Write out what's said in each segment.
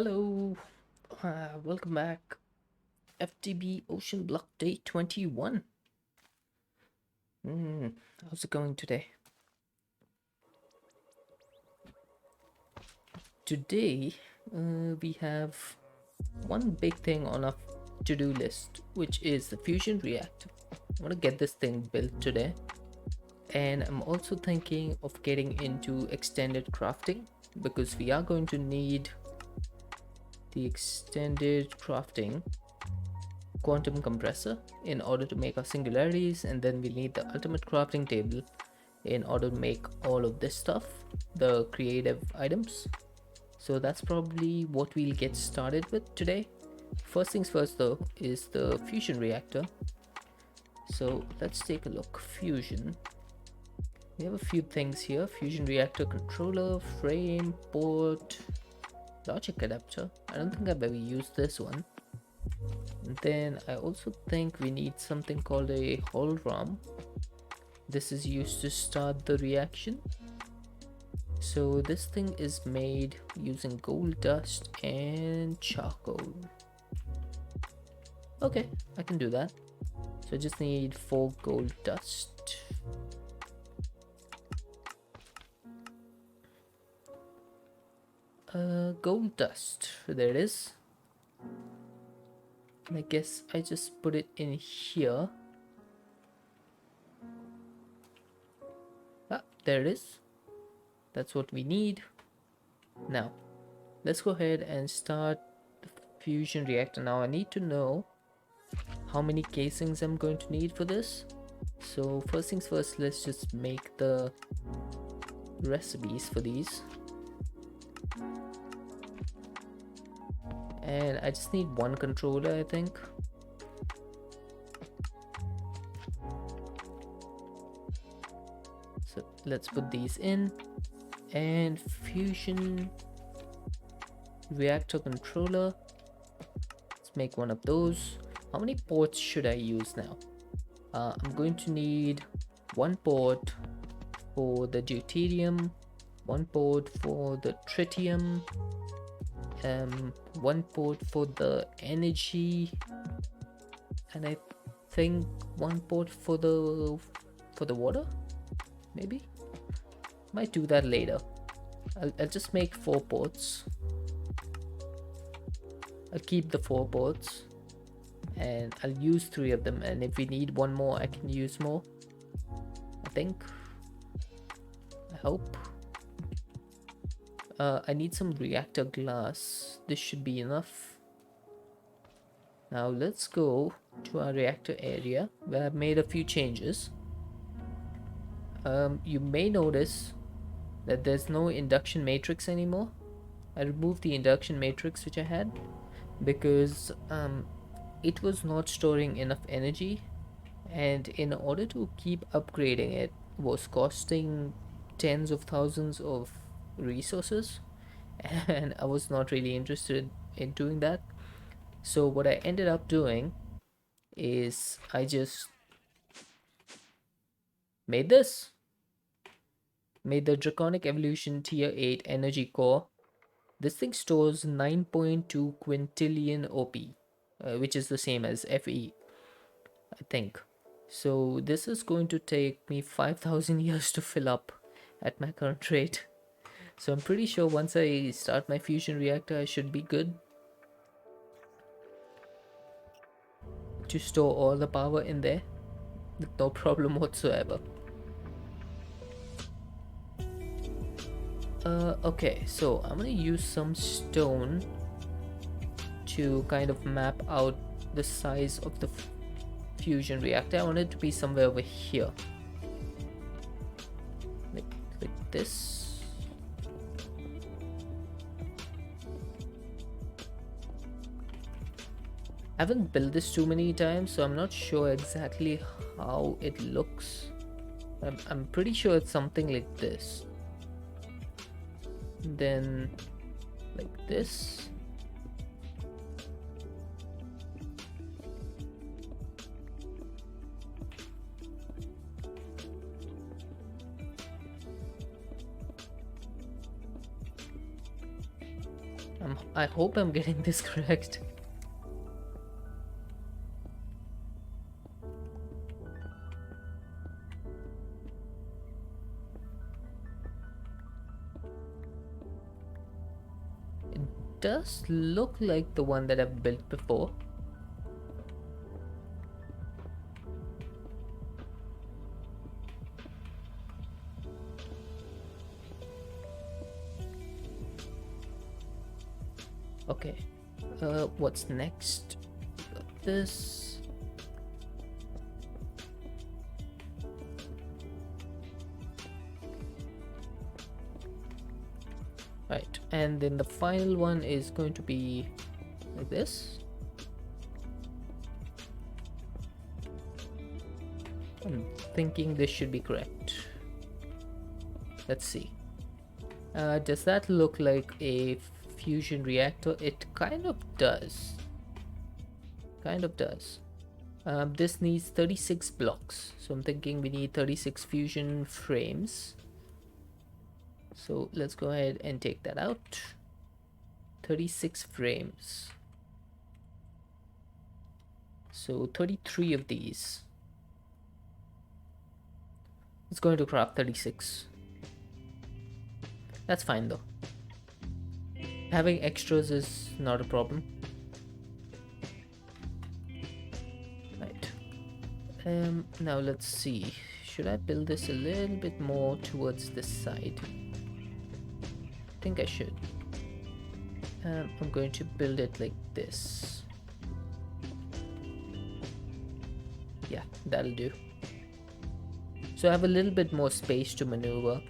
Hello, welcome back. FTB Oceanblock Day 21. How's it going today? Today, we have one big thing on our to-do list, which is the fusion reactor. I want to get this thing built today, and I'm also thinking of getting into extended crafting because we are going to need the extended crafting quantum compressor in order to make our singularities, and then we need the ultimate crafting table in order to make all of this stuff, the creative items. So that's probably what we'll get started with today. First things first though is the fusion reactor. So let's take a look. Fusion, we have a few things here: fusion reactor controller, frame, port, logic adapter. I don't think I've ever used this one. And then I also think we need something called a hologram. This is used to start the reaction. So this thing is made using gold dust and charcoal. Okay, I can do that. So I just need 4 gold dust. Gold dust, there it is. And I guess I just put it in here. Ah, there it is. That's what we need. Now, let's go ahead and start the fusion reactor. Now I need to know how many casings I'm going to need for this. So first things first, let's just make the recipes for these. And I just need one controller, I think. So let's put these in. And fusion reactor controller, let's make one of those. How many ports should I use now? I'm going to need one port for the deuterium, one port for the tritium, one port for the energy, and I think one port for the water. Maybe might do that later. I'll just make 4 ports. I'll keep the 4 ports and I'll use 3 of them, and if we need one more I can use more. I think, I hope. I need some reactor glass. This should be enough. Now let's go to our reactor area where I've made a few changes. You may notice that there's no induction matrix anymore. I removed the induction matrix which I had because it was not storing enough energy, and in order to keep upgrading it was costing tens of thousands of resources, and I was not really interested in doing that. So what I ended up doing is I just made the Draconic Evolution Tier 8 Energy Core. This thing stores 9.2 quintillion OP, which is the same as FE, I think. So this is going to take me 5,000 years to fill up at my current rate. So I'm pretty sure once I start my fusion reactor, I should be good to store all the power in there with no problem whatsoever. Okay, so I'm gonna use some stone to kind of map out the size of the fusion reactor. I want it to be somewhere over here, like this. I haven't built this too many times, so I'm not sure exactly how it looks. I'm pretty sure it's something like this. Then like this. I hope I'm getting this correct. It does look like the one that I've built before. Okay, what's next? This. Right, and then the final one is going to be like this. I'm thinking this should be correct. Let's see. Does that look like a fusion reactor? It kind of does. This needs 36 blocks, so I'm thinking we need 36 fusion frames. So let's go ahead and take that out. 36 frames. So 33 of these. It's going to craft 36. That's fine though. Having extras is not a problem. Right. Now let's see. Should I build this a little bit more towards this side? I think I should. I'm going to build it like this. Yeah, that'll do. So I have a little bit more space to maneuver.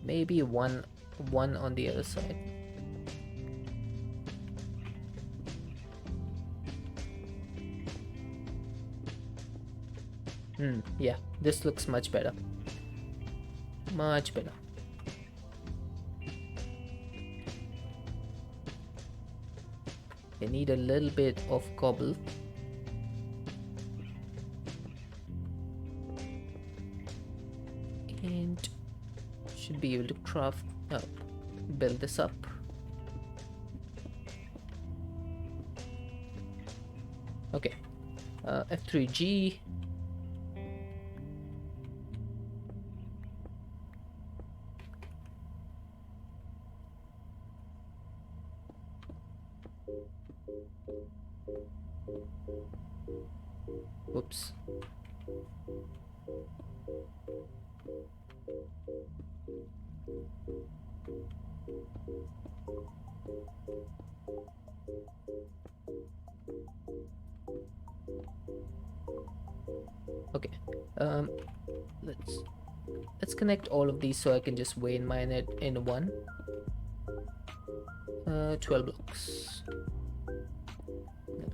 Maybe one on the other side. Yeah, this looks much better. Much better. I need a little bit of cobble. And should be able to craft up, build this up. Okay, F3G. Whoops. Okay, let's connect all of these so I can just vein mine it in one. 12 blocks.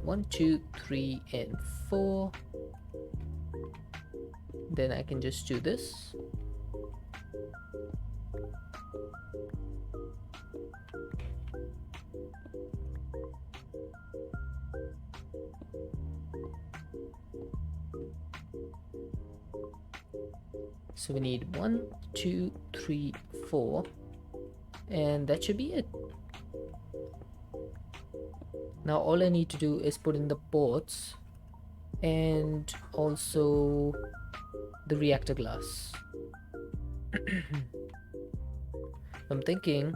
1, 2, 3, and 4. Then I can just do this. So we need 1, 2, 3, 4, and that should be it. Now all I need to do is put in the ports and also the reactor glass. I'm thinking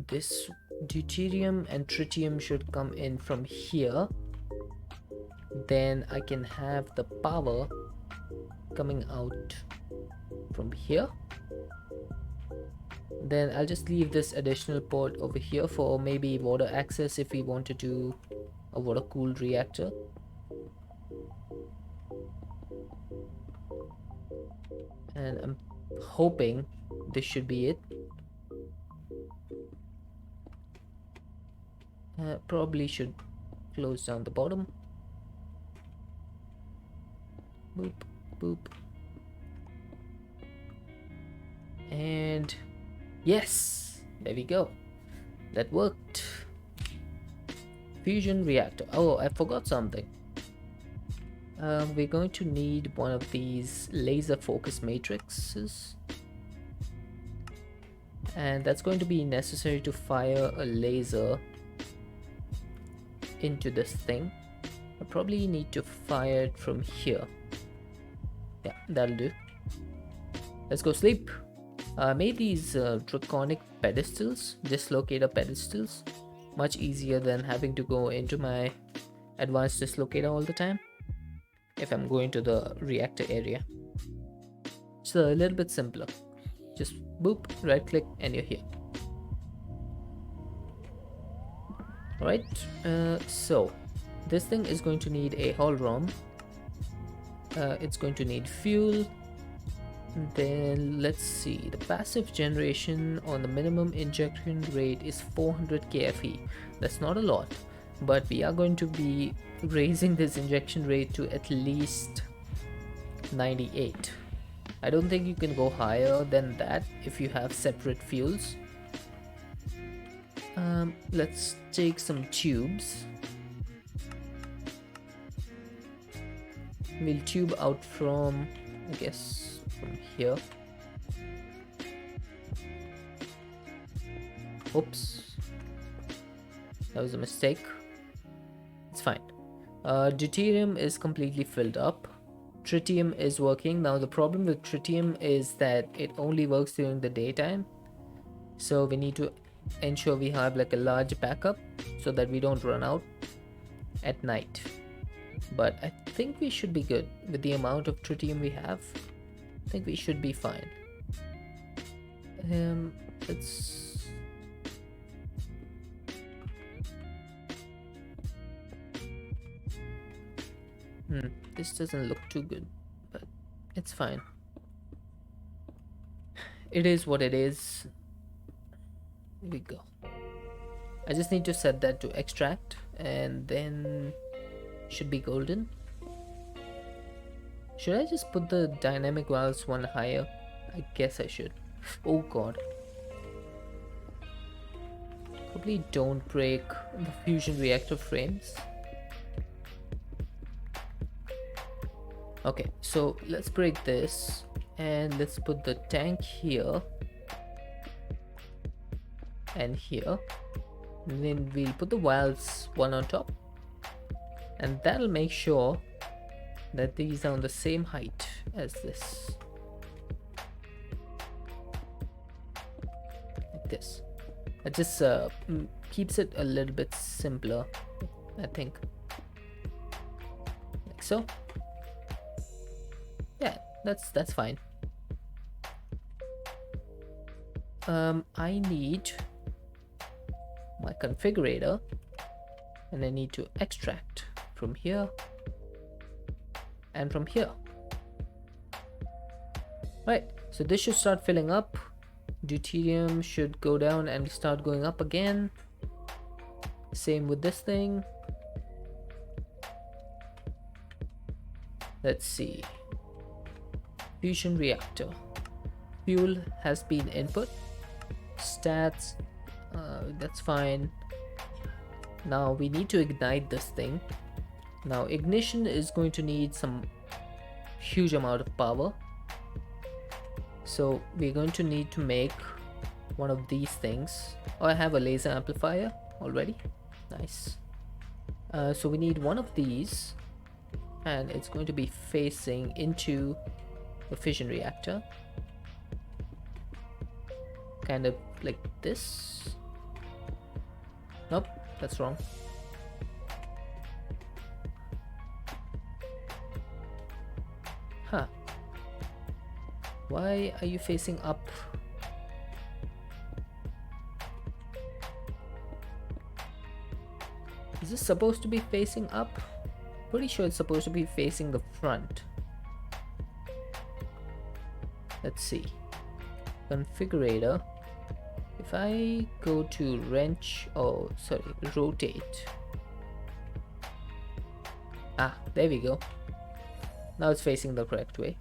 this deuterium and tritium should come in from here. Then I can have the power coming out from here. Then I'll just leave this additional port over here for maybe water access if we want to do a water cooled reactor. And I'm hoping this should be it. Probably should close down the bottom. Boop, boop. And yes, there we go. That worked. Fusion reactor. Oh, I forgot something. We're going to need one of these laser focus matrices. And that's going to be necessary to fire a laser into this thing. I probably need to fire it from here. Yeah, that'll do. Let's go sleep. Made these draconic pedestals, dislocator pedestals, much easier than having to go into my advanced dislocator all the time if I'm going to the reactor area. So a little bit simpler. Just boop, right click, and you're here. Alright, so this thing is going to need a hull ROM. It's going to need fuel. Then let's see, the passive generation on the minimum injection rate is 400 kfe. That's not a lot, but we are going to be raising this injection rate to at least 98. I don't think you can go higher than that if you have separate fuels. Let's take some tubes. We'll tube out from, I guess, from here. Oops, that was a mistake. It's fine. Deuterium is completely filled up. Tritium is working. Now the problem with tritium is that it only works during the daytime, so we need to ensure we have like a large backup so that we don't run out at night. But I think we should be good with the amount of tritium we have. I think we should be fine. Let's this doesn't look too good, but it's fine. It is what it is. Here we go. I just need to set that to extract, and then should be golden. Should I just put the dynamic valves one higher? I guess I should. Oh god. Probably don't break the fusion reactor frames. Okay, so let's break this and let's put the tank here and here, and then we'll put the valves one on top, and that'll make sure that these are on the same height as this, like this. It just keeps it a little bit simpler, I think, like so. Yeah, that's fine. I need my configurator, and I need to extract from here and from here. Right, so this should start filling up. Deuterium should go down and start going up again. Same with this thing. Let's see. Fusion reactor. Fuel has been input. Stats, that's fine. Now we need to ignite this thing. Now ignition is going to need some huge amount of power, so we're going to need to make one of these things. Oh, I have a laser amplifier already. Nice. So we need one of these, and it's going to be facing into the fission reactor, kind of like this. Nope, that's wrong. Huh, why are you facing up? Is this supposed to be facing up? Pretty sure it's supposed to be facing the front. Let's see. Configurator. If I go to wrench, oh sorry, rotate. Ah, there we go. Now it's facing the correct way.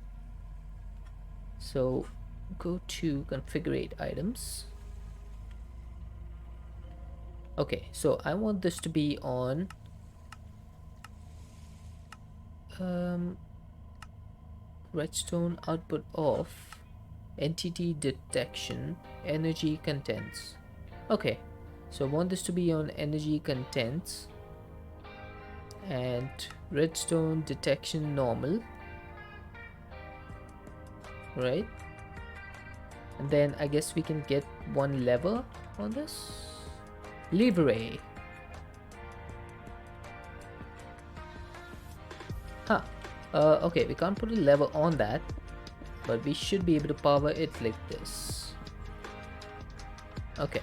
So go to configurate items. Okay, so I want this to be on redstone output off, entity detection, energy contents. Okay, so I want this to be on energy contents, and redstone detection normal, right? And then I guess we can get one lever on this. Lever. Huh. Okay, we can't put a lever on that, but we should be able to power it like this. Okay,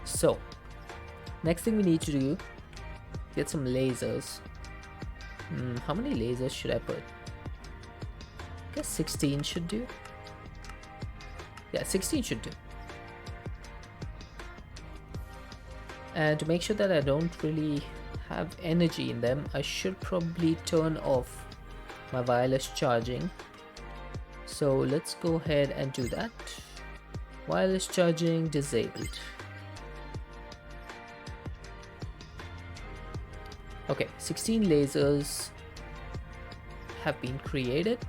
so next thing we need to do, get some lasers. How many lasers should I put? I guess 16 should do. Yeah, 16 should do. And to make sure that I don't really have energy in them, I should probably turn off my wireless charging. So let's go ahead and do that. Wireless charging disabled. Okay, 16 lasers have been created.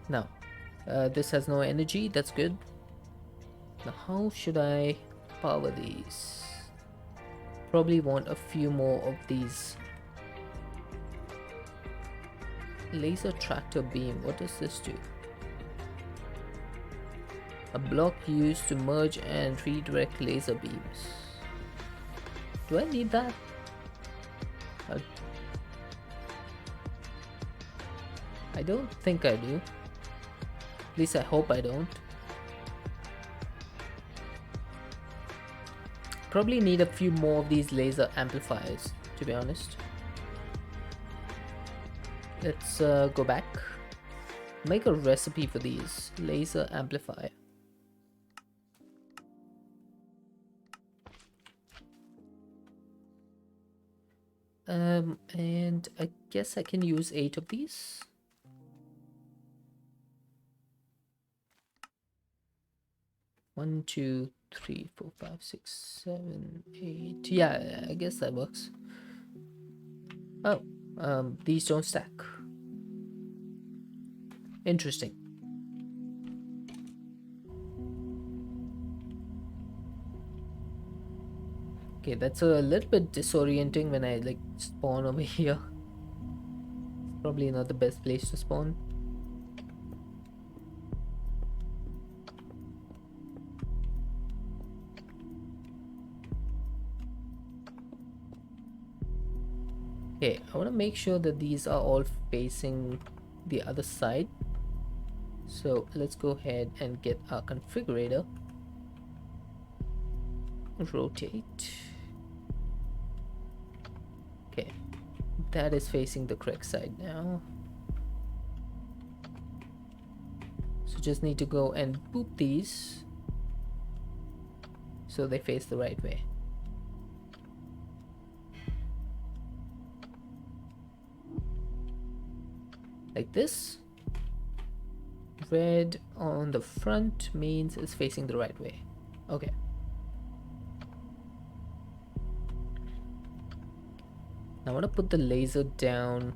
Now, this has no energy, that's good. Now, how should I power these? Probably want a few more of these. Laser tractor beam, what does this do? A block used to merge and redirect laser beams. Do I need that? I don't think I do. At least I hope I don't. Probably need a few more of these laser amplifiers, to be honest. Let's go back. Make a recipe for these. Laser amplifier. And I guess I can use 8 of these. One, two, 3, 4, 5, 6, 7, 8. Yeah, I guess that works. Oh, these don't stack. Interesting. Okay, that's a little bit disorienting when I like spawn over here. It's probably not the best place to spawn. Okay, I want to make sure that these are all facing the other side. So let's go ahead and get our configurator. Rotate. Okay, that is facing the correct side now. So just need to go and boop these so they face the right way. Like this. Red on the front means it's facing the right way. Okay. I want to put the laser down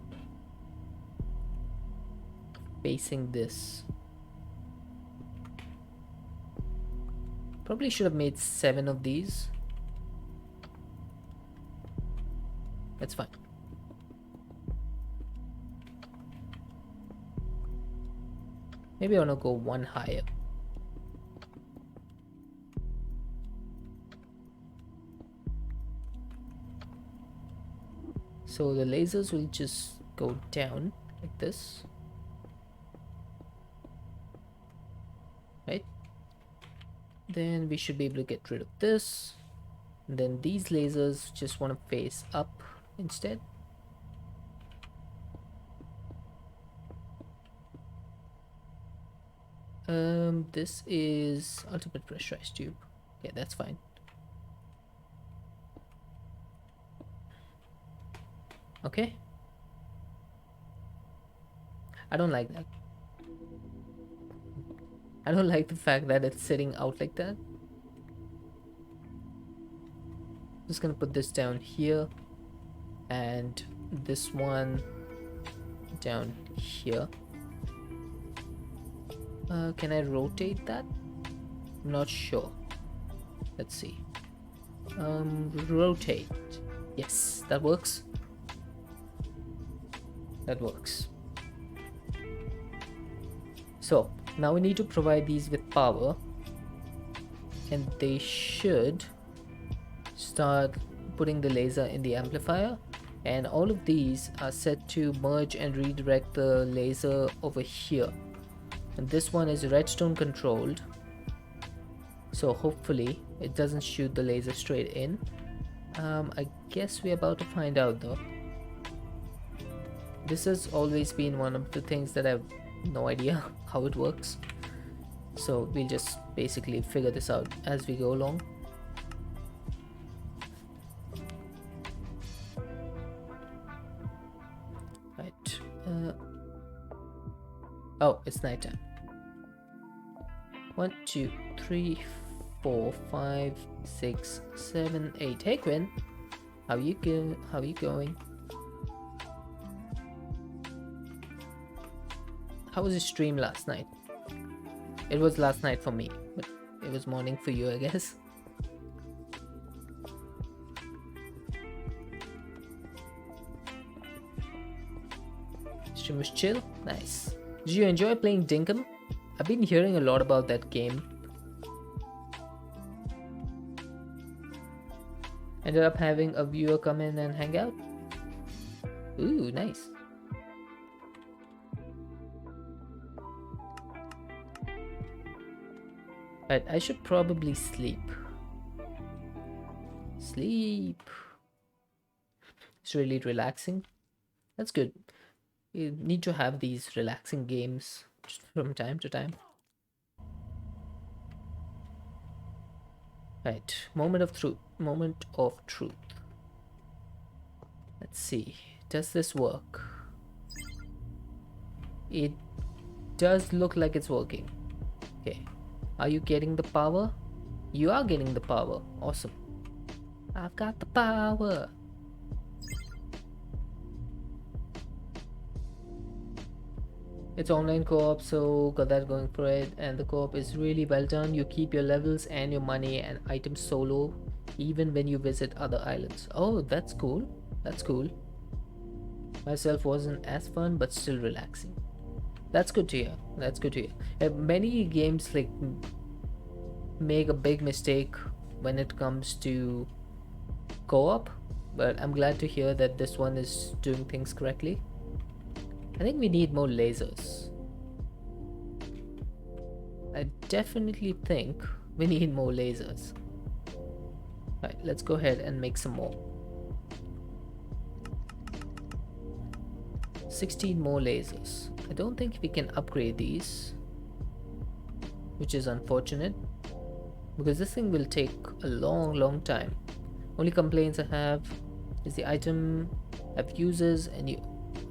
facing this. Probably should have made 7 of these. That's fine. Maybe I want to go one higher. So the lasers will just go down like this. Right? Then we should be able to get rid of this. And then these lasers just want to face up instead. This is ultimate pressurized tube. Yeah, that's fine. Okay. I don't like that. I don't like the fact that it's sitting out like that. Just gonna put this down here and this one down here. Can I rotate that? I'm not sure. Let's see. Rotate. Yes, that works. That works. So now we need to provide these with power, and they should start putting the laser in the amplifier, and all of these are set to merge and redirect the laser over here. And this one is redstone controlled, so hopefully it doesn't shoot the laser straight in. I guess we're about to find out though. This has always been one of the things that I have no idea how it works, so we'll just basically figure this out as we go along. Right. Oh, it's nighttime. 1, 2, 3, 4, 5, 6, 7, 8. Hey Quinn, how you going? How was your stream last night? It was last night for me, but it was morning for you, I guess. Stream was chill? Nice. Did you enjoy playing Dinkum? I've been hearing a lot about that game. Ended up having a viewer come in and hang out. Ooh, nice. Right, I should probably sleep. Sleep. It's really relaxing. That's good. You need to have these relaxing games just from time to time. Right, moment of truth. Moment of truth. Let's see. Does this work? It does look like it's working. Okay. Are you getting the power? You are getting the power. Awesome. I've got the power. It's online co-op, so got that going for it, and the co-op is really well done. You keep your levels and your money and items solo even when you visit other islands. Oh, that's cool. That's cool. Myself wasn't as fun, but still relaxing. That's good to hear. That's good to hear. Many games like make a big mistake when it comes to co-op, but I'm glad to hear that this one is doing things correctly. I think we need more lasers. I definitely think we need more lasers. Right, let's go ahead and make some more. 16 more lasers. I don't think we can upgrade these, which is unfortunate, because this thing will take a long time. Only complaints I have is the item have uses and you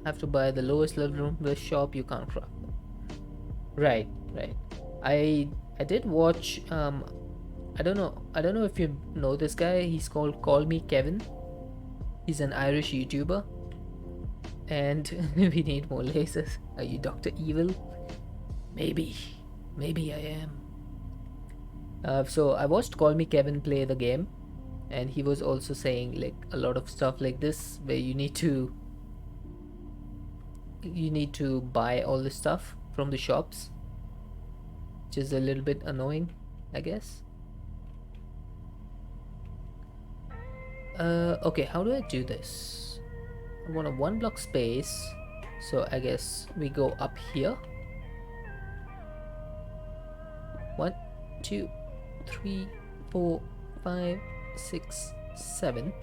have to buy the lowest level from the shop. You can't craft them. Right. I did watch I don't know if you know this guy. He's called Call Me Kevin. He's an Irish YouTuber, and we need more lasers. Are you Dr. Evil? Maybe I am. So I watched Call Me Kevin play the game, and he was also saying like a lot of stuff like this, where you need to buy all the stuff from the shops, which is a little bit annoying, I guess. Okay, how do I do this? I want a 1 block space, so I guess we go up here. 1, 2, 3, 4, 5, 6, 7.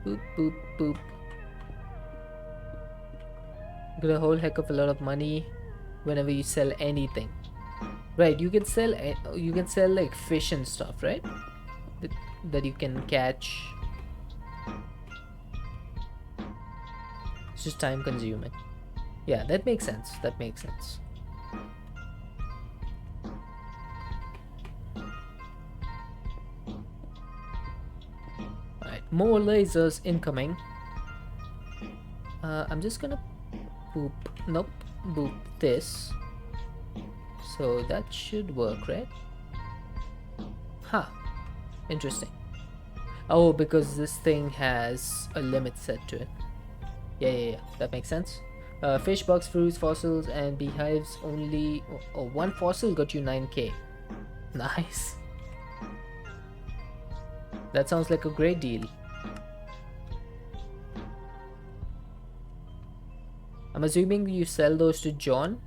Boop, boop, boop. Get a whole heck of a lot of money whenever you sell anything. Right, you can sell like fish and stuff, right? That you can catch. It's just time consuming. Yeah, that makes sense. Alright, more lasers incoming. I'm just gonna boop this. So that should work, right? Huh, interesting. Oh, because this thing has a limit set to it. Yeah, that makes sense. Fish, bugs, fruits, fossils, and beehives only. Oh, one fossil got you 9k. Nice. That sounds like a great deal. I'm assuming you sell those to John.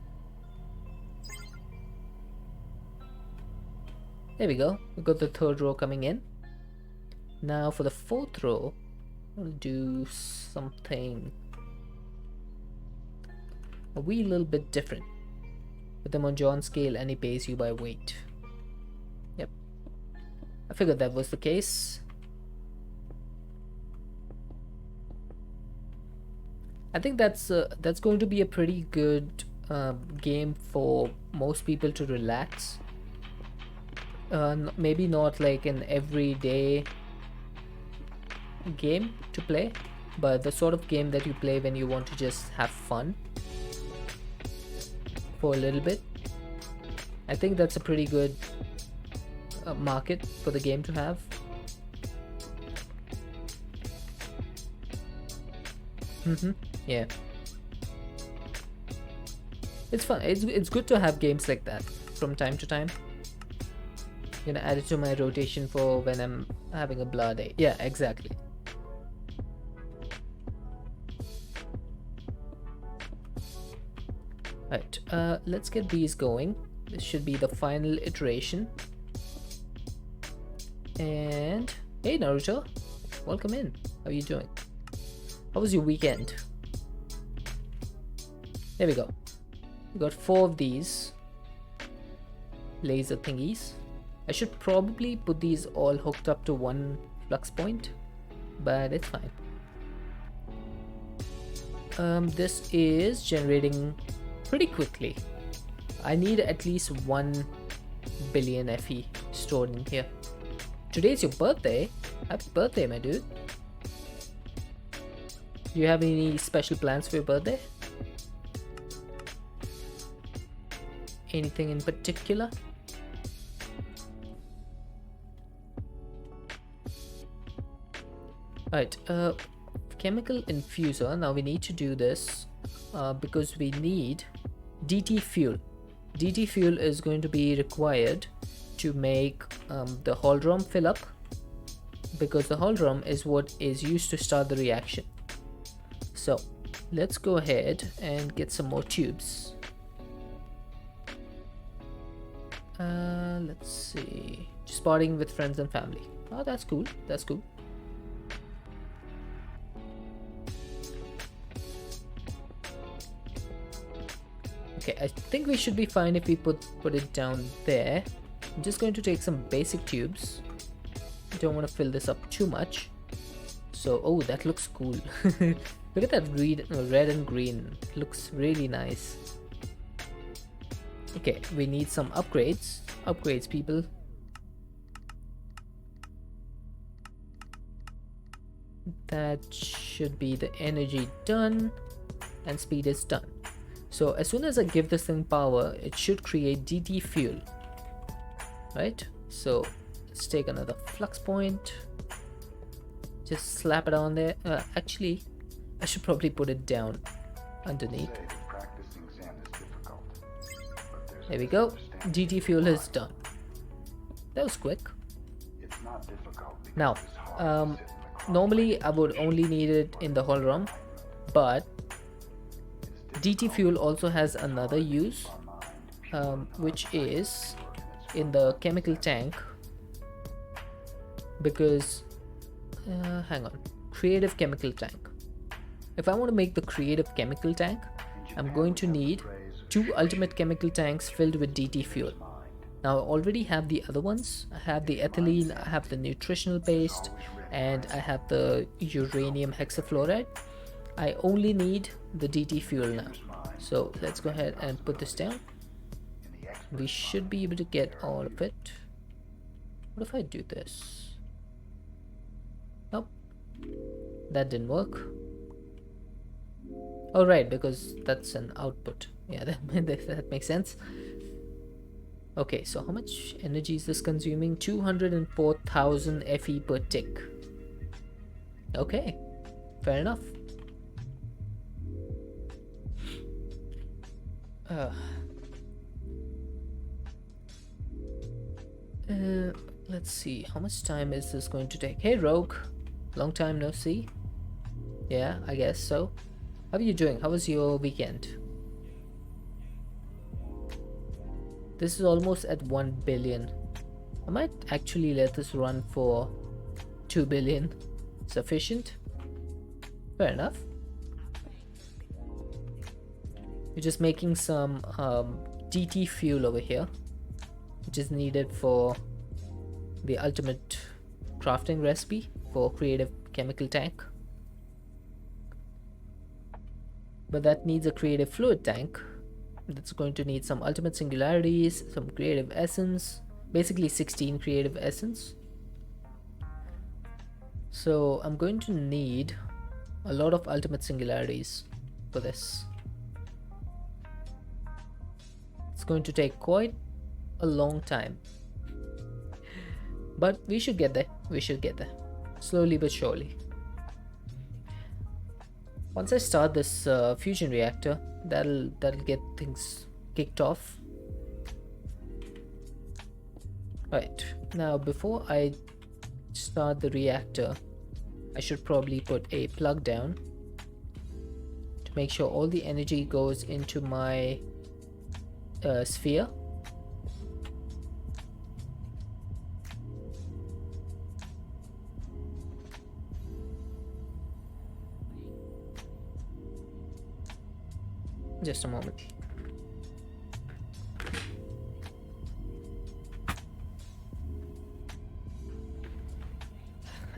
There we go. We got the third row coming in. Now for the fourth row, I'll do something a wee little bit different. Put them on John's scale and he pays you by weight. Yep. I figured that was the case. I think that's going to be a pretty good game for most people to relax. Maybe not like an everyday game to play, but the sort of game that you play when you want to just have fun for a little bit. I think that's a pretty good market for the game to have. Yeah, it's fun. It's good to have games like that from time to time. Gonna add it to my rotation for when I'm having a blah day. Yeah, exactly. Right, let's get these going. This should be the final iteration. And hey Naruto, welcome in. How are you doing? How was your weekend? There we go. We got 4 of these laser thingies. I should probably put these all hooked up to one flux point, but it's fine. This is generating pretty quickly. I need at least 1 billion FE stored in here. Today's your birthday. Happy birthday, my dude. Do you have any special plans for your birthday? Anything in particular? Alright, chemical infuser. Now we need to do this because we need DT fuel. DT fuel is going to be required to make the hull drum fill up, because the hull drum is what is used to start the reaction. So let's go ahead and get some more tubes. Let's see. Just partying with friends and family. Oh, that's cool. That's cool. Okay, I think we should be fine if we put it down there. I'm just going to take some basic tubes. Don't want to fill this up too much. So, oh, that looks cool. Look at that red and green. It looks really nice. Okay, we need some upgrades. Upgrades, people. That should be the energy done, and speed is done. So as soon as I give this thing power, it should create DT fuel. Right? So let's take another flux point. Just slap it on there. Actually, I should probably put it down underneath. There we go. DT fuel is done. That was quick. Now, normally I would only need it in the hull drum, but DT fuel also has another use, which is in the chemical tank, because hang on, creative chemical tank. If I want to make the creative chemical tank, I'm going to need 2 ultimate chemical tanks filled with DT fuel. Now I already have the other ones. I have the ethylene, I have the nutritional paste, and I have the uranium hexafluoride. I only need the DT fuel now. So let's go ahead and put this down. We should be able to get all of it. What if I do this? Nope, that didn't work. Oh right, because that's an output. Yeah, that makes sense. Okay, so how much energy is this consuming? 204,000 FE per tick. Okay, fair enough. Uh, uh, let's see, how much time is this going to take? Hey, Rogue, long time no see. Yeah, I guess so. How are you doing? How was your weekend? This is almost at 1 billion. I might actually let this run for 2 billion. Sufficient? Fair enough. We're just making some DT fuel over here, which is needed for the ultimate crafting recipe for creative chemical tank. But that needs a creative fluid tank. That's going to need some ultimate singularities, some creative essence, basically 16 creative essence. So I'm going to need a lot of ultimate singularities for this. It's going to take quite a long time, but we should get there. We should get there, slowly but surely. Once I start this fusion reactor, that'll get things kicked off. Right, now before I start the reactor, I should probably put a plug down to make sure all the energy goes into my sphere. Just a moment.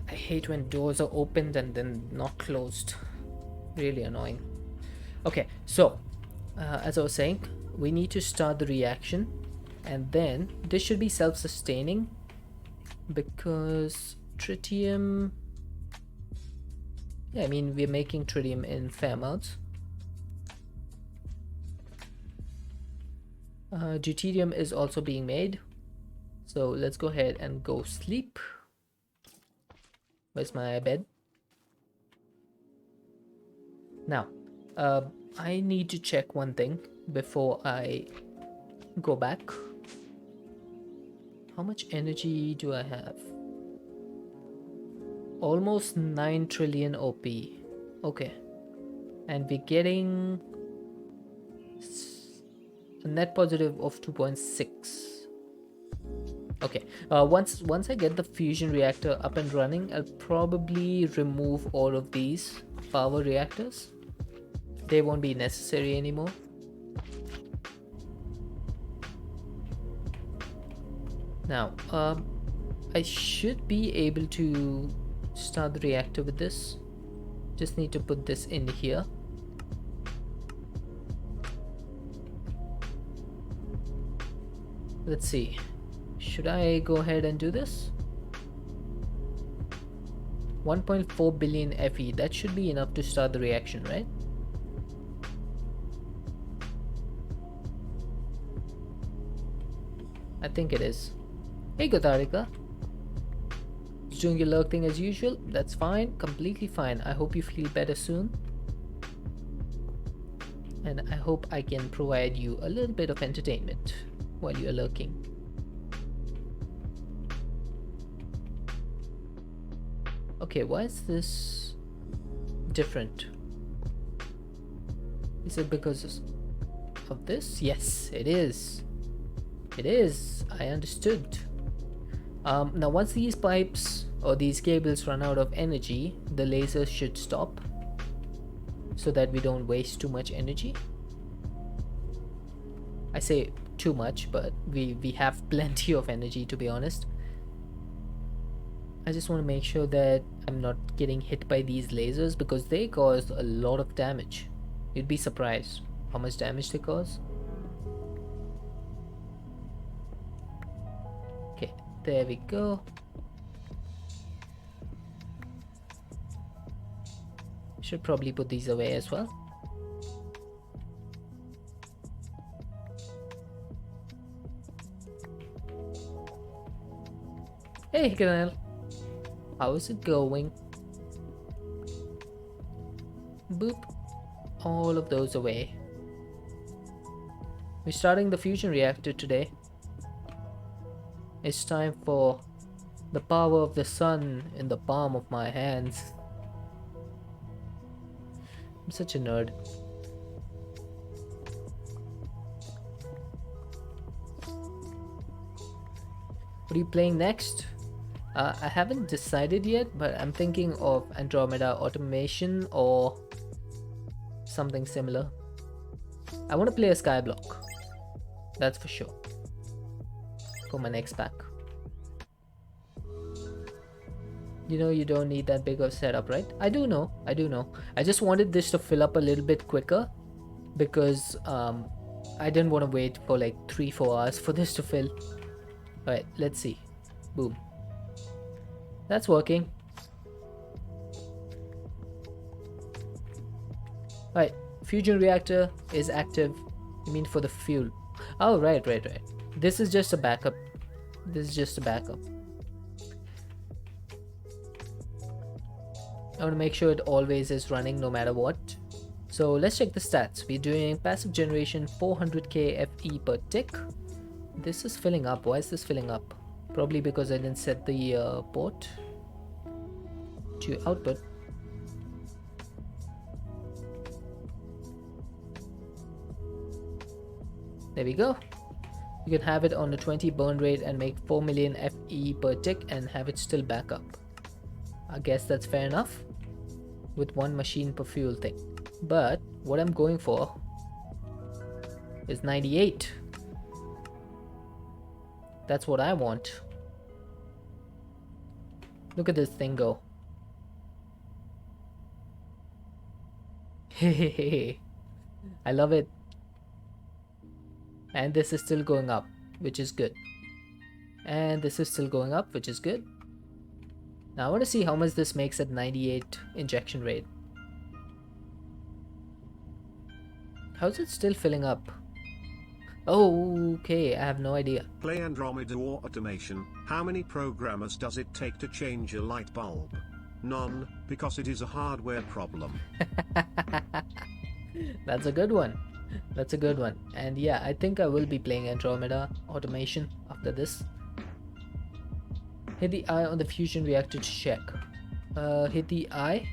I hate when doors are opened and then not closed. Really annoying. Okay, so as I was saying, we need to start the reaction, and then this should be self-sustaining because tritium, yeah, I mean, we're making tritium in fair amounts. Deuterium is also being made, so let's go ahead and go sleep. Where's my bed? Now I need to check one thing before I go back. How much energy do I have? Almost 9 trillion OP. Okay, and we're getting a net positive of 2.6. Okay, once I get the fusion reactor up and running, I'll probably remove all of these power reactors. They won't be necessary anymore. Now I should be able to start the reactor with this. Just need to put this in here. Let's see, should I go ahead and do this? 1.4 billion FE, that should be enough to start the reaction, right? I think it is. Hey Gotharika, just doing your lurk thing as usual. That's fine, completely fine. I hope you feel better soon, and I hope I can provide you a little bit of entertainment while you're lurking. Okay, why is this different? Is it because of this? Yes, it is. It is. I understood. Now once these pipes or these cables run out of energy, the lasers should stop so that we don't waste too much energy. I say too much, but we have plenty of energy, to be honest. I just want to make sure that I'm not getting hit by these lasers because they cause a lot of damage. You'd be surprised how much damage they cause. Okay, there we go. Should probably put these away as well. Hey Granel, how is it going? Boop. All of those away. We're starting the fusion reactor today. It's time for the power of the sun in the palm of my hands. I'm such a nerd. What are you playing next? I haven't decided yet, but I'm thinking of Andromeda Automation or something similar. I want to play a Skyblock. That's for sure. For my next pack. You know you don't need that big of setup, right? I do know. I just wanted this to fill up a little bit quicker because I didn't want to wait for like 3-4 hours for this to fill. Alright, let's see. Boom. That's working. Alright, fusion reactor is active. You mean for the fuel? Oh, right. This is just a backup. I want to make sure it always is running no matter what. So let's check the stats. We're doing passive generation 400k FE per tick. This is filling up. Why is this filling up? Probably because I didn't set the port to output. There we go. You can have it on a 20 burn rate and make 4 million FE per tick and have it still back up. I guess that's fair enough with one machine per fuel thing. But what I'm going for is 98. That's what I want. Look at this thing go. Hehehe. I love it. And this is still going up, which is good. And this is still going up, which is good. Now I want to see how much this makes at 98 injection rate. How's it still filling up? Oh, okay, I have no idea. Play Andromeda Automation. How many programmers does it take to change a light bulb? None, because it is a hardware problem. That's a good one. That's a good one. And yeah, I think I will be playing Andromeda Automation after this. Hit the eye on the fusion reactor to check. Hit the eye.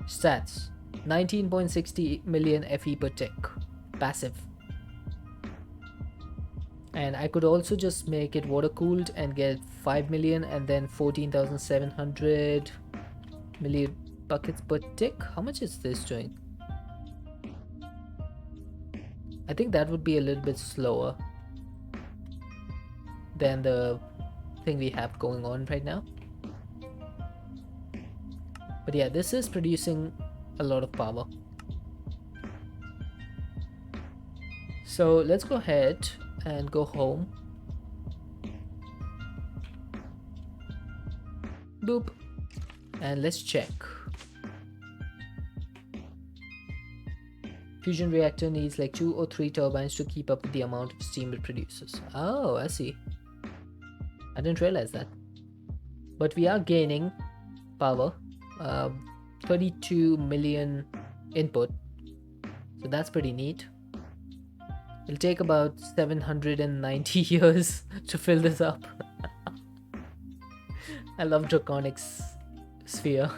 Stats. 19.60 million FE per tick. Passive. And I could also just make it water cooled and get 5 million and then 14,700 million buckets per tick. How much is this doing? I think that would be a little bit slower than the thing we have going on right now. But yeah, this is producing a lot of power. So let's go ahead and go home. Boop. And let's check. Fusion reactor needs like 2 or 3 turbines to keep up with the amount of steam it produces. Oh, I see. I didn't realize that. But we are gaining power. 32 million input. So that's pretty neat. It'll take about 790 years to fill this up. I love Draconic's sphere.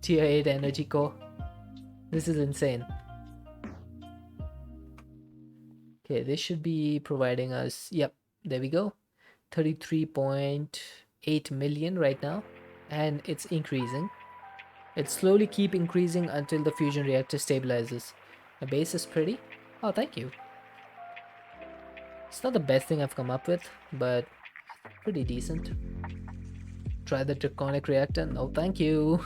Tier 8 energy core. This is insane. Okay, this should be providing us, yep, there we go. 33.8 million right now. And it's increasing. It slowly keep increasing until the fusion reactor stabilizes. My base is pretty. Oh, thank you. It's not the best thing I've come up with, but pretty decent. Try the Draconic reactor. No, thank you.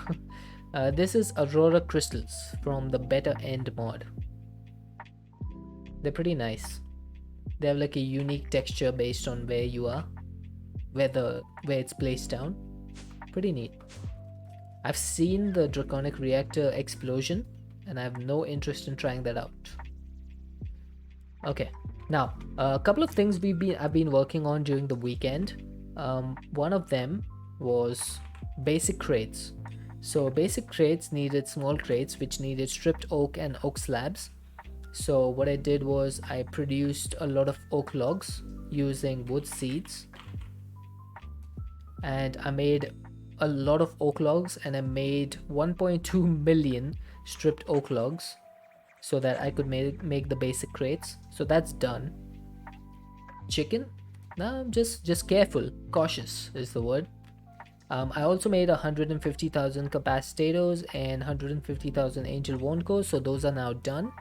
This is Aurora crystals from the Better End mod. They're pretty nice. They have like a unique texture based on where you are, where it's placed down. Pretty neat. I've seen the Draconic reactor explosion and I have no interest in trying that out. Okay, now a couple of things I've been working on during the weekend. One of them was basic crates. So basic crates needed small crates which needed stripped oak and oak slabs. So what I did was I produced a lot of oak logs using wood seeds, and I made a lot of oak logs, and I made 1.2 million stripped oak logs so that I could make the basic crates. So that's done. Chicken? No, just careful. Cautious is the word. I also made 150,000 capacitors and 150,000 angel wand cores, so those are now done.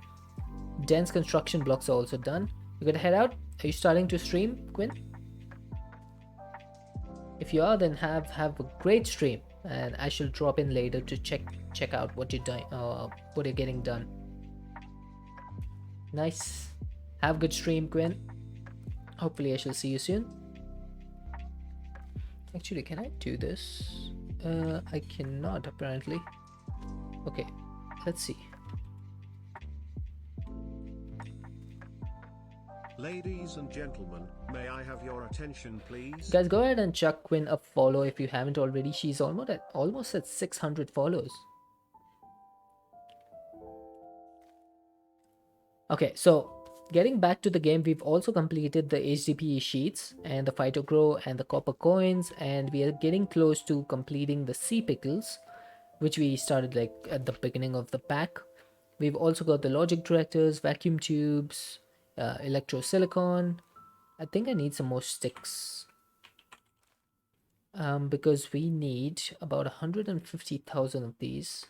Dense construction blocks are also done. You gotta head out. Are you starting to stream, Quinn? If you are, then have a great stream, and I shall drop in later to check out what you're doing, what you're getting done. Nice. Have a good stream, Quinn. Hopefully I shall see you soon. Actually, can I do this? I cannot apparently. Okay, let's see. Ladies and gentlemen, may I have your attention, please? Guys, go ahead and chuck Quinn a follow if you haven't already. She's almost at 600 follows. Okay, so getting back to the game, we've also completed the HDPE sheets and the phytogrow and the copper coins, and we are getting close to completing the sea pickles, which we started like at the beginning of the pack. We've also got the logic directors, vacuum tubes, electrosilicon. I think I need some more sticks, because we need about 150,000 of these.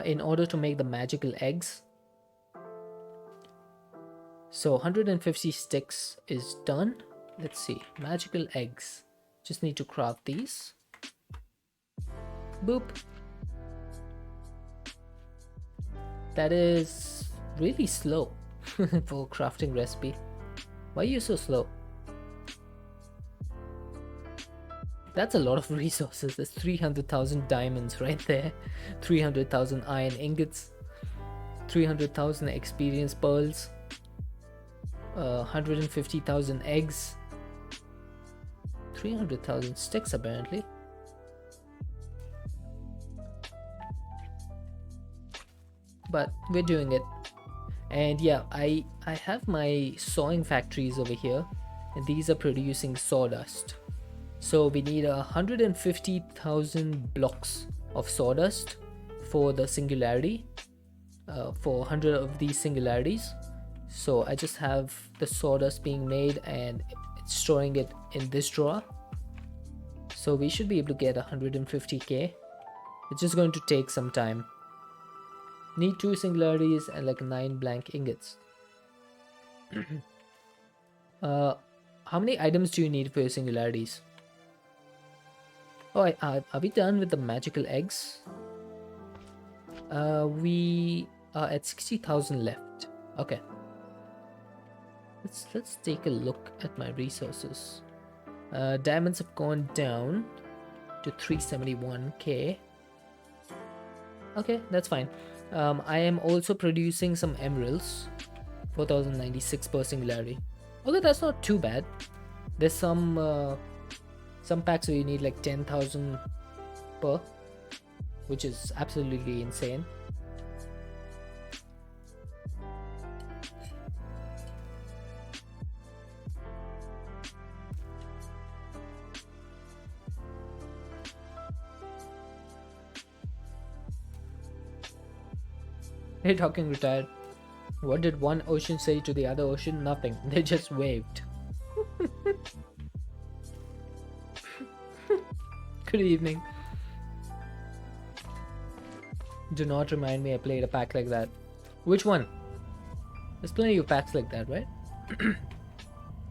In order to make the magical eggs. So 150 sticks is done. Let's see, magical eggs. Just need to craft these. Boop. That is really slow for crafting recipe. Why are you so slow? That's a lot of resources. There's 300,000 diamonds right there, 300,000 iron ingots, 300,000 experience pearls, 150,000 eggs, 300,000 sticks apparently. But we're doing it. And yeah, I have my sawing factories over here, and these are producing sawdust. So we need 150,000 blocks of sawdust for the singularity, for 100 of these singularities. So I just have the sawdust being made and it's storing it in this drawer. So we should be able to get 150k. It's just going to take some time. Need 2 singularities and like 9 blank ingots. How many items do you need for your singularities? Oh, are we done with the magical eggs? We are at 60,000 left. Okay. Let's take a look at my resources. Diamonds have gone down to 371k. Okay, that's fine. I am also producing some emeralds. 4,096 per singularity. Okay, that's not too bad. There's some packs where you need like 10,000 per, which is absolutely insane. Hey, talking retired. What did one ocean say to the other ocean? Nothing. They just waved. Good evening. Do not remind me I played a pack like that. Which one? There's plenty of packs like that, right?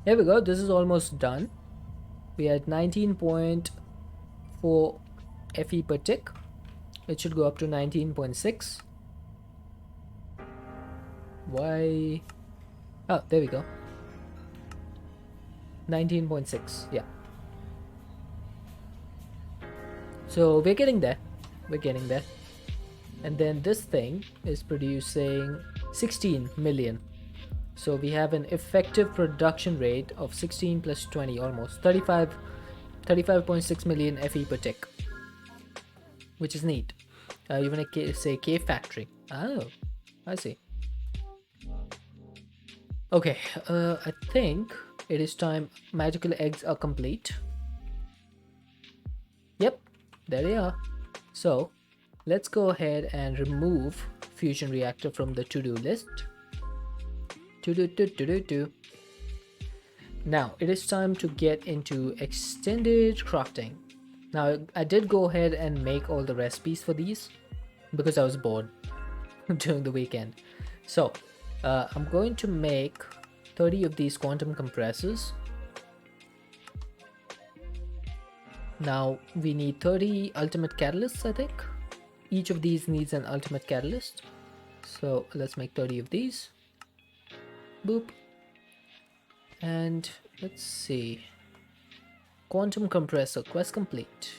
Here we go. This is almost done. We are at 19.4 FE per tick. It should go up to 19.6. Why? Oh, there we go. 19.6. Yeah. So we're getting there. We're getting there. And then this thing is producing 16 million. So we have an effective production rate of 16 plus 20, almost 35.6 million FE per tick, which is neat. You want to say cave factory? Oh, I see. Okay, I think it is time. Magical eggs are complete. Yep, there they are. So let's go ahead and remove fusion reactor from the to-do list. To-do-do-do-do-do. Now it is time to get into extended crafting. Now I did go ahead and make all the recipes for these because I was bored during the weekend. So I'm going to make 30 of these quantum compressors. Now we need 30 ultimate catalysts, I think. Each of these needs an ultimate catalyst. So let's make 30 of these. Boop. And let's see. Quantum compressor, quest complete.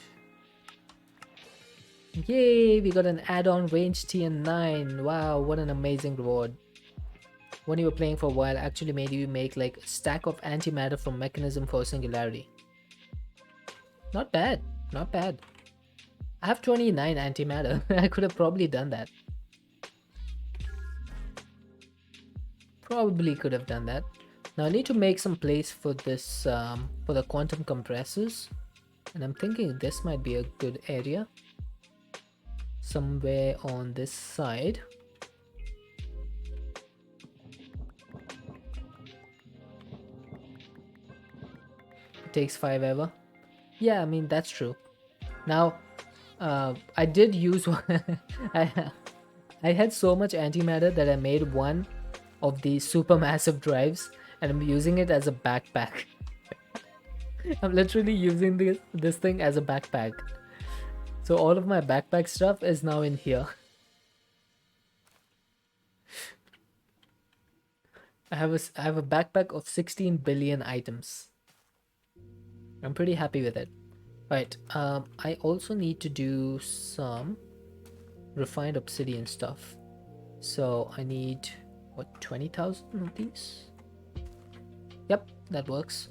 Yay, we got an add-on range TN9. Wow, what an amazing reward. When you were playing for a while actually made you make like a stack of antimatter from mechanism for singularity. Not bad, not bad. I have 29 antimatter. I could have probably done that. Probably could have done that. Now I need to make some place for this, for the quantum compressors. And I'm thinking this might be a good area. Somewhere on this side. It takes 5 ever. Yeah, I mean, that's true. Now, I did use one. I had so much antimatter that I made one of these supermassive drives and I'm using it as a backpack. I'm literally using this thing as a backpack. So all of my backpack stuff is now in here. I have a backpack of 16 billion items. I'm pretty happy with it. Right, I also need to do some refined obsidian stuff. So I need, what, 20,000 of these? Yep, that works.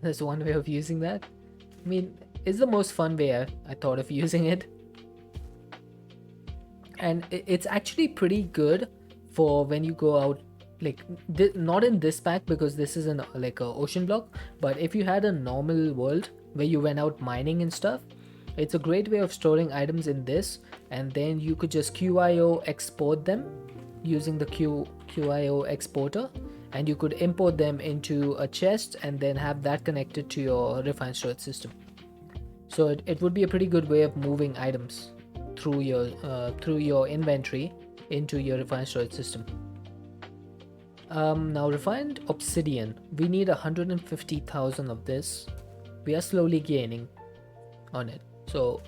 There's one way of using that. I mean, it's the most fun way I thought of using it. And it's actually pretty good for when you go out, like, not in this pack because this is like a ocean block, but if you had a normal world where you went out mining and stuff, it's a great way of storing items in this, and then you could just QIO export them using the QIO exporter, and you could import them into a chest and then have that connected to your refined storage system. So it would be a pretty good way of moving items through your inventory into your refined storage system. Now refined obsidian, we need 150,000 of this. We are slowly gaining on it, so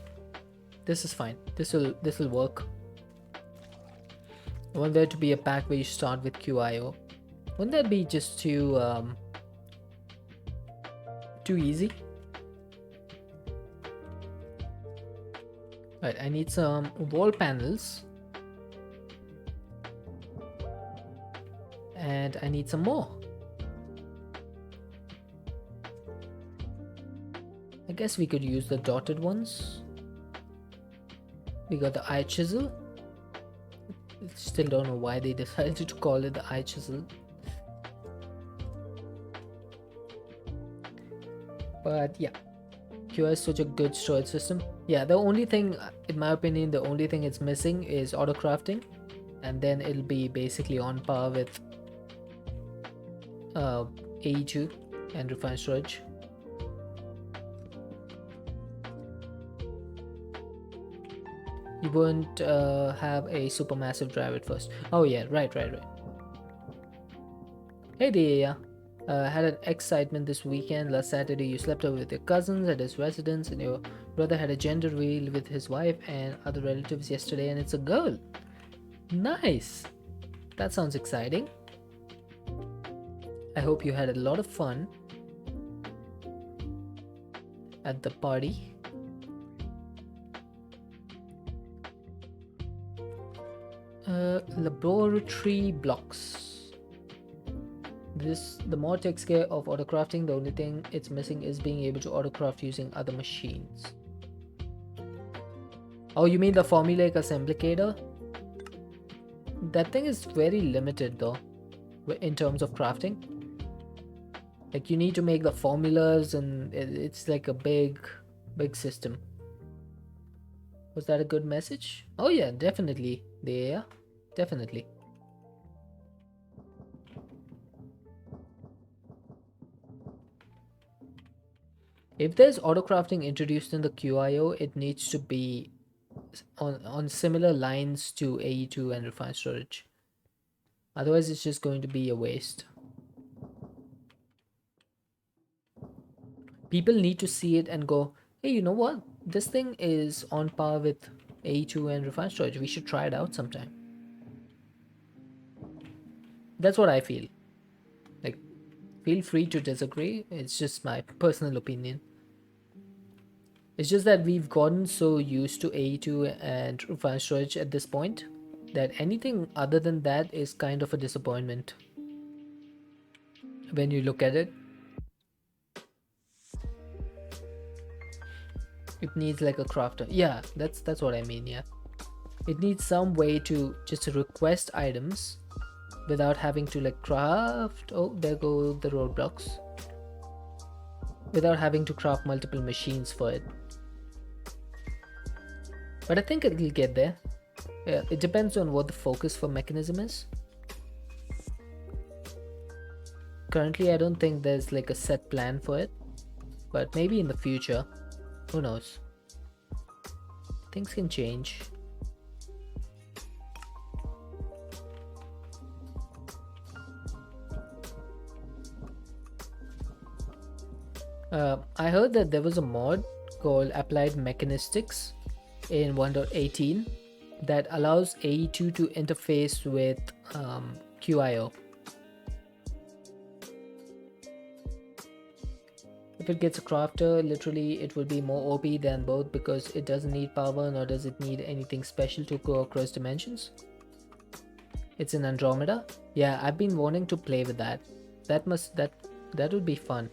this is fine. This will work. I want there to be a pack where you start with QIO. Wouldn't that be just too easy? Right, I need some wall panels. And I need some more. I guess we could use the dotted ones. We got the eye chisel. Still don't know why they decided to call it the eye chisel. But yeah, QI is such a good storage system. Yeah, the only thing, in my opinion, the only thing it's missing is auto crafting, and then it'll be basically on par with AE2 and refined storage. You won't have a supermassive drive at first. Oh yeah, right. Hey there. Had an excitement this weekend. Last Saturday you slept over with your cousins at his residence, and your brother had a gender reveal with his wife and other relatives yesterday, and it's a girl. Nice. That sounds exciting. I hope you had a lot of fun at the party. Laboratory blocks. The mod takes care of autocrafting. The only thing it's missing is being able to autocraft using other machines. Oh, you mean the formulaic assemblycator? That thing is very limited though, in terms of crafting. Like, you need to make the formulas, and it's like a big system. Was that a good message? Oh yeah, definitely. Yeah, definitely. If there's autocrafting introduced in the QIO, it needs to be on similar lines to AE2 and refined storage. Otherwise, it's just going to be a waste. People need to see it and go, hey, you know what? This thing is on par with AE2 and refined storage. We should try it out sometime. That's what I feel. Like, feel free to disagree. It's just my personal opinion. It's just that we've gotten so used to AE2 and refined storage at this point that anything other than that is kind of a disappointment when you look at it. It needs like a crafter. Yeah, that's what I mean. Yeah, it needs some way to just request items without having to like craft. Oh, there go the roadblocks. Without having to craft multiple machines for it. But I think it'll get there. Yeah, it depends on what the focus for mechanism is. Currently, I don't think there's like a set plan for it, but maybe in the future, who knows? Things can change. I heard that there was a mod called Applied Mechanistics in 1.18 that allows AE2 to interface with QIO. If it gets a crafter, literally it will be more OP than both because it doesn't need power nor does it need anything special to go across dimensions. It's in Andromeda. Yeah, I've been wanting to play with that. That would be fun.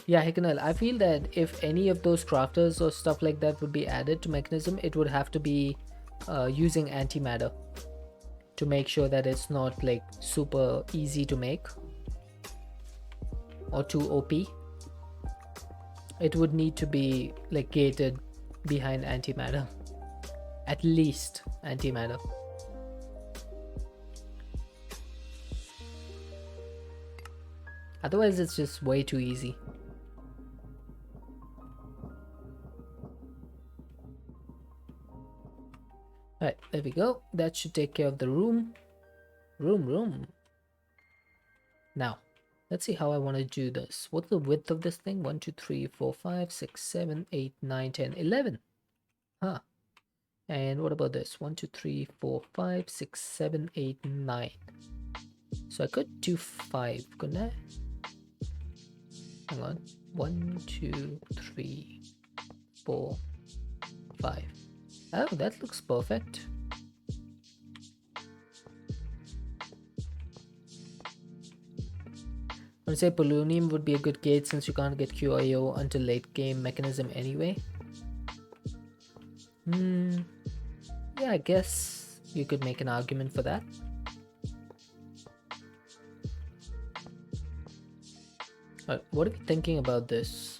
Yeah, Hikanal, I feel that if any of those crafters or stuff like that would be added to Mechanism, it would have to be using antimatter to make sure that it's not like super easy to make or too OP. It would need to be like gated behind antimatter. At least antimatter. Otherwise, it's just way too easy. Alright, there we go. That should take care of the room. Room. Now, let's see how I want to do this. What's the width of this thing? 1, 2, 3, 4, 5, 6, 7, 8, 9, 10, 11. Huh. And what about this? 1, 2, 3, 4, 5, 6, 7, 8, 9. So I could do 5, couldn't I? Hang on. 1, 2, 3, 4, 5. Oh, that looks perfect. I would say polonium would be a good gate since you can't get QIO until late game Mechanism anyway. Yeah, I guess you could make an argument for that. Alright, what are we thinking about this?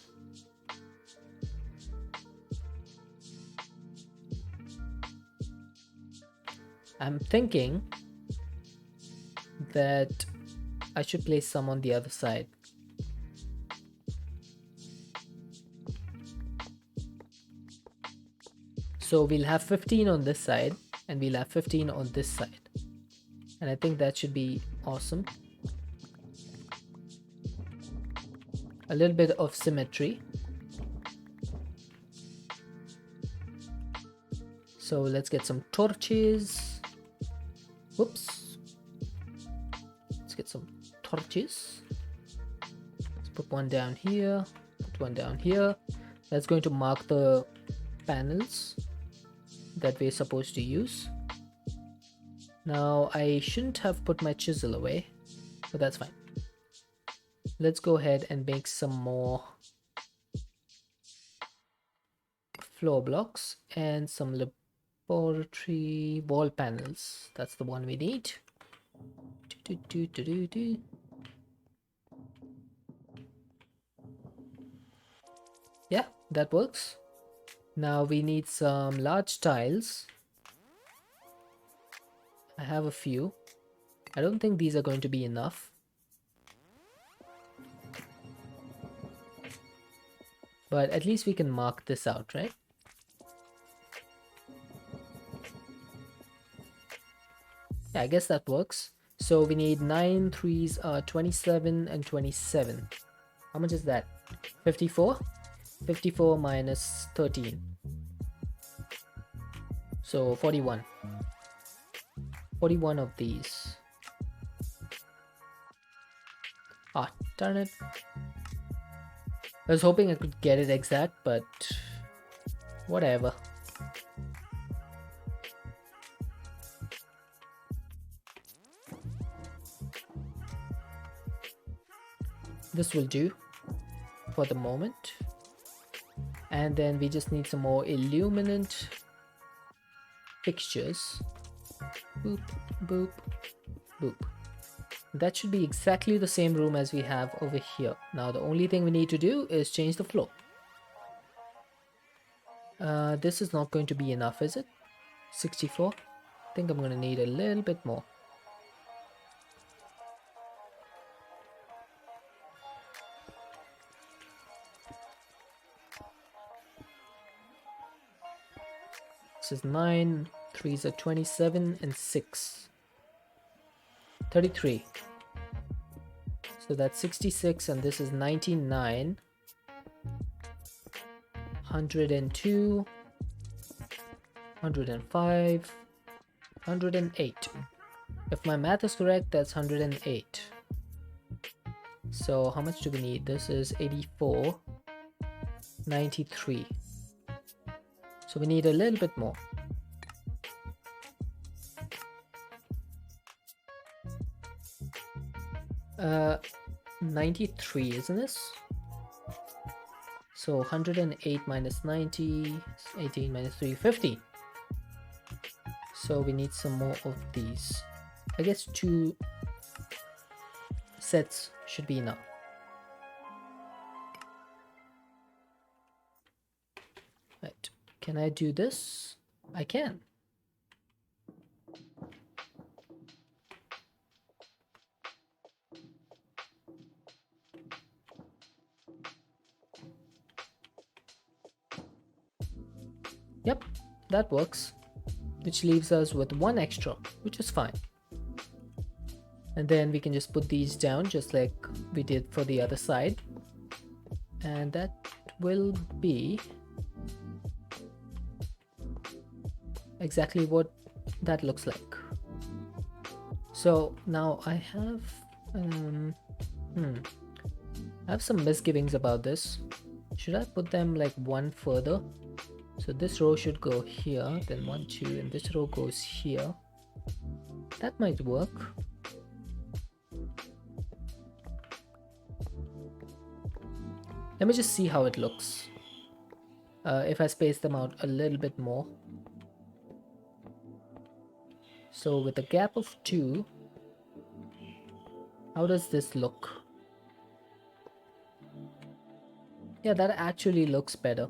I'm thinking that I should place some on the other side. So we'll have 15 on this side and we'll have 15 on this side. And I think that should be awesome. A little bit of symmetry. So let's get some torches. Whoops. Let's get some torches. Let's put one down here, put one down here. That's going to mark the panels that we're supposed to use. Now I shouldn't have put my chisel away, but that's fine. let's go ahead and make some more floor blocks and some laboratory wall panels. That's the one we need. Yeah, that works. Now we need some large tiles. I have a few. I don't think these are going to be enough. But at least we can mark this out, right? Yeah, I guess that works. So we need 9 threes, 27 and 27. How much is that? 54? 54 minus 13. So 41. 41 of these. Ah, darn it. I was hoping I could get it exact, but whatever. This will do for the moment. And then we just need some more illuminant fixtures. Boop, boop, boop. That should be exactly the same room as we have over here. Now the only thing we need to do is change the floor. This is not going to be enough, is it? 64? I think I'm going to need a little bit more. This is 9, 3s are 27, and 6. 33. So that's 66, and this is 99. 102. 105. 108. If my math is correct, that's 108. So how much do we need? This is 84. 93. So we need a little bit more. Uh, 93, isn't this? So 108 minus 90, 18 minus 3, 50. So we need some more of these. I guess 2 sets should be enough. Right. Can I do this? I can. Yep, that works. Which leaves us with 1 extra, which is fine. And then we can just put these down just like we did for the other side. And that will be exactly what that looks like. So now I have I have some misgivings about this. Should I put them like one further? So this row should go here, then 1, 2, and this row goes here. That might work. Let me just see how it looks. If I space them out a little bit more. So with a gap of 2, how does this look? Yeah, that actually looks better,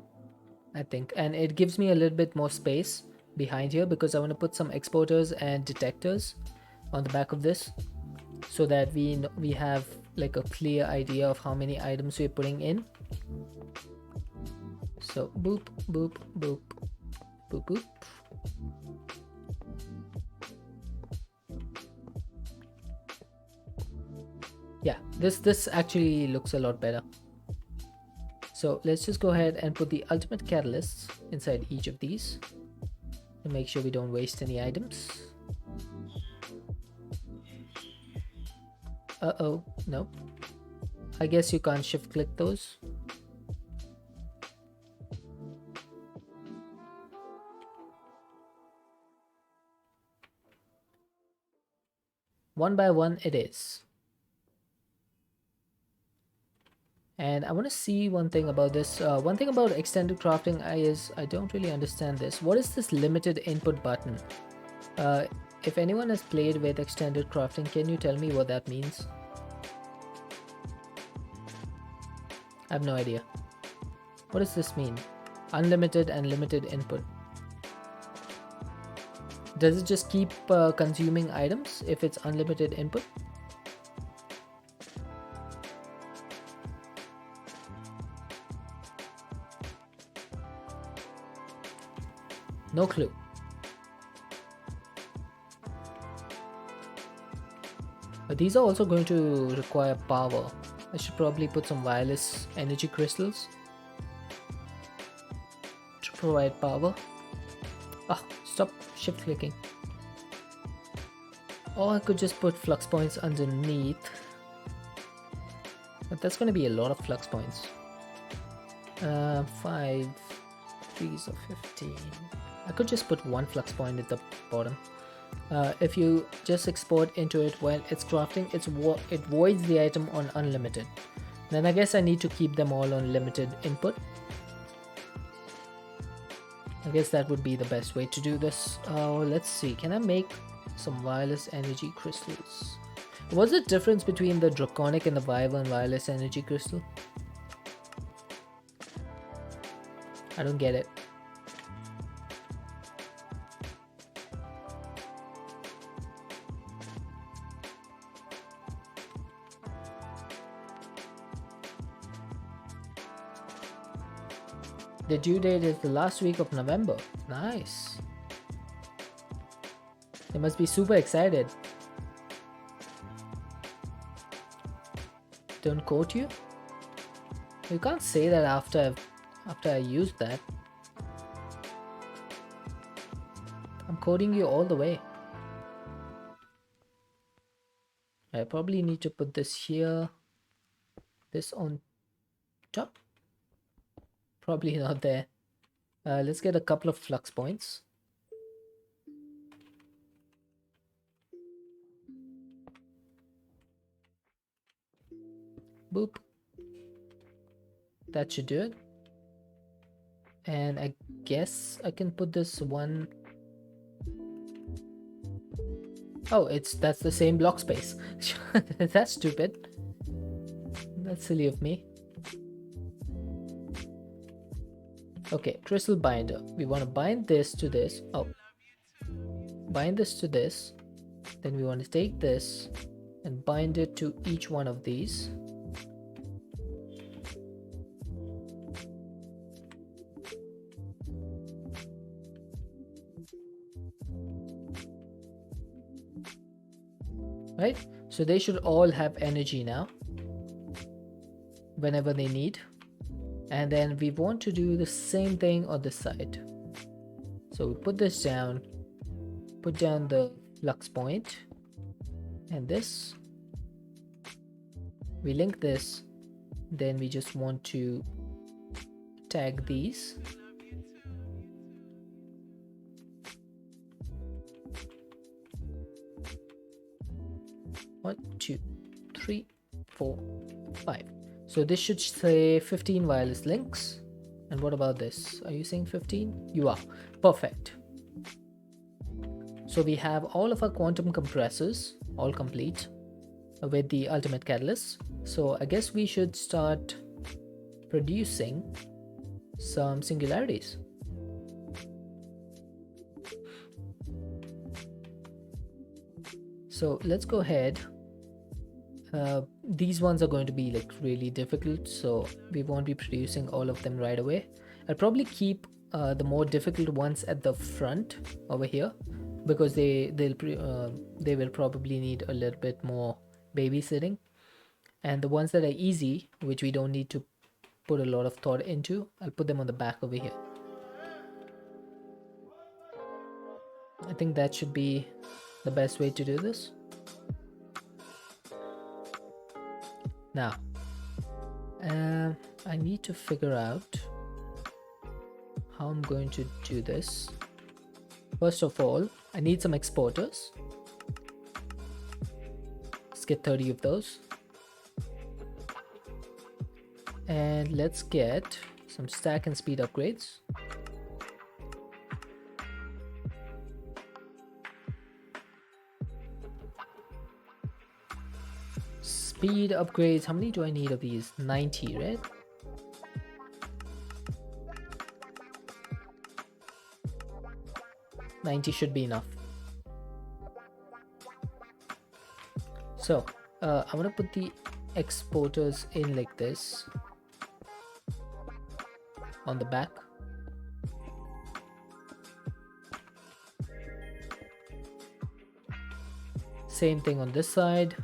I think. And it gives me a little bit more space behind here because I want to put some exporters and detectors on the back of this so that we have like a clear idea of how many items we're putting in. So boop, boop, boop, boop, boop. Yeah, this actually looks a lot better. So let's just go ahead and put the ultimate catalysts inside each of these to make sure we don't waste any items. Uh-oh, no. I guess you can't shift click those. One by one it is. And I want to see one thing about this. One thing about extended crafting is I don't really understand this. What is this limited input button? Uh, if anyone has played with extended crafting, can you tell me what that means? I have no idea. What does this mean? Unlimited and limited input. Does it just keep consuming items if it's unlimited input? No clue. But these are also going to require power. I should probably put some wireless energy crystals to provide power. Ah, stop shift clicking. Or I could just put flux points underneath. But that's going to be a lot of flux points. 5 3s of 15. I could just put one flux point at the bottom. If you just export into it while it's crafting, it voids the item on unlimited. Then I guess I need to keep them all on limited input. I guess that would be the best way to do this. Let's see, can I make some wireless energy crystals? What's the difference between the draconic and the wyvern wireless energy crystal? I don't get it. The due date is the last week of November. Nice. They must be super excited. Don't quote you? You can't say that after I used that. I'm quoting you all the way. I probably need to put this here. This on top. Probably not there. Let's get a couple of flux points. Boop. That should do it. And I guess I can put this one. Oh, that's the same block space. That's stupid. That's silly of me. Okay, crystal binder. We want to bind this to this. Oh, bind this to this. Then we want to take this and bind it to each one of these. Right? So they should all have energy now whenever they need. And then we want to do the same thing on this side. So we put this down, put down the flux point, and this. We link this, then we just want to tag these. One, 2, 3, 4, 5. So this should say 15 wireless links. And what about this? Are you saying 15? You are. Perfect. So we have all of our quantum compressors all complete with the ultimate catalyst. So I guess we should start producing some singularities. So let's go ahead. These ones are going to be like really difficult, so we won't be producing all of them right away. I'll probably keep the more difficult ones at the front over here, because they will probably need a little bit more babysitting, and the ones that are easy, which we don't need to put a lot of thought into, I'll put them on the back over here. I think that should be the best way to do this. Now, I need to figure out how I'm going to do this. First of all, I need some exporters. Let's get 30 of those. And let's get some stack and speed upgrades. Speed upgrades, how many do I need of these? 90, right? $90 should be enough. So I'm gonna put the exporters in like this on the back. Same thing on this side.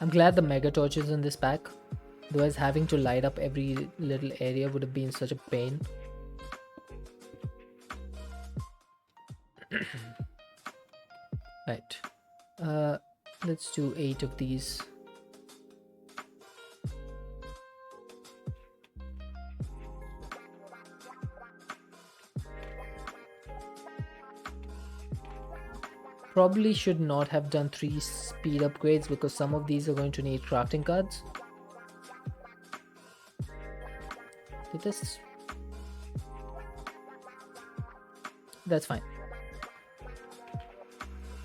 I'm glad the mega torch is in this pack, otherwise having to light up every little area would have been such a pain. Right, let's do 8 of these. Probably should not have done 3 speed upgrades because some of these are going to need crafting cards. Did this? That's fine.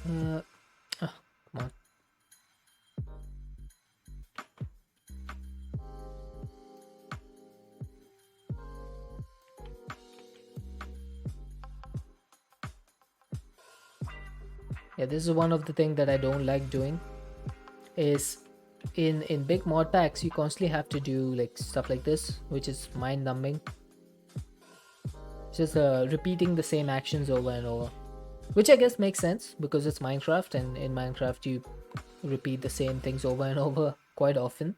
Oh, come on. Yeah, this is one of the things that I don't like doing, is in big mod packs you constantly have to do like stuff like this, which is mind numbing. Just repeating the same actions over and over, which I guess makes sense because it's Minecraft, and in Minecraft you repeat the same things over and over quite often.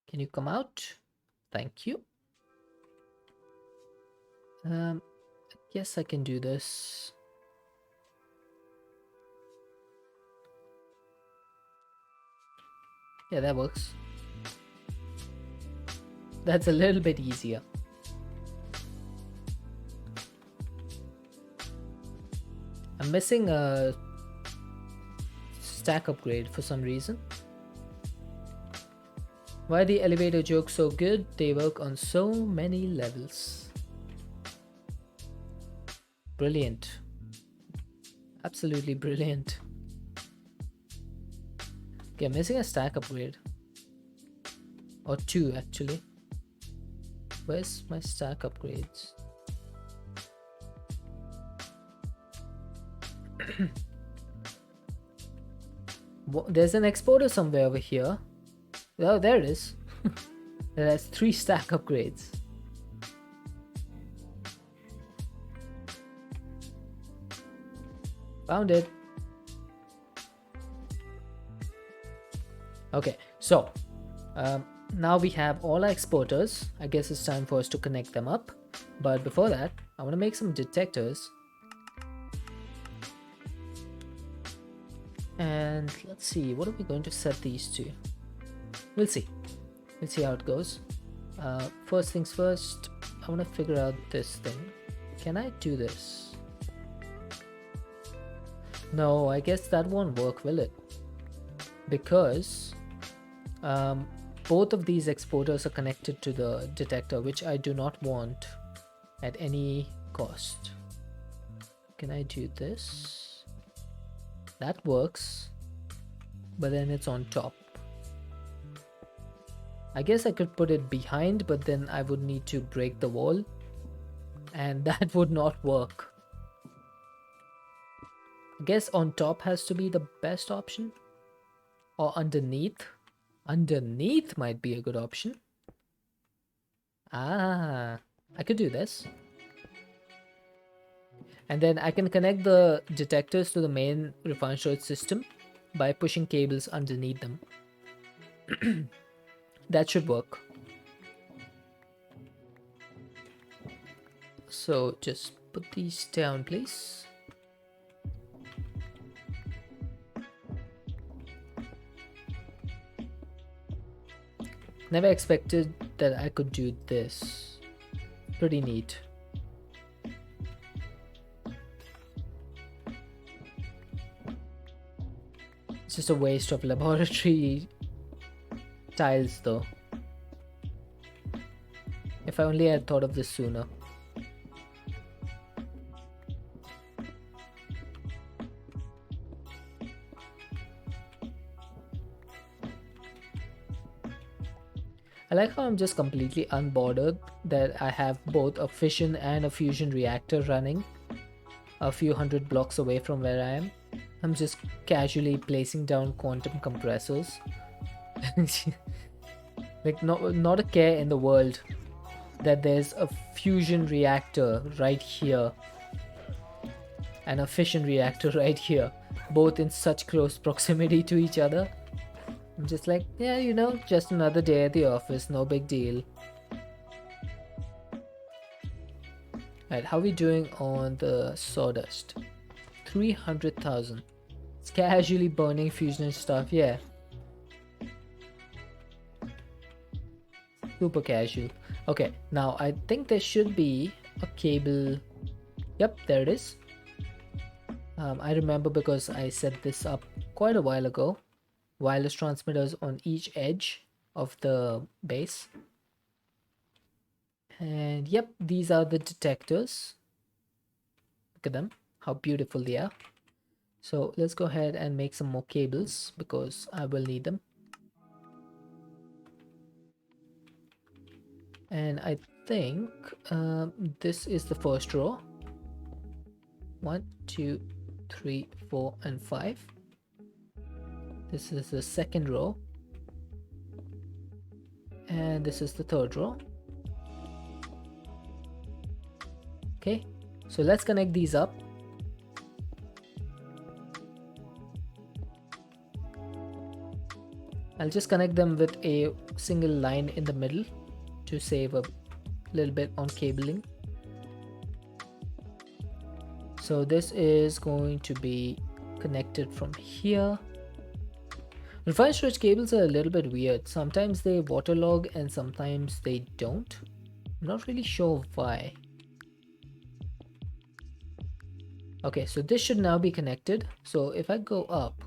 Can you come out? Thank you. Yes, I can do this. Yeah, that works. That's a little bit easier. I'm missing a stack upgrade for some reason. Why are the elevator jokes so good? They work on so many levels. Brilliant. Absolutely brilliant. Okay, I'm missing a stack upgrade. Or 2 actually. Where's my stack upgrades? There's an exporter somewhere over here. Oh, there it is. It has 3 stack upgrades. Found it. Okay, so now we have all our exporters. I guess it's time for us to connect them up. But before that, I want to make some detectors. And let's see, what are we going to set these to? We'll see. We'll see how it goes. First things first, I want to figure out this thing. Can I do this? No, I guess that won't work, will it? Because both of these exporters are connected to the detector, which I do not want at any cost. Can I do this? That works, but then it's on top. I guess I could put it behind, but then I would need to break the wall, and that would not work. I guess on top has to be the best option, or underneath. Underneath might be a good option. I could do this. And then I can connect the detectors to the main refined storage system by pushing cables underneath them. That should work. So just put these down, please. Never expected that I could do this. Pretty neat. It's just a waste of laboratory tiles though. If I only had thought of this sooner. I like how I'm just completely unbothered that I have both a fission and a fusion reactor running a few hundred blocks away from where I am. I'm just casually placing down quantum compressors. Like not a care in the world that there's a fusion reactor right here and a fission reactor right here, both in such close proximity to each other. I'm just like, yeah, you know, just another day at the office, no big deal. Right, how are we doing on the sawdust? 300,000. It's casually burning fusion stuff, yeah. Super casual. Okay, now I think there should be a cable. Yep, there it is. I remember because I set this up quite a while ago. Wireless transmitters on each edge of the base. And yep, these are the detectors. Look at them, how beautiful they are. So let's go ahead and make some more cables because I will need them. And I think this is the first row. 1, 2, 3, 4, and 5. This is the second row. And this is the third row. Okay, so let's connect these up. I'll just connect them with a single line in the middle to save a little bit on cabling. So this is going to be connected from here. Refined stretch cables are a little bit weird. Sometimes they waterlog and sometimes they don't. I'm not really sure why. Okay, so this should now be connected. So if I go up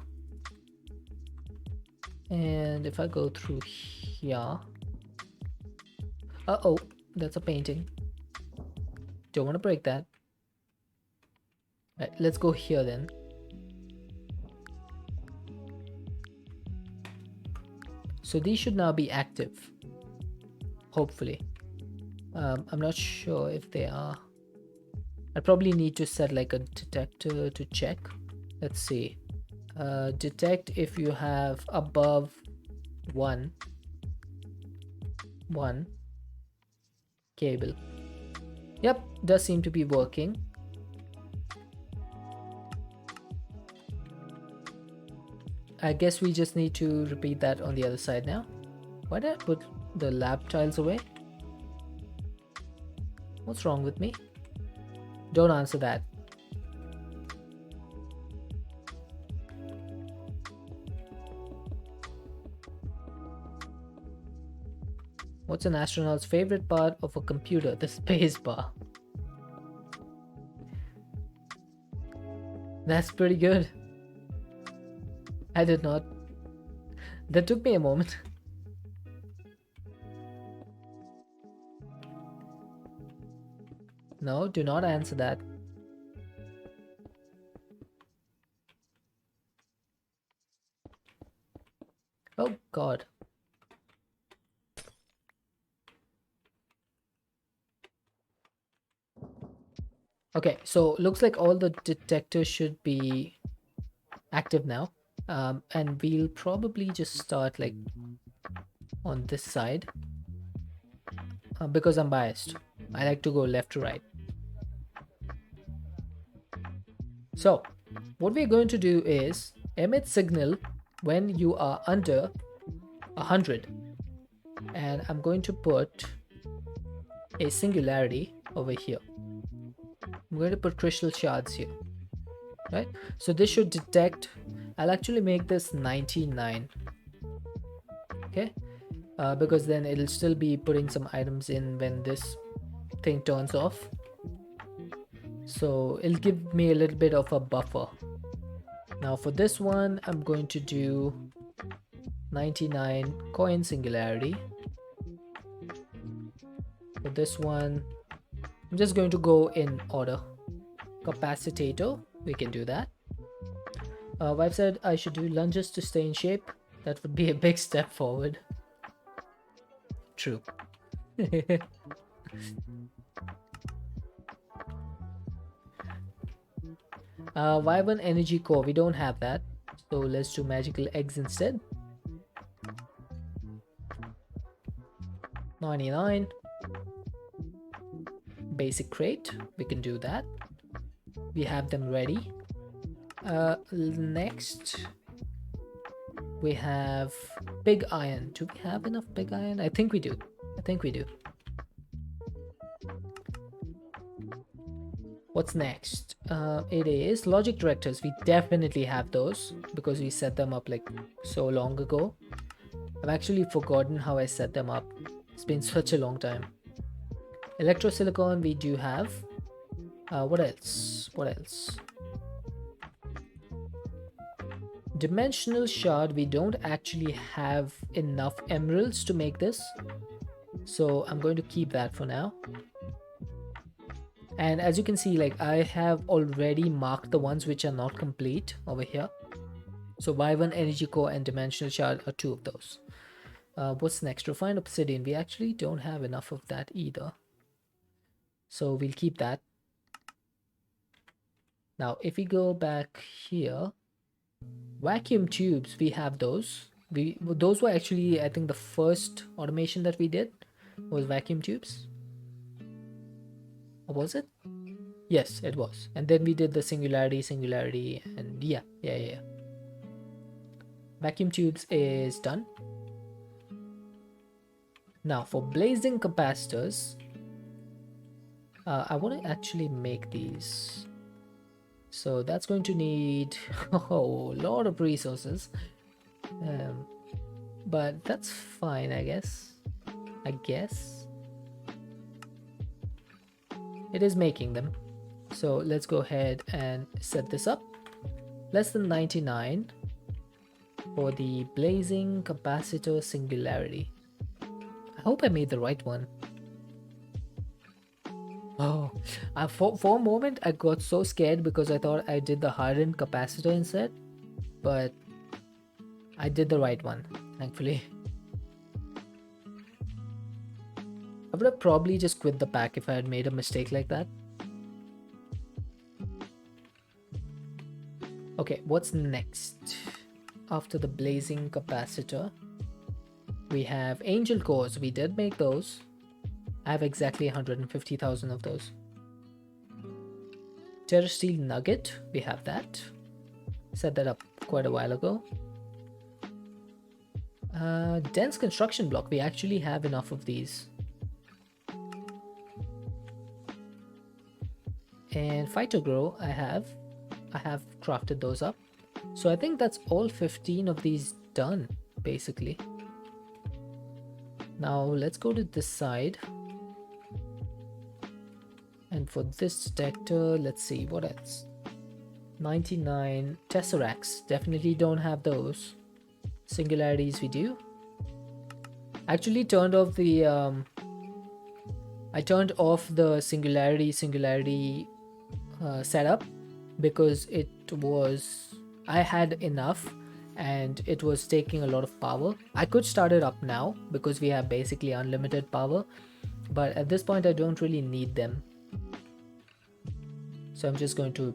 and if I go through here, uh-oh, that's a painting. Don't want to break that. Right, let's go here then. So these should now be active, hopefully. I'm not sure if they are. I probably need to set like a detector to check. Let's see. Detect if you have above one cable. Yep, does seem to be working. I guess we just need to repeat that on the other side now. Why did I put the lab tiles away? What's wrong with me? Don't answer that. What's an astronaut's favorite part of a computer? The space bar. That's pretty good. I did not. That took me a moment. No, do not answer that. Oh God. Okay, so looks like all the detectors should be active now. And we'll probably just start like on this side because I'm biased. I like to go left to right. So what we're going to do is emit signal when you are under 100, and I'm going to put a singularity over here. I'm going to put crystal shards here, right? So this should detect. I'll actually make this 99, okay? Because then it'll still be putting some items in when this thing turns off. So it'll give me a little bit of a buffer Now for this one, I'm going to do 99 coin singularity. For this one, I'm just going to go in order. Capacitator, we can do that. I've said I should do lunges to stay in shape. That would be a big step forward. True. Wyvern energy core, we don't have that, so let's do magical eggs instead. 99 basic crate, we can do that. We have them ready. Next we have big iron. Do we have enough big iron? I think we do. What's next? It is logic directors. We definitely have those because we set them up like so long ago. I've actually forgotten how I set them up. It's been such a long time. Electrosilicon we do have. What else? Dimensional shard, we don't actually have enough emeralds to make this, so I'm going to keep that for now. And as you can see, like I have already marked the ones which are not complete over here. So Wyvern energy core and dimensional shard are two of those. What's next? Refined obsidian, we actually don't have enough of that either, so we'll keep that. Now if we go back here, vacuum tubes, we have those. Those were actually, I think, the first automation that we did was vacuum tubes. Or was it? Yes, it was. And then we did the singularity, and yeah. Vacuum tubes is done. Now for blazing capacitors, I want to actually make these. So that's going to need a lot of resources. But that's fine, I guess. It is making them. So let's go ahead and set this up. Less than 99 for the blazing capacitor singularity. I hope I made the right one. Oh, for a moment I got so scared because I thought I did the hardened capacitor instead, but I did the right one, thankfully. I would have probably just quit the pack if I had made a mistake like that. Okay, what's next? After the blazing capacitor, we have angel cores. We did make those. I have exactly 150,000 of those. Terrasteel nugget, we have that. Set that up quite a while ago. Dense construction block, we actually have enough of these. And phytogrow, I have crafted those up. So I think that's all 15 of these done, basically. Now let's go to this side. And for this detector, let's see, what else? 99 tesseracts, definitely don't have those. Singularities we do. Actually turned off the I turned off the singularity setup because I had enough and it was taking a lot of power. I could start it up now because we have basically unlimited power, but at this point I don't really need them. So I'm just going to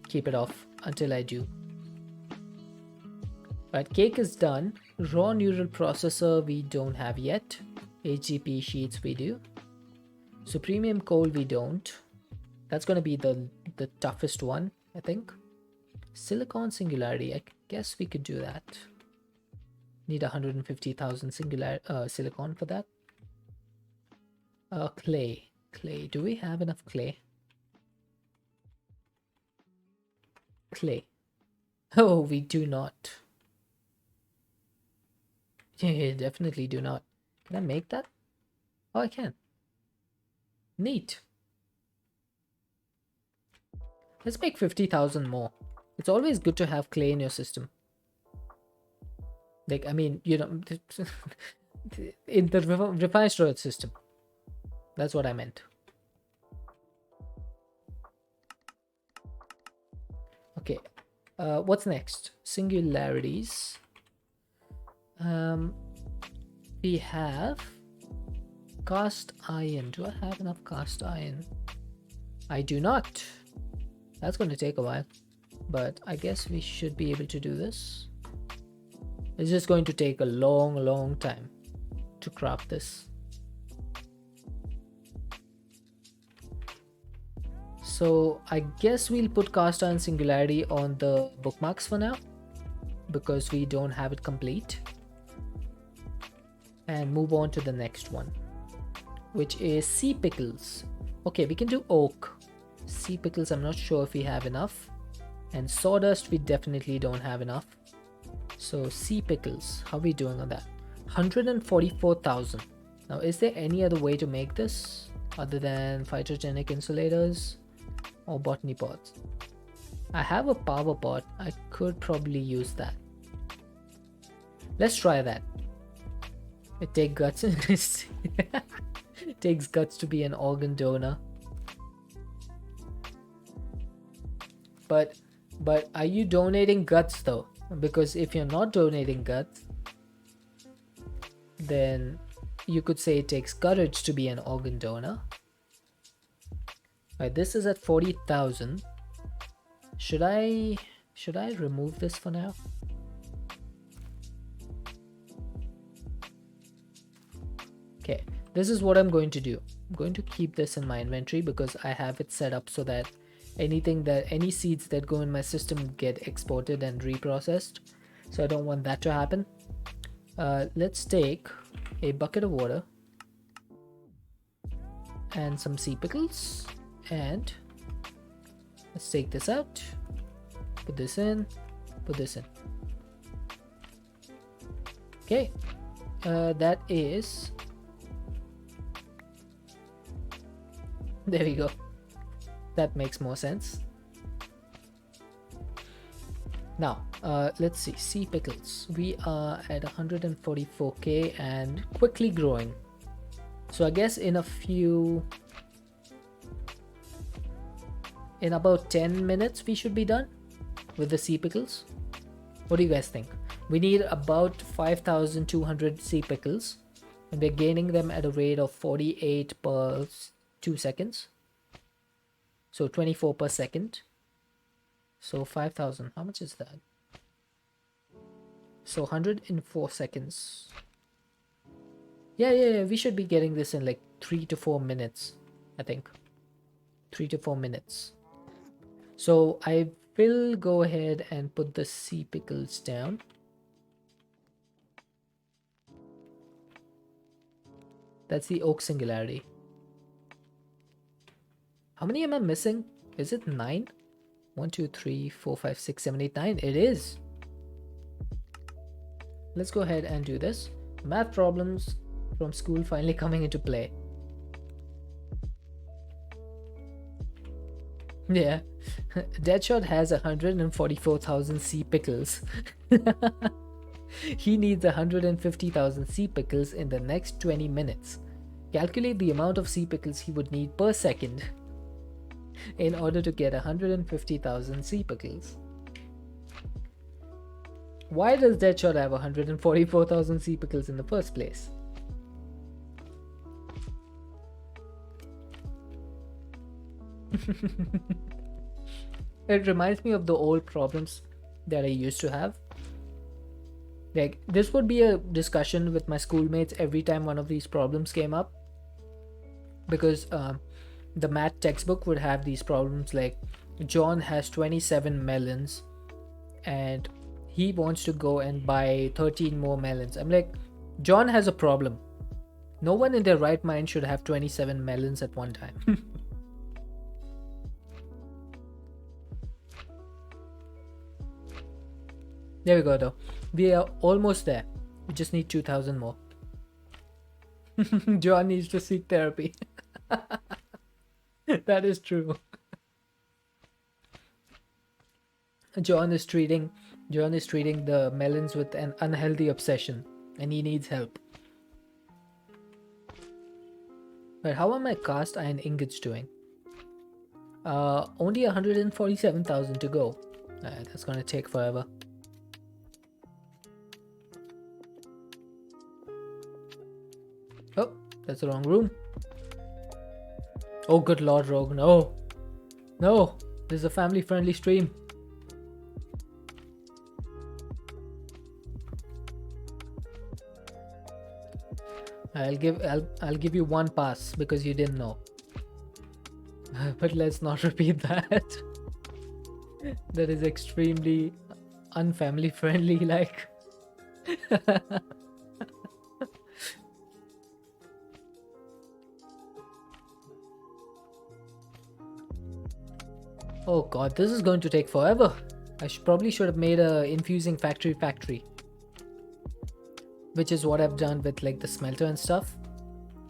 keep it off until I do. Right, cake is done. Raw neural processor we don't have yet. HGP sheets we do. Supremium coal we don't. That's going to be the toughest one, I think. Silicon singularity, I guess we could do that. Need 150,000 silicon for that. Clay, do we have enough clay? Oh, we do not. Yeah, definitely do not. Can I make that? Oh, I can. Neat. Let's make 50,000 more. It's always good to have clay in your system. Like, I mean, you know, in the refined storage system. That's what I meant. Okay. What's next? Singularities. We have cast iron. Do I have enough cast iron? I do not. That's going to take a while, but I guess we should be able to do this. It's just going to take a long time to craft this. So I guess we'll put cast iron singularity on the bookmarks for now, because we don't have it complete, and move on to the next one, which is sea pickles. Okay, we can do oak. Sea pickles, I'm not sure if we have enough, and sawdust we definitely don't have enough. So sea pickles, how are we doing on that? 144,000. Now, is there any other way to make this other than phytogenic insulators or botany pots? I have a power pot. I could probably use that. Let's try that. It takes guts. It takes guts to be an organ donor. But are you donating guts though? Because if you're not donating guts, then you could say it takes courage to be an organ donor. Right, this is at 40,000. Should I remove this for now? Okay, this is what I'm going to do. I'm going to keep this in my inventory because I have it set up so that any seeds that go in my system get exported and reprocessed. So I don't want that to happen. Let's take a bucket of water and some sea pickles, and let's take this out, put this in, put this in. Okay, that is, there we go. That makes more sense. Now, let's see, sea pickles. We are at 144k and quickly growing. So I guess in about 10 minutes we should be done with the sea pickles. What do you guys think? We need about 5,200 sea pickles, and we're gaining them at a rate of 48 per 2 seconds. So 24 per second. So 5,000, how much is that? So 100 in 4 seconds. Yeah, we should be getting this in like 3 to 4 minutes, I think. 3 to 4 minutes. So I will go ahead and put the sea pickles down. That's the oak singularity. How many am I missing? Is it 9? 1, 2, 3, 4, 5, 6, 7, 8, 9. It is. Let's go ahead and do this. Math problems from school finally coming into play. Yeah. Deadshot has 144,000 sea pickles. He needs 150,000 sea pickles in the next 20 minutes. Calculate the amount of sea pickles he would need per second in order to get 150,000 sea pickles. Why does Deadshot have 144,000 sea pickles in the first place? It reminds me of the old problems that I used to have. Like, this would be a discussion with my schoolmates every time one of these problems came up, because the math textbook would have these problems like John has 27 melons and he wants to go and buy 13 more melons. I'm like, John has a problem. No one in their right mind should have 27 melons at one time. There we go though. We are almost there. We just need 2,000 more. John needs to seek therapy. That is true. John is treating the melons with an unhealthy obsession, and he needs help. But how are my cast iron ingots doing? Only 147,000 to go. That's gonna take forever. Oh, that's the wrong room. Oh, good lord, Rogue. No. No. This is a family-friendly stream. I'll give you one pass because you didn't know. But let's not repeat that. That is extremely unfamily friendly, like. Oh god, this is going to take forever. I probably should have made a infusing factory, which is what I've done with like the smelter and stuff.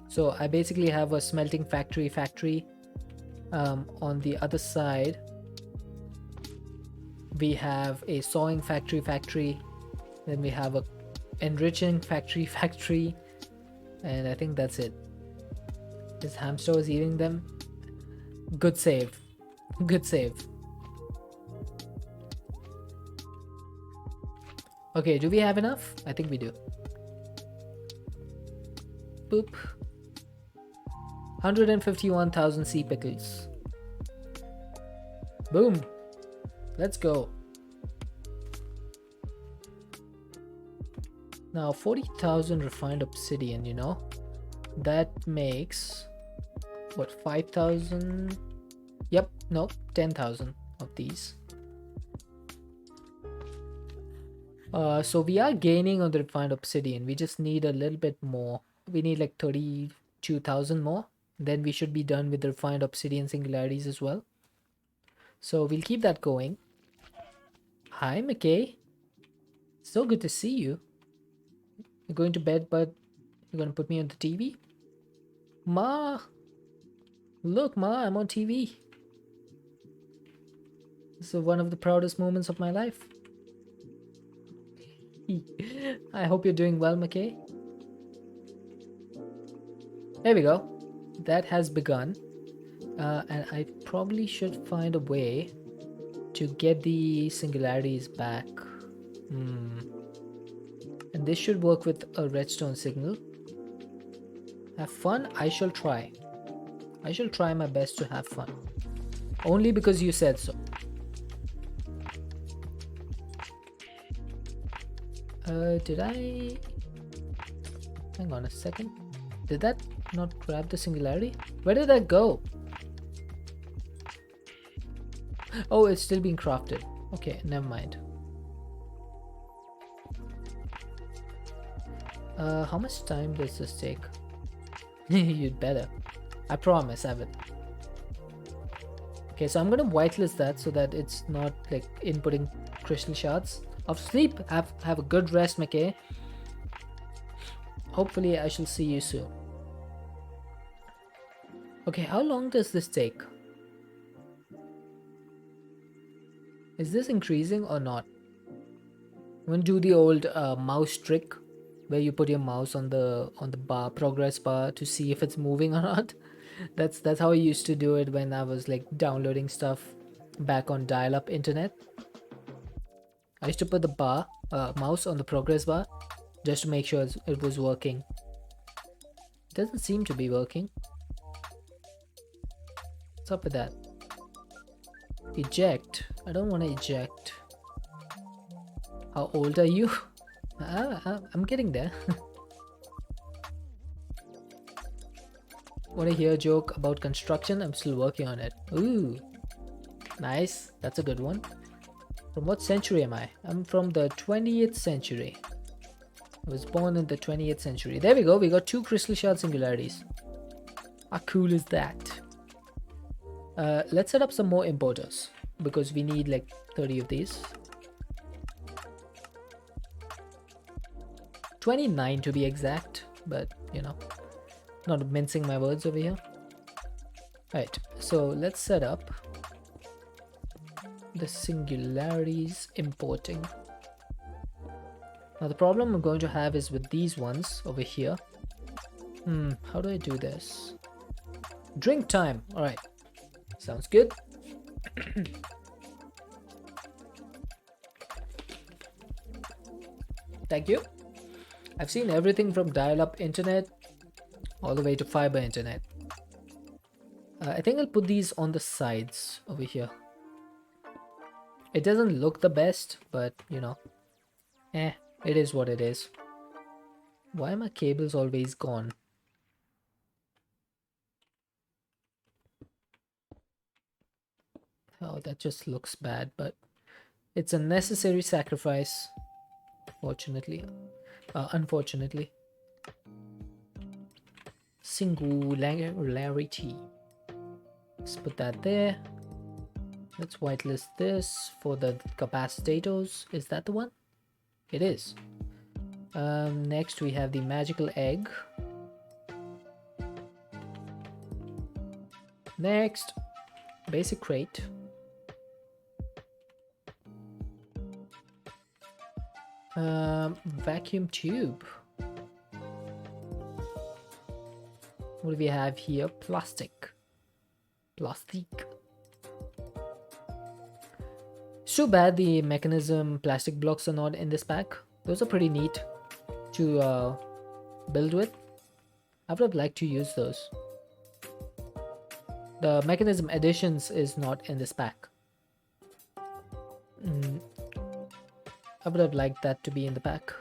So I basically have a smelting factory. On the other side, we have a sawing factory. Then we have a enriching factory, and I think that's it. This hamster was eating them. Good save. Good save. Okay, do we have enough? I think we do. Boop. 151,000 sea pickles. Boom. Let's go. Now 40,000 refined obsidian, you know. That makes what, 5,000? Yep, no, 10,000 of these. So we are gaining on the refined obsidian. We just need a little bit more. We need like 32,000 more. Then we should be done with the refined obsidian singularities as well. So we'll keep that going. Hi, McKay. So good to see you. You're going to bed, but you're going to put me on the TV? Ma! Look, Ma, I'm on TV. This is one of the proudest moments of my life. I hope you're doing well, McKay. There we go. That has begun. And I probably should find a way to get the singularities back. And this should work with a redstone signal. Have fun? I shall try. I shall try my best to have fun. Only because you said so. Did I... Hang on a second. Did that not grab the singularity? Where did that go? Oh, it's still being crafted. Okay, never mind. How much time does this take? You'd better. I promise I will. Okay, so I'm gonna whitelist that so that it's not like inputting crystal shards. Of sleep. Have a good rest, McKay. Hopefully I shall see you soon. Okay, how long does this take? Is this increasing or not? I'm gonna do the old mouse trick where you put your mouse on the bar, progress bar, to see if it's moving or not. That's how I used to do it when I was like downloading stuff back on dial-up internet. I used to put the mouse on the progress bar just to make sure it was working. It doesn't seem to be working. What's up with that? Eject. I don't want to eject. How old are you? I'm getting there. Want to hear a joke about construction? I'm still working on it. Ooh. Nice. That's a good one. From what century am I? I'm from the 20th century. I was born in the 20th century. There we go. We got 2 crystal shard singularities. How cool is that? Let's set up some more importers because we need like 30 of these. 29 to be exact, but you know, not mincing my words over here. Alright, so let's set up the the singularities importing. Now the problem I'm going to have is with these ones over here. How do I do this? Drink time. All right, sounds good. Thank you. I've seen everything from dial-up internet all the way to fiber internet. I think I'll put these on the sides over here. It doesn't look the best, but you know, it is what it is. Why are my cables always gone? Oh, that just looks bad, but it's a necessary sacrifice, fortunately. Unfortunately. Singularity. Let's put that there. Let's whitelist this for the capacitors. Is that the one? It is. Next we have the magical egg. Next, basic crate. Vacuum tube. What do we have here? Plastic. So bad the mechanism plastic blocks are not in this pack. Those are pretty neat to build with. I would have liked to use those. The mechanism additions is not in this pack. I would have liked that to be in the pack.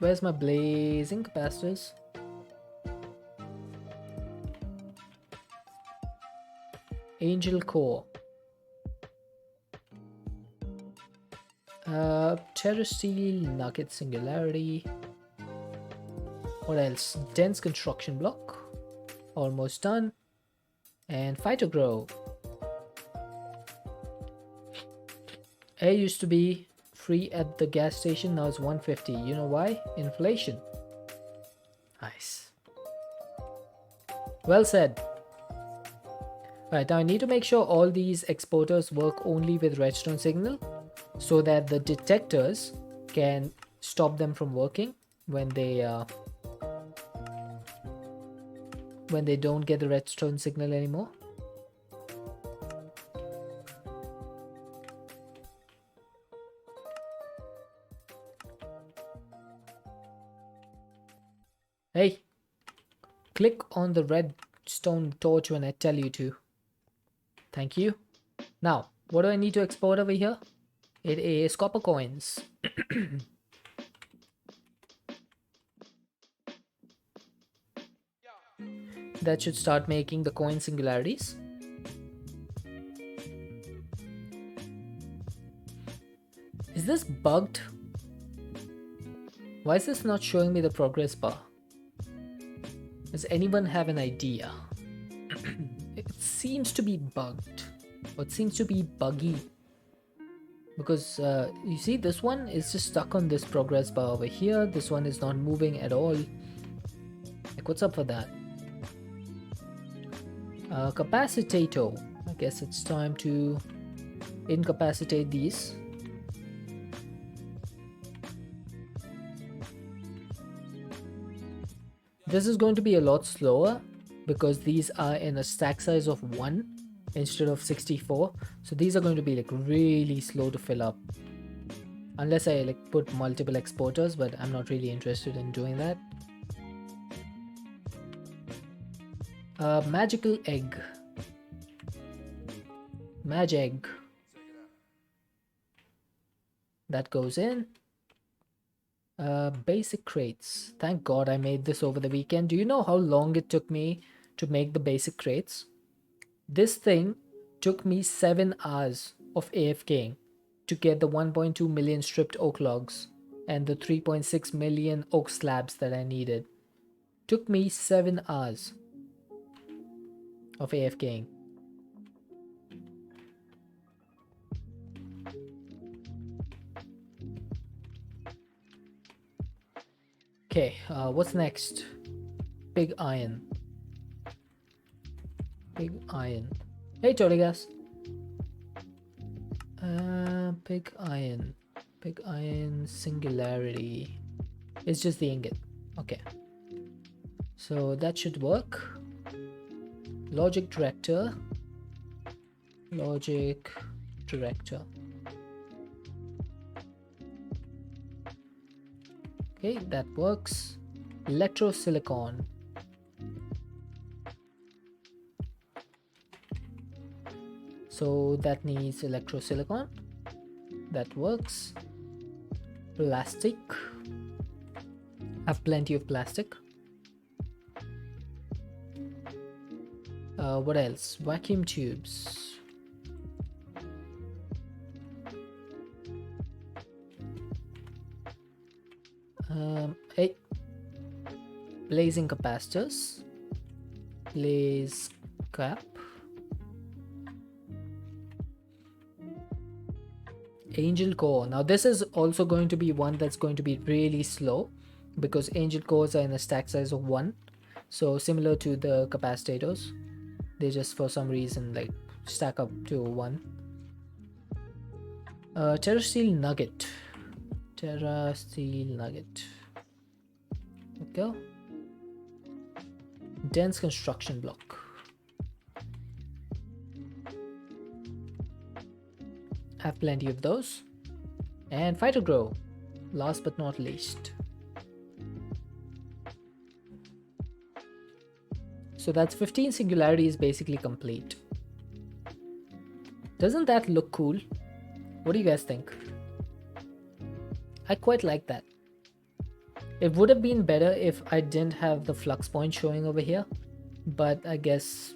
Where's my blazing capacitors? Angel core. Terrasteel nugget singularity. What else? Dense construction block. Almost done. And phytogrow. Air used to be free at the gas station, now it's 150. You know why? Inflation. Nice. Well said. Right, now I need to make sure all these exporters work only with redstone signal so that the detectors can stop them from working when they don't get the redstone signal anymore. Hey, click on the redstone torch when I tell you to. Thank you. Now, what do I need to export over here? It is copper coins. That should start making the coin singularities. Is this bugged? Why is this not showing me the progress bar? Does anyone have an idea? It seems to be bugged. Or it seems to be buggy. Because you see, this one is just stuck on this progress bar over here. This one is not moving at all. Like, what's up for that? Capacitator. I guess it's time to incapacitate these. This is going to be a lot slower because these are in a stack size of 1 instead of 64. So these are going to be like really slow to fill up. Unless I like put multiple exporters, but I'm not really interested in doing that. Magical egg. Mag-egg. That goes in. Basic crates. Thank God I made this over the weekend. Do you know how long it took me to make the basic crates? This thing took me 7 hours of AFKing to get the 1.2 million stripped oak logs and the 3.6 million oak slabs that I needed. Took me 7 hours of AFKing. Okay, what's next? Pig iron. Pig iron. Hey, Torigas. Pig iron. Pig iron singularity. It's just the ingot. Okay. So that should work. Logic director. Logic director. Okay, that works. Electrosilicon. So that needs electrosilicon. That works. Plastic. Have plenty of plastic. What else? Vacuum tubes. Hey. Blazing capacitors. Blaze cap. Angel core. Now this is also going to be one that's going to be really slow because angel cores are in a stack size of 1. So similar to the capacitors, they just for some reason like stack up to 1. Terra steel nugget. Terra steel nugget. Okay. Dense construction block. Have plenty of those. And fighter grow, last but not least. So that's 15 singularities basically complete. Doesn't that look cool? What do you guys think? I quite like that. It would have been better if I didn't have the flux point showing over here, but I guess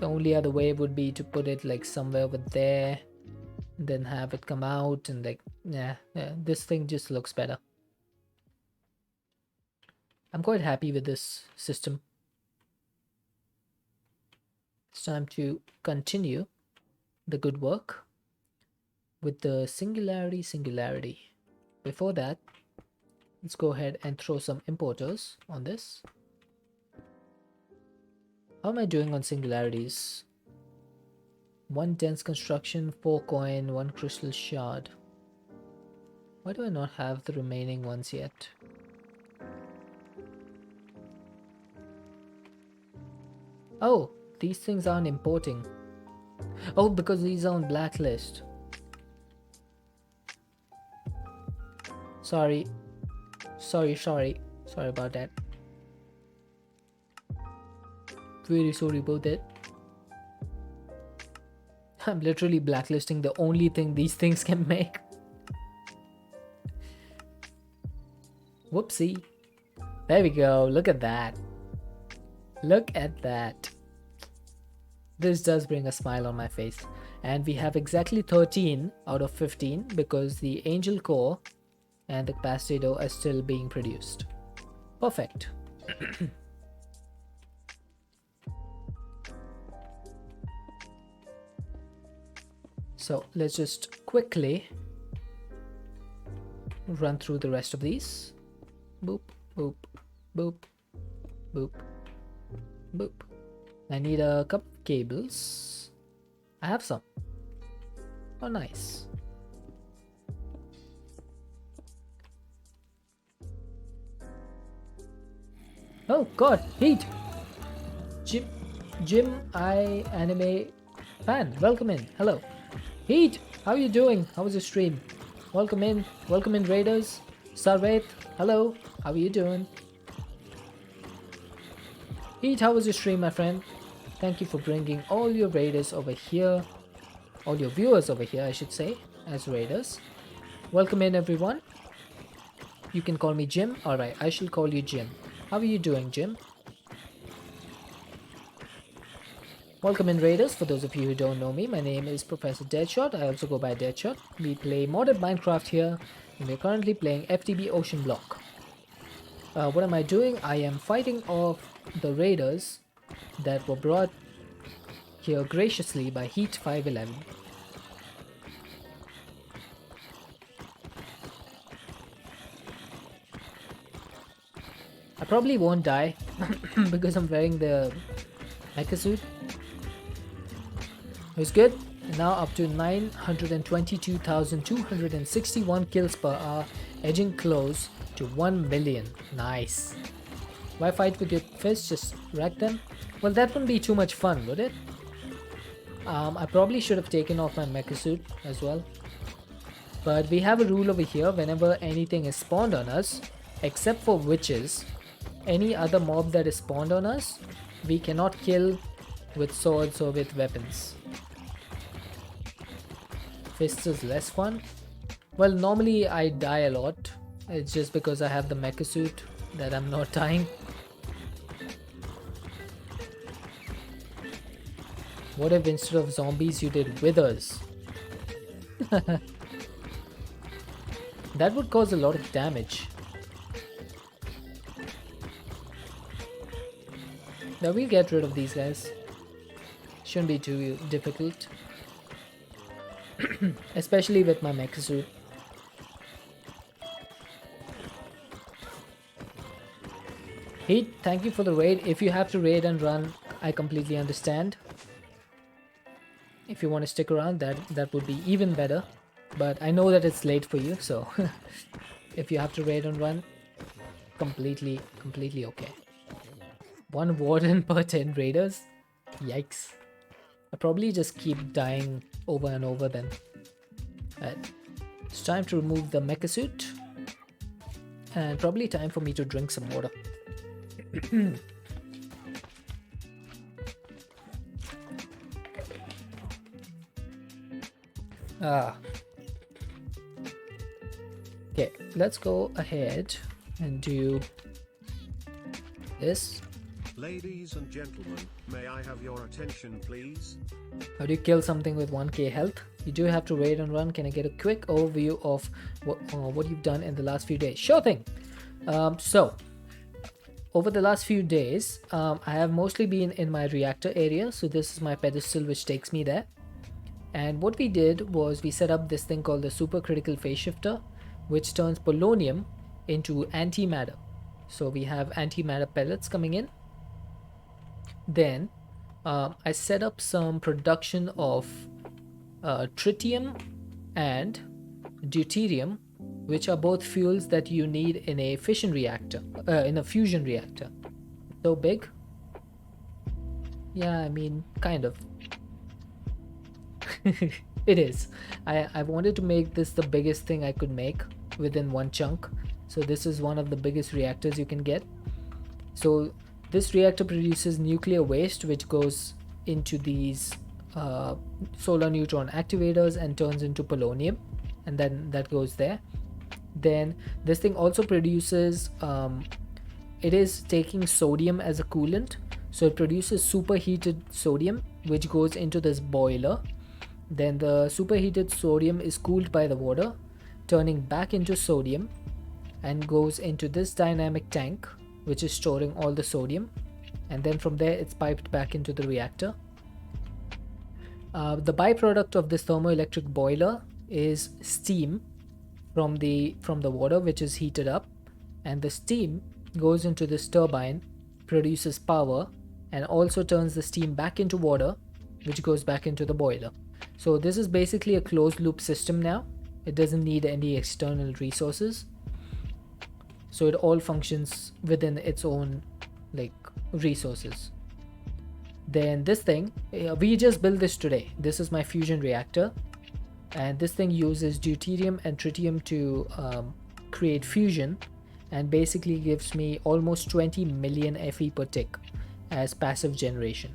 the only other way would be to put it like somewhere over there, then have it come out and like, yeah, this thing just looks better. I'm quite happy with this system. It's time to continue the good work with the singularity. Before that, let's go ahead and throw some importers on this. How am I doing on singularities? 1 dense construction, 4 coin, 1 crystal shard. Why do I not have the remaining ones yet? Oh, these things aren't importing. Oh, because these are on blacklist. Sorry about that. Very sorry about that. I'm literally blacklisting the only thing these things can make. Whoopsie. There we go. Look at that. Look at that. This does bring a smile on my face. And we have exactly 13 out of 15 because the angel core and the capacitor are still being produced. Perfect. So let's just quickly run through the rest of these. Boop, boop, boop, boop, boop. I need a couple of cables. I have some. Oh, nice. Oh god, heat! Jim, I anime fan, welcome in. Hello. Heat, how are you doing? How was your stream? Welcome in Raiders. Sarvet, hello, how are you doing? Heat, how was your stream, my friend? Thank you for bringing all your Raiders over here. All your viewers over here, I should say, as Raiders. Welcome in, everyone. You can call me Jim. Alright, I shall call you Jim. How are you doing, Jim? Welcome in, Raiders. For those of you who don't know me, my name is Professor Deadshot. I also go by Deadshot. We play modded Minecraft here, and we're currently playing FTB Oceanblock. What am I doing? I am fighting off the Raiders that were brought here graciously by Heat 511. I probably won't die because I'm wearing the mecha suit, was good. Now up to 922,261 kills per hour, edging close to 1 million. Nice. Why fight with your fists? Just wreck them? Well, that wouldn't be too much fun, would it? I probably should have taken off my mecha suit as well. But we have a rule over here: whenever anything is spawned on us, except for witches, any other mob that is spawned on us, we cannot kill with swords or with weapons. Fists is less fun. Well, normally I die a lot. It's just because I have the mecha suit that I'm not dying. What if instead of zombies you did withers? That would cause a lot of damage. Now we'll get rid of these guys. Shouldn't be too difficult. Especially with my mecha suit. Heat, thank you for the raid. If you have to raid and run, I completely understand. If you want to stick around, that would be even better. But I know that it's late for you, so if you have to raid and run, completely okay. One warden per 10 raiders? Yikes. I probably just keep dying over and over then. Right. It's time to remove the mecha suit. And probably time for me to drink some water. Okay, let's go ahead and do this. Ladies and gentlemen, may I have your attention, please? How do you kill something with 1k health? You do have to raid and run. Can I get a quick overview of what you've done in the last few days? Sure thing. So, over the last few days, I have mostly been in my reactor area. So this is my pedestal which takes me there. And what we did was we set up this thing called the supercritical phase shifter, which turns polonium into antimatter. So we have antimatter pellets coming in. Then I set up some production of tritium and deuterium, which are both fuels that you need in a fission reactor, in a fusion reactor. So big? Yeah, I mean, kind of. It is. I wanted to make this the biggest thing I could make within one chunk. So this is one of the biggest reactors you can get. So this reactor produces nuclear waste, which goes into these solar neutron activators and turns into polonium, and then that goes there. Then this thing also produces, it is taking sodium as a coolant, so it produces superheated sodium, which goes into this boiler. Then the superheated sodium is cooled by the water, turning back into sodium, and goes into this dynamic tank, which is storing all the sodium, and then from there it's piped back into the reactor. The byproduct of this thermoelectric boiler is steam from the water, which is heated up, and the steam goes into this turbine, produces power, and also turns the steam back into water, which goes back into the boiler. So this is basically a closed loop system now. It doesn't need any external resources. So it all functions within its own resources. Then this thing, we just built this today. This is my fusion reactor, and this thing uses deuterium and tritium to create fusion, and basically gives me almost 20 million Fe per tick as passive generation.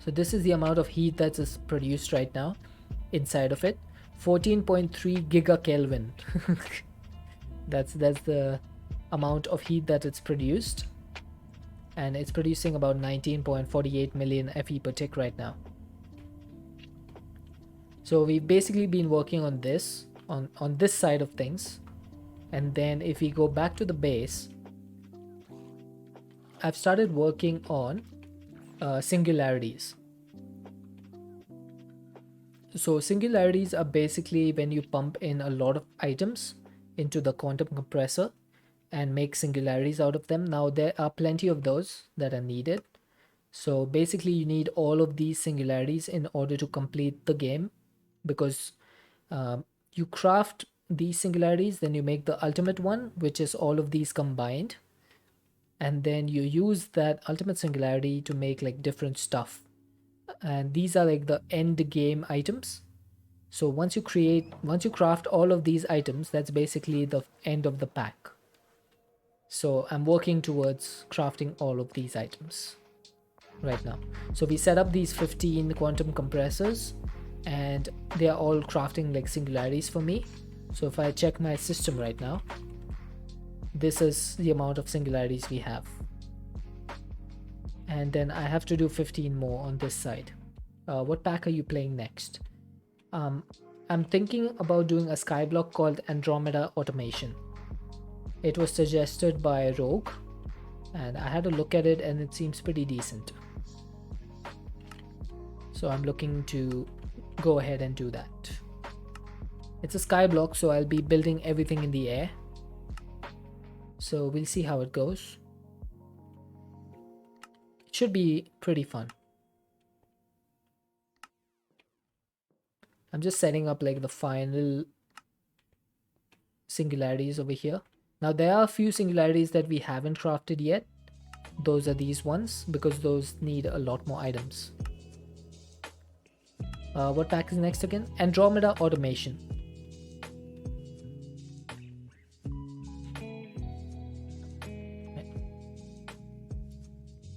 So this is the amount of heat that is produced right now inside of it. 14.3 gigakelvin. that's the amount of heat that it's produced, and it's producing about 19.48 million Fe per tick right now. So we've basically been working on this on this side of things, and then if we go back to the base, I've started working on singularities. So singularities are basically when you pump in a lot of items into the quantum compressor and make singularities out of them. Now there are plenty of those that are needed. So basically you need all of these singularities in order to complete the game, because you craft these singularities, then you make the ultimate one, which is all of these combined, and then you use that ultimate singularity to make like different stuff, and these are like the end game items. So once you craft all of these items, that's basically the end of the pack. So I'm working towards crafting all of these items right now. So we set up these 15 quantum compressors, and they are all crafting like singularities for me. So if I check my system right now, this is the amount of singularities we have. And then I have to do 15 more on this side. What pack are you playing next? I'm thinking about doing a skyblock called Andromeda Automation. It was suggested by Rogue, and I had a look at it and it seems pretty decent. So I'm looking to go ahead and do that. It's a skyblock, so I'll be building everything in the air. So we'll see how it goes. It should be pretty fun. I'm just setting up like the final singularities over here. Now there are a few singularities that we haven't crafted yet. Those are these ones, because those need a lot more items. What pack is next again? Andromeda Automation.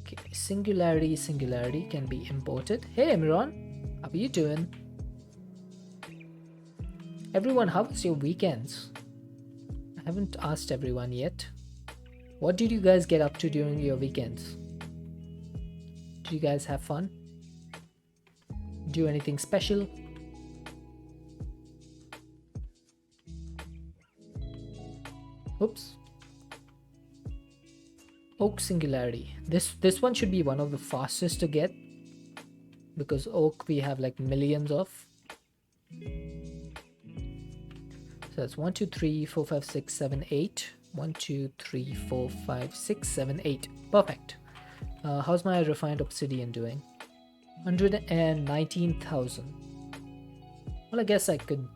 Okay, singularity can be imported. Hey Imran, how are you doing? Everyone, how was your weekends? I haven't asked everyone yet. What did you guys get up to during your weekends? Did you guys have fun? Do anything special? Oops. Oak singularity. This one should be one of the fastest to get, because oak we have like millions of. So that's 1 2 3 4 5 6 7 8. 1 2 3 4 5 6 7 8. Perfect. How's my refined obsidian doing? 119,000. Well, I guess I could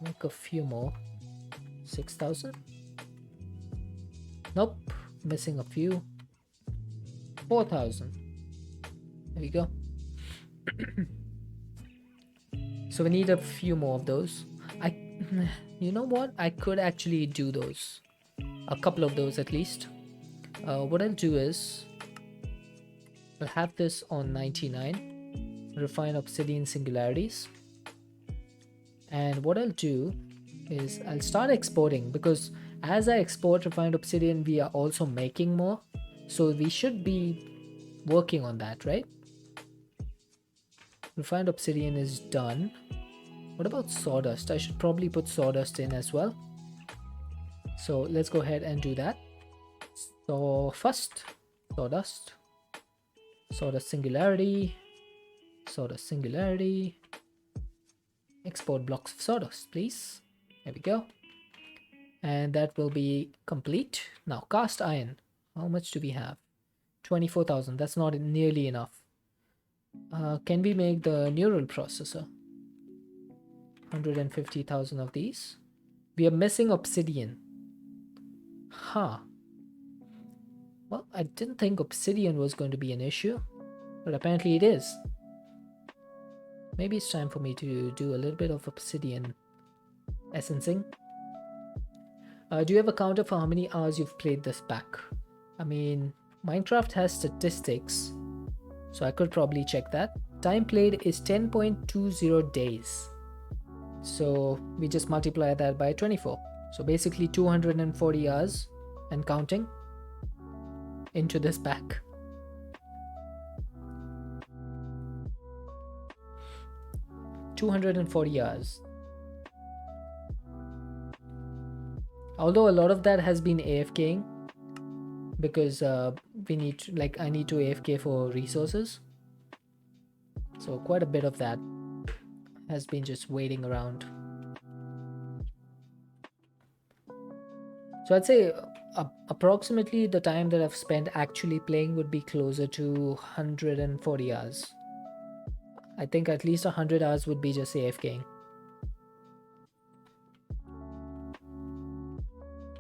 make a few more. 6,000. Nope, missing a few. 4,000. There we go. So we need a few more of those. You know what? I could actually do those. A couple of those at least. What I'll do is I'll have this on 99. Refine obsidian singularities. And what I'll do is I'll start exporting, because as I export refined obsidian, we are also making more. So we should be working on that, right? Refined obsidian is done. What about sawdust? I should probably put sawdust in as well. So let's go ahead and do that. So first, sawdust. Sawdust singularity. Sawdust singularity. Export blocks of sawdust, please. There we go. And that will be complete. Now cast iron. How much do we have? 24,000. That's not nearly enough. Can we make the neural processor? 150,000 of these. We are missing obsidian. Huh. Well, I didn't think obsidian was going to be an issue, but apparently it is. Maybe it's time for me to do a little bit of obsidian essencing. Do you have a counter for how many hours you've played this pack? I mean, Minecraft has statistics, so I could probably check that. Time played is 10.20 days. So we just multiply that by 24. So basically 240 hours and counting into this pack. $240 hours. Although a lot of that has been AFKing, because we need to, like, I need to AFK for resources. So quite a bit of that has been just waiting around. So I'd say approximately the time that I've spent actually playing would be closer to 140 hours. I think at least 100 hours would be just AFKing.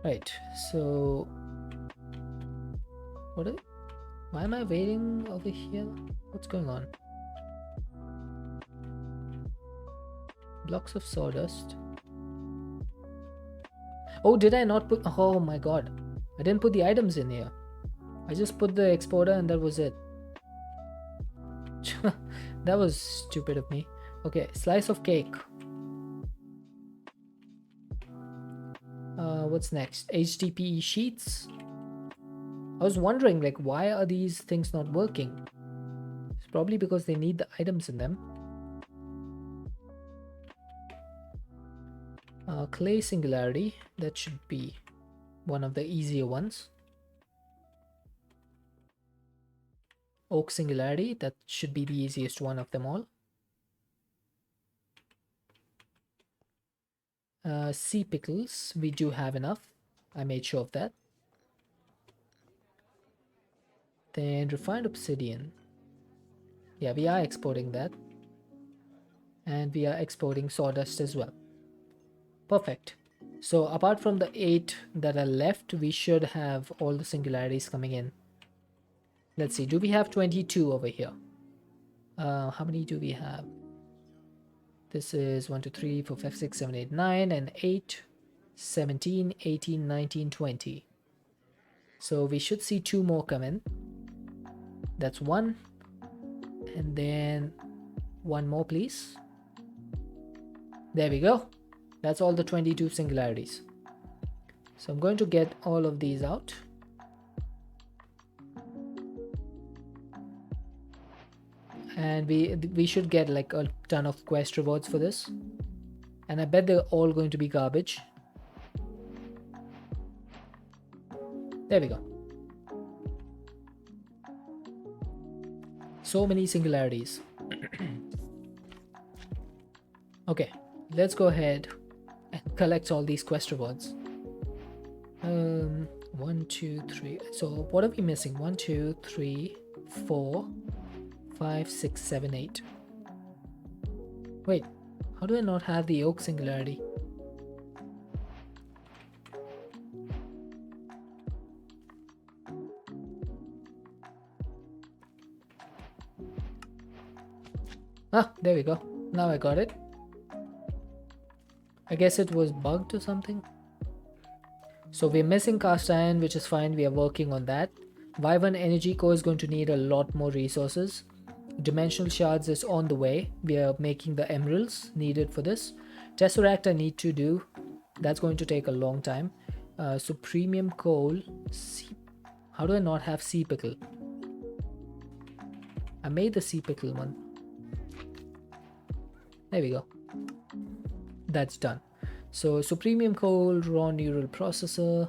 Right, so why am I waiting over here? What's going on? Blocks of sawdust. Oh, did I not put... Oh my god. I didn't put the items in here. I just put the exporter and that was it. That was stupid of me. Okay, slice of cake. What's next? HDPE sheets. I was wondering, like, why are these things not working? It's probably because they need the items in them. Clay singularity. That should be one of the easier ones. Oak singularity. That should be the easiest one of them all. Sea pickles. We do have enough. I made sure of that. Then refined obsidian. Yeah, we are exporting that. And we are exporting sawdust as well. Perfect. So apart from the 8 that are left, we should have all the singularities coming in. Let's see, do we have 22 over here? How many do we have? This is 1, 2, 3, 4, 5, 6, 7, 8, 9, and 8, 17, 18, 19, 20. So we should see 2 more come in. That's 1. And then 1 more, please. There we go. That's all the 22 singularities. So I'm going to get all of these out. And we should get like a ton of quest rewards for this. And I bet they're all going to be garbage. There we go. So many singularities. Okay, let's go ahead and collect all these quest rewards. 1, 2, 3. So what are we missing? 1, 2, 3, 4, 5, 6, 7, 8. Wait, how do I not have the oak singularity? Ah, there we go. Now I got it. I guess it was bugged or something. So we're missing cast iron, which is fine. We are working on that. Wyvern energy core is going to need a lot more resources. Dimensional shards is on the way. We are making the emeralds needed for this. Tesseract I need to do. That's going to take a long time. So premium coal. How do I not have sea pickle? I made the sea pickle one. There we go. That's done. So premium coal, raw neural processor,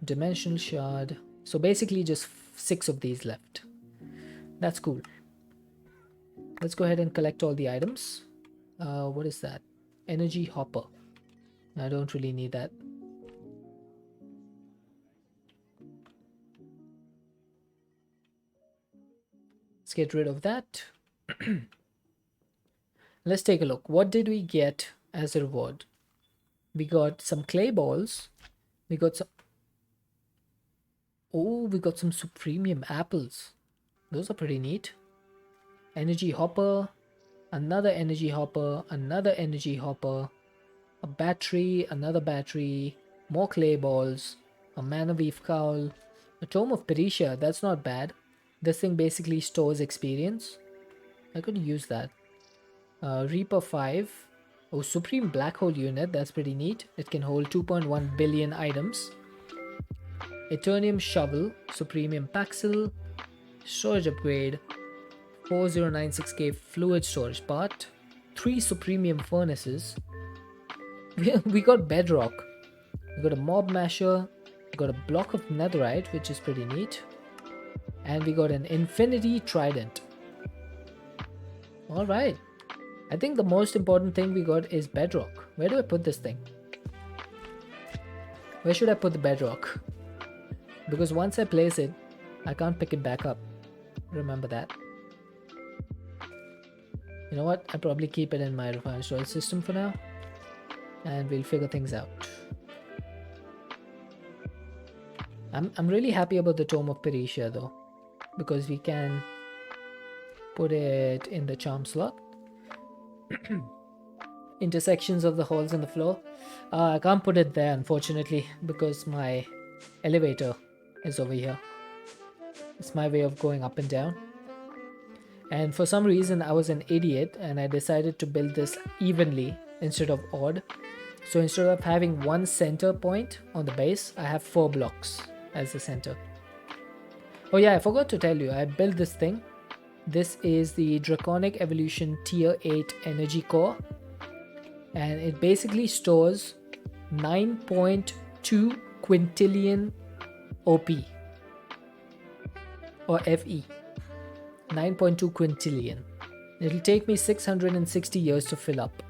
dimensional shard. So basically just 6 of these left. That's cool. Let's go ahead and collect all the items. What is that? Energy hopper. I don't really need that. Let's get rid of that. Let's take a look. What did we get as a reward? We got some clay balls. We got some... Oh, we got some supremium apples. Those are pretty neat. Energy hopper. Another energy hopper. Another energy hopper. A battery. Another battery. More clay balls. A mana weave cowl. A tome of Perisha. That's not bad. This thing basically stores experience. I could use that. Reaper 5. Oh, Supreme Black Hole Unit. That's pretty neat. It can hold 2.1 billion items. Eternium Shovel. Supremium Paxil. Storage upgrade. 4096k fluid storage part. 3 Supremium Furnaces. We got Bedrock. We got a Mob Masher. We got a block of Netherite, which is pretty neat. And we got an Infinity Trident. Alright. I think the most important thing we got is Bedrock. Where do I put this thing? Where should I put the bedrock? Because once I place it, I can't pick it back up. Remember that. You know what? I'll probably keep it in my refined soil system for now. And we'll figure things out. I'm really happy about the Tome of Peritia though. Because we can put it in the charm slot. Intersections of the holes in the floor. I can't put it there unfortunately because my elevator is over here. It's my way of going up and down. And for some reason I was an idiot and I decided to build this evenly instead of odd. So instead of having one center point on the base, I have 4 blocks as the center. Oh yeah, I forgot to tell you, I built this thing. This is the Draconic Evolution Tier 8 Energy Core. And it basically stores 9.2 quintillion OP. Or FE. 9.2 quintillion. It'll take me 660 years to fill up.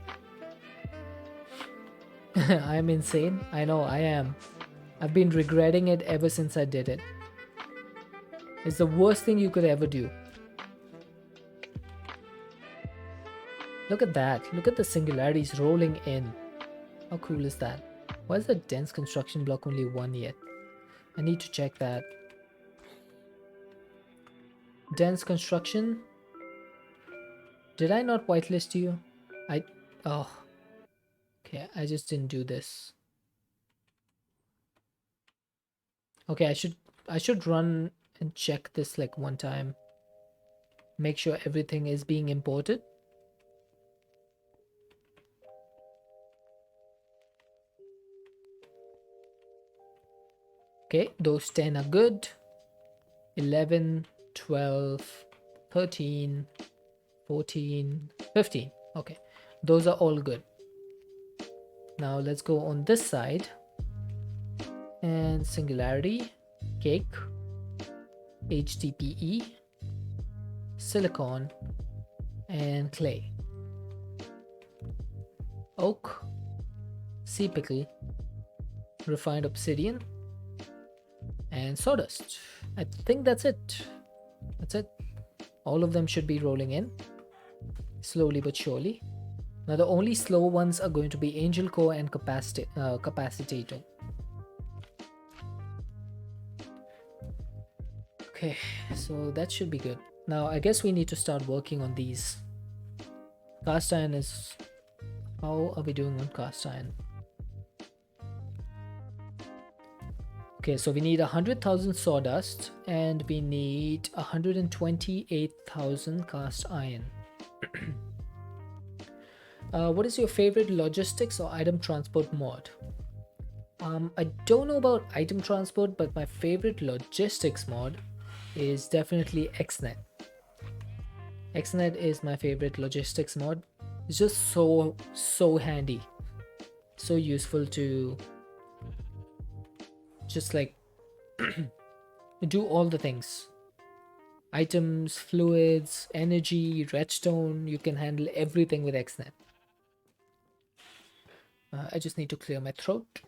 I'm insane. I know, I am. I've been regretting it ever since I did it. It's the worst thing you could ever do. Look at that. Look at the singularities rolling in. How cool is that? Why is the dense construction block only 1 yet? I need to check that. Dense construction. Did I not whitelist you? Oh. Okay, I just didn't do this. Okay, I should run and check this like one time. Make sure everything is being imported. Okay, those 10 are good. 11, 12, 13, 14, 15. Okay, those are all good. Now let's go on this side. And singularity, cake, HDPE, silicon, and clay. Oak, sea pickle, refined obsidian, and sawdust. I think that's it. That's it. All of them should be rolling in slowly but surely. Now the only slow ones are going to be angel core and capacitator. Okay, so that should be good. Now I guess we need to start working on these. Cast iron is... How are we doing on cast iron? Okay, so we need 100,000 sawdust and we need 128,000 cast iron. What is your favorite logistics or item transport mod? I don't know about item transport, but my favorite logistics mod is definitely XNet. XNet is my favorite logistics mod. It's just so handy, so useful to just like do all the things. Items, fluids, energy, redstone, you can handle everything with XNet. I just need to clear my throat.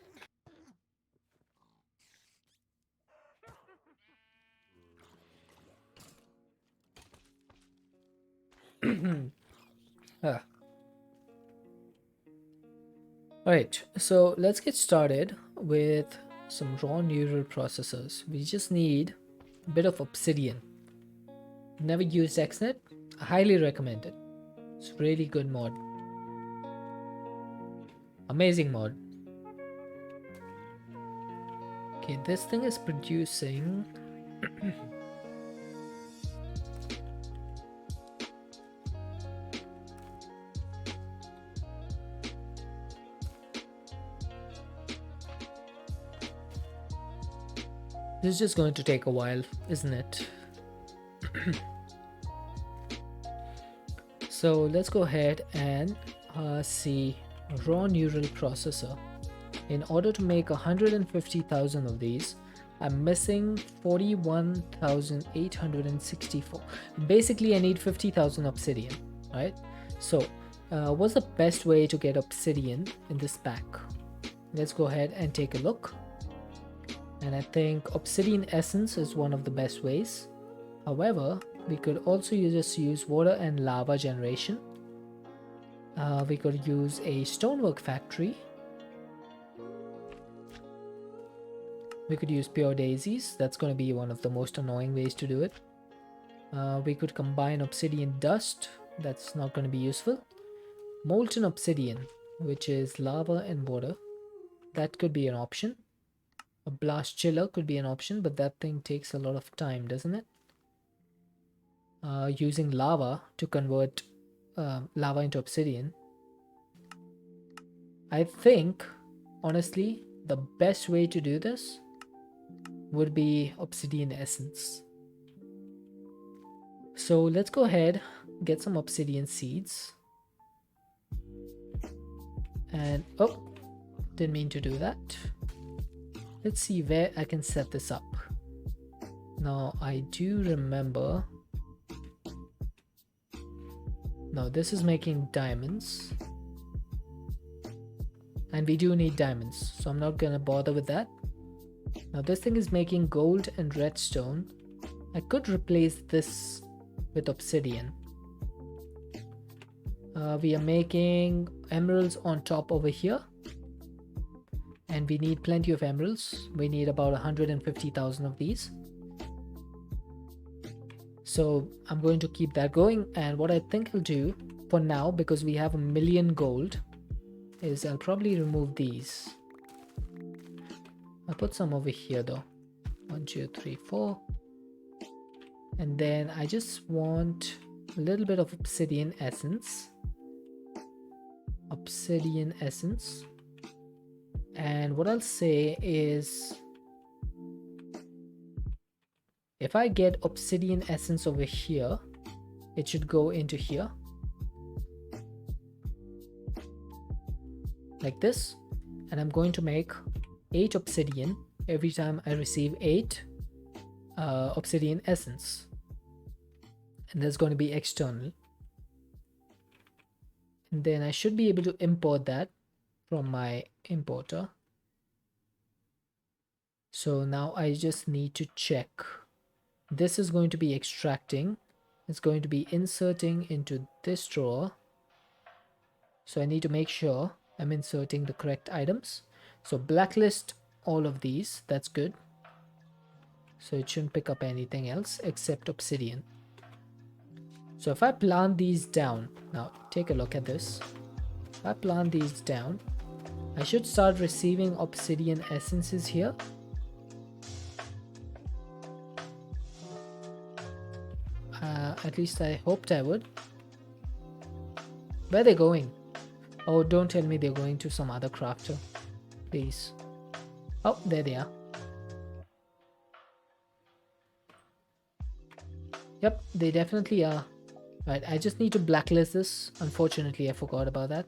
Alright, so let's get started with some raw neural processors. We just need a bit of obsidian. Never used XNet? I highly recommend it. It's a really good mod. Amazing mod. Okay, this thing is producing this is just going to take a while, isn't it? So let's go ahead and see raw neural processor. In order to make 150,000 of these, I'm missing 41,864. Basically, I need 50,000 obsidian, right? So what's the best way to get obsidian in this pack? Let's go ahead and take a look. And I think obsidian essence is one of the best ways. However, we could also just use water and lava generation. We could use a stonework factory. We could use pure daisies. That's going to be one of the most annoying ways to do it. We could combine obsidian dust. That's not going to be useful. Molten obsidian, which is lava and water. That could be an option. A blast chiller could be an option, but that thing takes a lot of time, doesn't it? Using lava to convert lava into obsidian. I think, honestly, the best way to do this would be obsidian essence. So let's go ahead, get some obsidian seeds. And, oh, didn't mean to do that. Let's see where I can set this up. Now, I do remember... No, this is making diamonds. And we do need diamonds, so I'm not gonna bother with that. Now this thing is making gold and redstone. I could replace this with obsidian. We are making emeralds on top over here. And we need plenty of emeralds. We need about 150,000 of these. So I'm going to keep that going. And what I think I'll do for now, because we have 1,000,000 gold, is I'll probably remove these. I'll put some over here though. 1, 2, 3, 4. And then I just want a little bit of obsidian essence. Obsidian essence. And what I'll say is, if I get obsidian essence over here, it should go into here. Like this. And I'm going to make 8 obsidian every time I receive 8 obsidian essence. And that's going to be external. And then I should be able to import that from my importer. So now I just need to check. This is going to be extracting. It's going to be inserting into this drawer. So I need to make sure I'm inserting the correct items. So blacklist all of these. That's good. So it shouldn't pick up anything else except obsidian. So if I plant these down, now take a look at this. If I plant these down, I should start receiving obsidian essences here. At least I hoped I would. Where are they going? Oh, don't tell me they're going to some other crafter. Please. Oh, there they are. Yep, they definitely are. Right, I just need to blacklist this. Unfortunately, I forgot about that.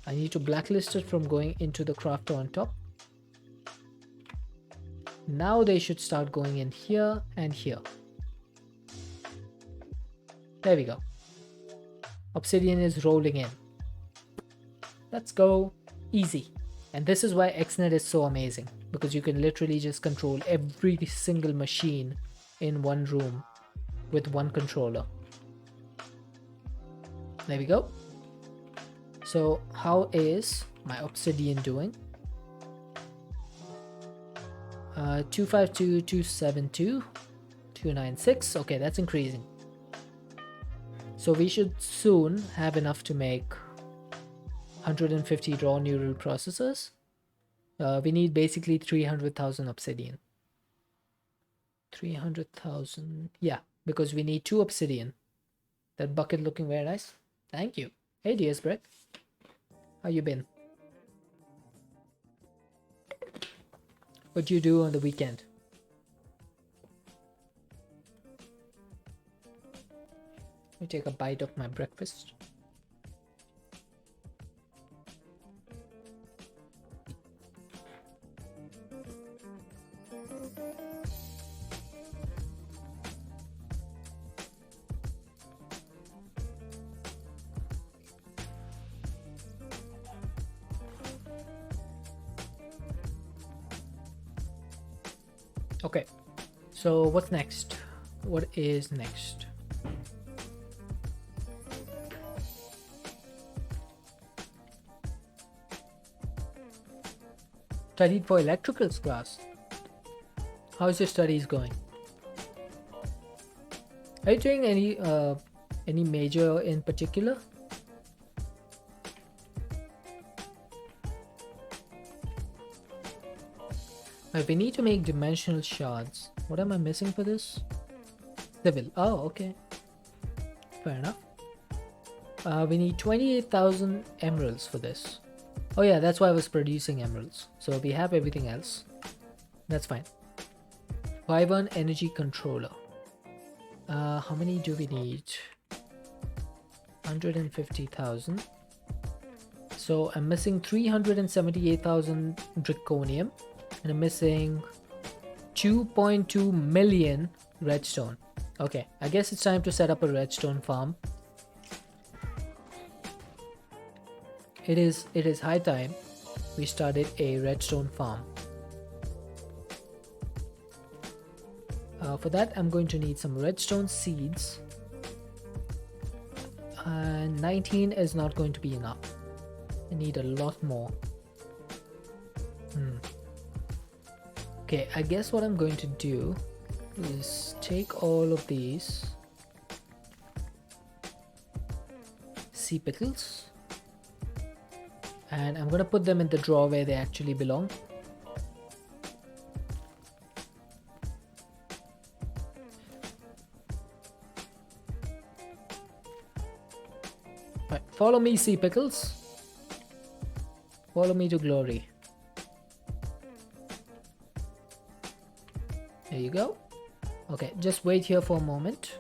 I need to blacklist it from going into the crafter on top. Now they should start going in here and here. There we go. Obsidian is rolling in. Let's go. Easy. And this is why XNet is so amazing, because you can literally just control every single machine in one room with one controller. There we go. So how is my obsidian doing? 252, 272, 296. Okay, that's increasing. So we should soon have enough to make 150 raw neural processors. We need basically 300,000 obsidian. 300,000. Yeah, because we need 2 obsidian. That bucket looking very nice. Thank you. Hey, DS Breck. How you been? What you do on the weekend? Let me take a bite of my breakfast. Okay, so what's next? What is next? Studied for electricals class. How's your studies going? Are you doing any major in particular? Right, we need to make dimensional shards. What am I missing for this? Civil. Oh, okay. Fair enough. We need 28,000 emeralds for this. Oh yeah, that's why I was producing emeralds. So we have everything else. That's fine. Wyvern energy controller. How many do we need? 150,000. So I'm missing 378,000 draconium, and I'm missing 2.2 million redstone. Okay, I guess it's time to set up a redstone farm. It is high time we started a redstone farm. For that, I'm going to need some redstone seeds. 19 is not going to be enough. I need a lot more. Okay, I guess what I'm going to do is take all of these sea pickles and I'm going to put them in the drawer where they actually belong. Right, follow me, sea pickles. Follow me to glory. There you go. Okay, just wait here for a moment.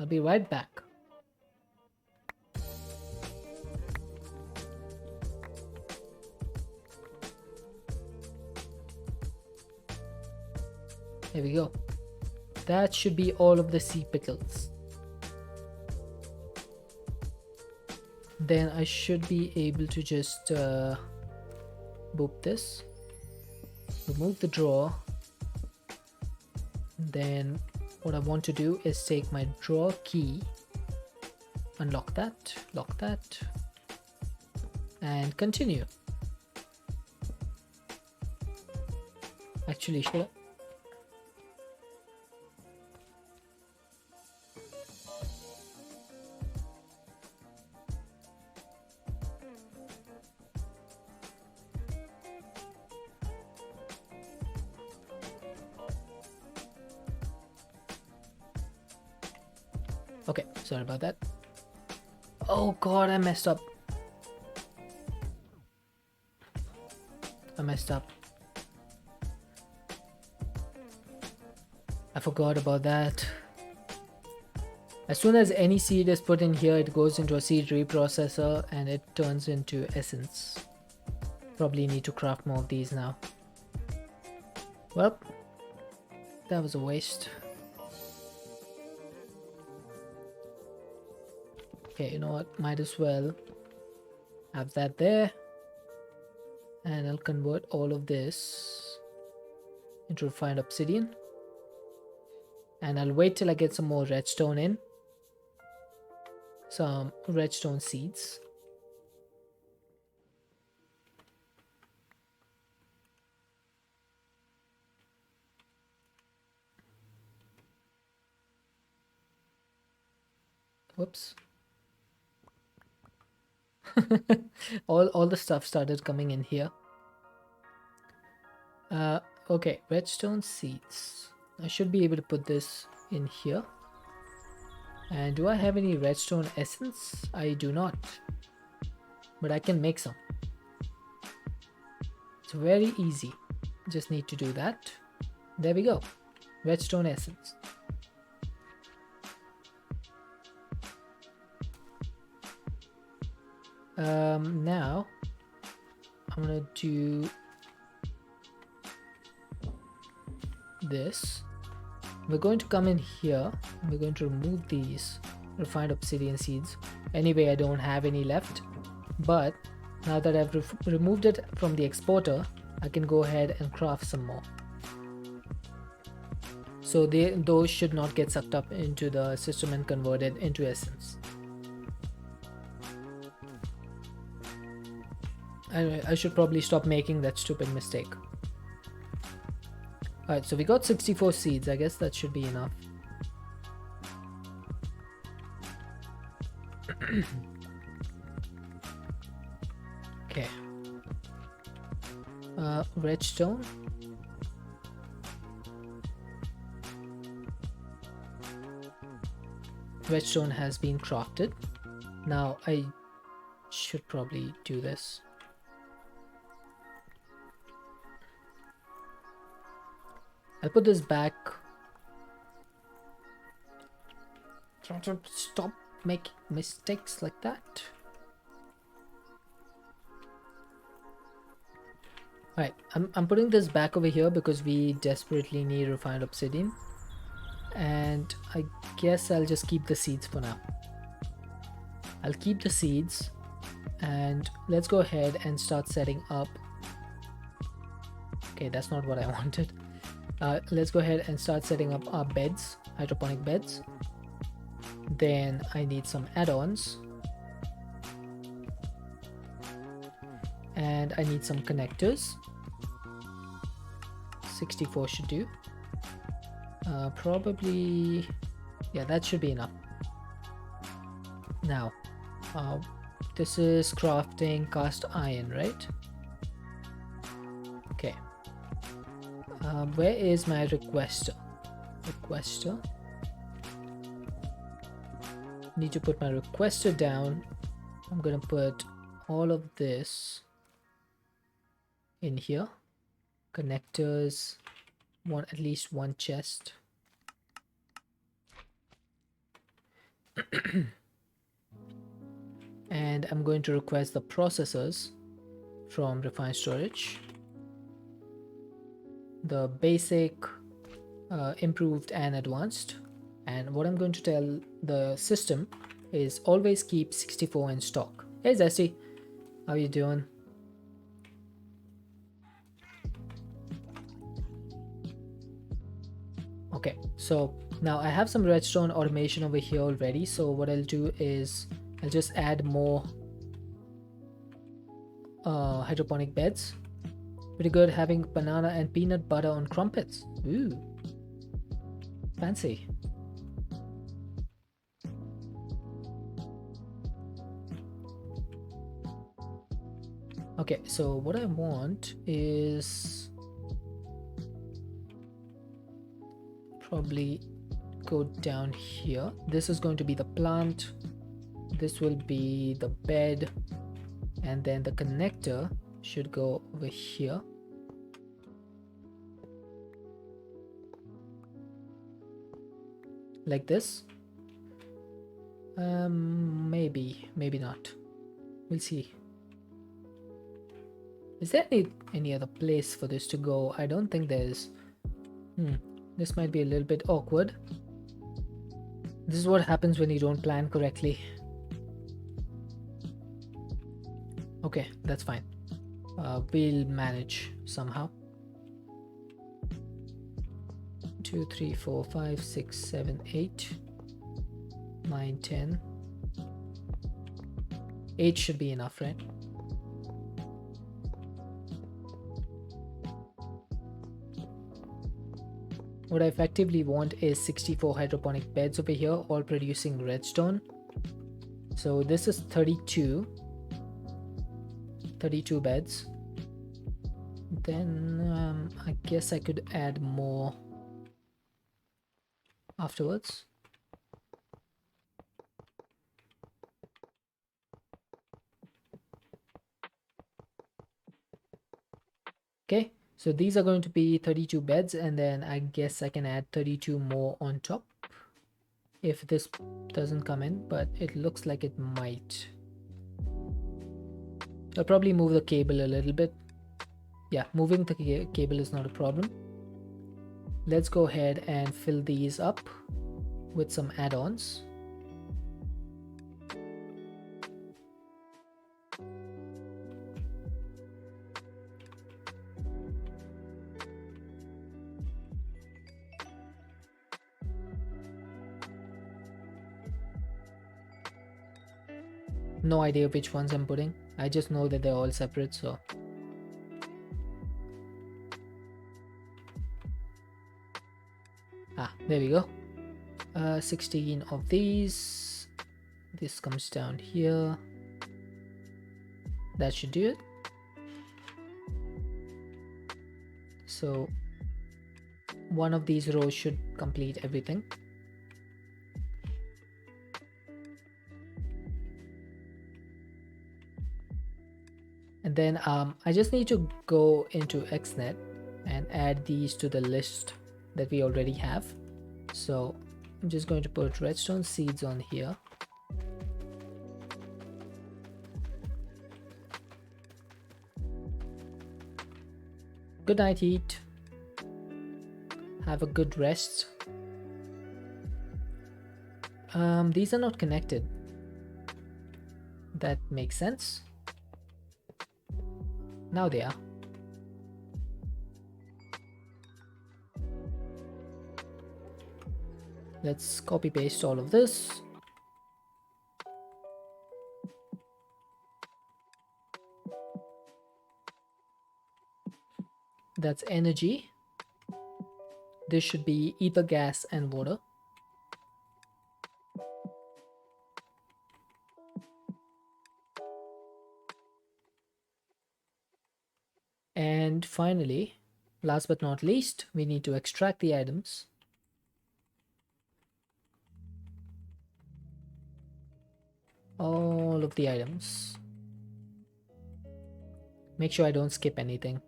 I'll be right back. There we go. That should be all of the sea pickles. Then I should be able to just boop this, remove the drawer. Then what I want to do is take my drawer key, unlock that, lock that, and continue. Actually, should I? Okay, sorry about that. Oh god, I messed up. I forgot about that. As soon as any seed is put in here, it goes into a seed reprocessor and it turns into essence. Probably need to craft more of these now. Well, that was a waste. Okay, you know what? Might as well have that there. And I'll convert all of this into refined obsidian. And I'll wait till I get some more redstone in. Some redstone seeds. Whoops. all the stuff started coming in here. Okay, redstone seeds. I should be able to put this in here. And do I have any redstone essence? I do not, but I can make some. It's very easy. Just need to do that. There we go. Redstone essence. Now I'm gonna do this. We're going to come in here. We're going to remove these refined obsidian seeds. Anyway, I don't have any left, but now that I've removed it from the exporter, I can go ahead and craft some more. so those should not get sucked up into the system and converted into essence. I should probably stop making that stupid mistake. Alright, so we got 64 seeds. I guess that should be enough. Okay. Redstone. Redstone has been crafted. Now I should probably do this. I'll put this back. Stop making mistakes like that. Alright, I'm putting this back over here because we desperately need refined obsidian. And I guess I'll just keep the seeds for now. I'll keep the seeds and let's go ahead and start setting up. Okay, that's not what I wanted. Let's go ahead and start setting up our beds, hydroponic beds. Then I need some add-ons. And I need some connectors. 64 should do. Probably, yeah, that should be enough. Now, this is crafting cast iron, right? Okay. Where is my requester? Need to put my requester down. I'm gonna put all of this in here. Connectors, at least one chest. And I'm going to request the processors from refined storage. The basic, improved and advanced. And what I'm going to tell the system is always keep 64 in stock. Hey Zesty, how you doing? Okay, so now I have some redstone automation over here already. So what I'll do is I'll just add more hydroponic beds. Pretty good having banana and peanut butter on crumpets. Ooh, fancy. Okay, so what I want is probably go down here. This is going to be the plant. This will be the bed. And then the connector should go over here. Like this. Maybe not. We'll see. Is there any other place for this to go? I don't think there is. This might be a little bit awkward. This is what happens when you don't plan correctly. Okay, that's fine. We'll manage somehow. 2, 3, 4, 5, 6, 7, 8, 9, 10. 8 should be enough, right? What I effectively want is 64 hydroponic beds over here, all producing redstone. So this is 32 beds. Then I guess I could add more afterwards. Okay, so these are going to be 32 beds, and then I guess I can add 32 more on top if this doesn't come in, but it looks like it might. I'll probably move the cable a little bit. Yeah, moving the cable is not a problem. Let's go ahead and fill these up with some add-ons. No idea which ones I'm putting. I just know that they're all separate, so. There we go. 16 of these. This comes down here. That should do it. So one of these rows should complete everything. And then I just need to go into XNet and add these to the list that we already have. So I'm just going to put redstone seeds on here. Good night, Heat. Have a good rest. These are not connected. That makes sense. Now they are. Let's copy paste all of this. That's energy. This should be ether gas and water. And finally, last but not least, we need to extract the items. All of the items. Make sure I don't skip anything.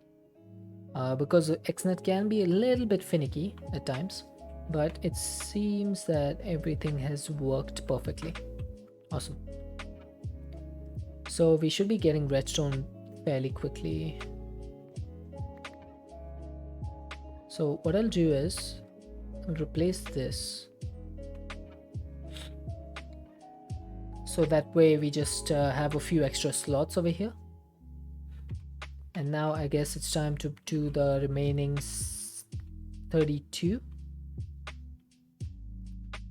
Because XNet can be a little bit finicky at times, but it seems that everything has worked perfectly. Awesome. So we should be getting redstone fairly quickly. So what I'll do is I'll replace this. So that way we just have a few extra slots over here. And now I guess it's time to do the remaining 32.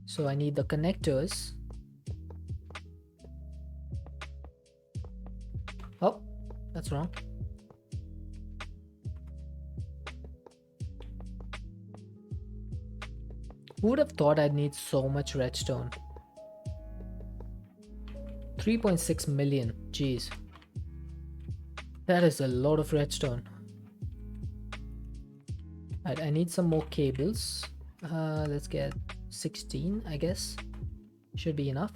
So I need the connectors. Oh, that's wrong. Who would have thought I'd need so much redstone? 3.6 million, jeez. That is a lot of redstone. Right, I need some more cables. Let's get 16, I guess. Should be enough.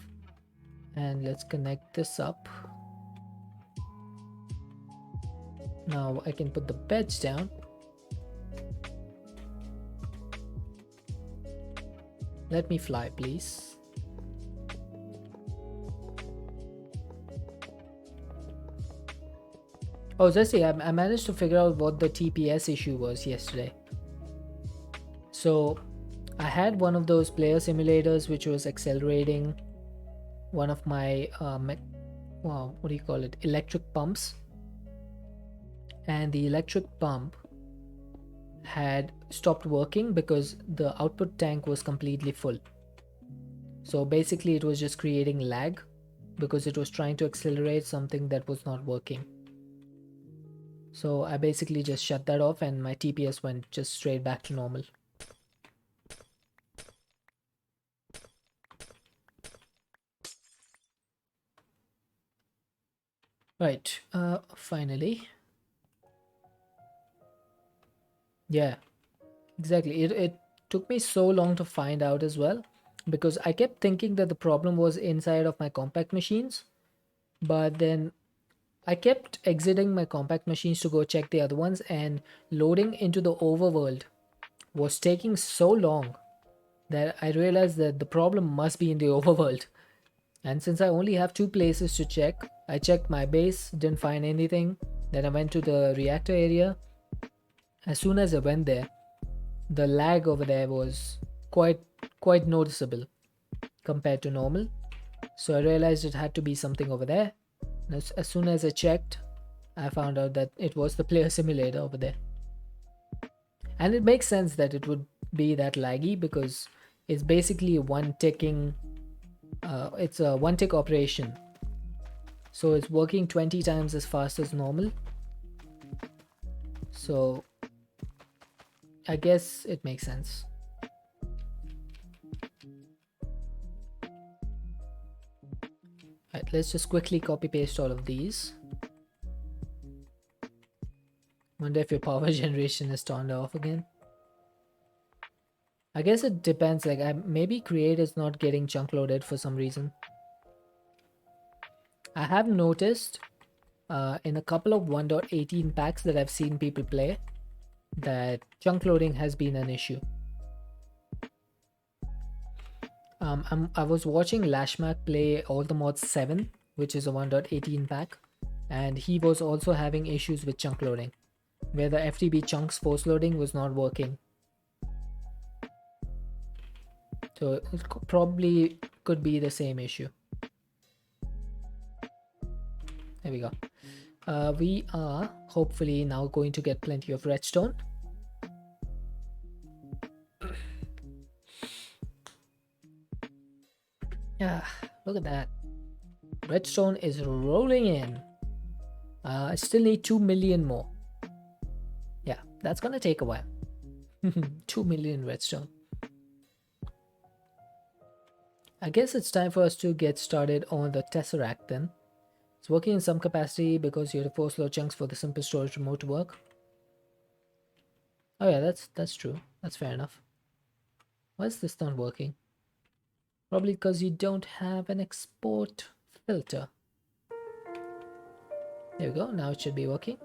And let's connect this up. Now I can put the beds down. Let me fly, please. Oh, Jesse, I managed to figure out what the TPS issue was yesterday. So I had one of those player simulators which was accelerating one of my what do you call it, electric pumps, and the electric pump had stopped working because the output tank was completely full. So basically it was just creating lag because it was trying to accelerate something that was not working. So I basically just shut that off and my TPS went just straight back to normal. Right, finally. Yeah, exactly. It took me so long to find out as well, because I kept thinking that the problem was inside of my compact machines, but then I kept exiting my compact machines to go check the other ones, and loading into the overworld was taking so long that I realized that the problem must be in the overworld. And since I only have 2 places to check, I checked my base, didn't find anything. Then I went to the reactor area. As soon as I went there, the lag over there was quite noticeable compared to normal. So I realized it had to be something over there. And as soon as I checked, I found out that it was the player simulator over there. And it makes sense that it would be that laggy because it's basically one ticking, it's a one tick operation. So it's working 20 times as fast as normal. So I guess it makes sense. Right, let's just quickly copy paste all of these. Wonder if your power generation is turned off again. I guess it depends, like maybe create is not getting chunk loaded for some reason. I have noticed in a couple of 1.18 packs that I've seen people play that chunk loading has been an issue. I was watching Lashmac play All the Mods 7, which is a 1.18 pack, and he was also having issues with chunk loading, where the FTB chunks force loading was not working. So it probably could be the same issue. There we go. We are hopefully now going to get plenty of redstone. Yeah, look at that. Redstone is rolling in. I still need 2 million more. Yeah, that's gonna take a while. 2 million redstone. I guess it's time for us to get started on the Tesseract then. It's working in some capacity because you have to force load chunks for the simple storage remote to work. Oh yeah, that's true. That's fair enough. Why is this not working? Probably because you don't have an export filter. There we go. Now it should be working.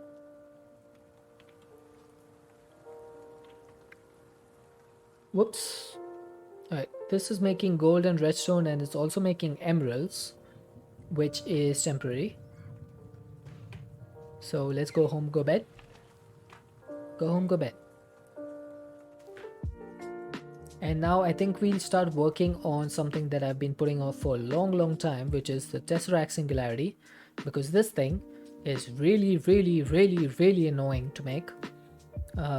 Whoops. Alright, this is making gold and redstone, and it's also making emeralds, which is temporary. So let's go home, go bed. Go home, go bed. And now I think we'll start working on something that I've been putting off for a long time, which is the Tesseract Singularity, because this thing is really annoying to make.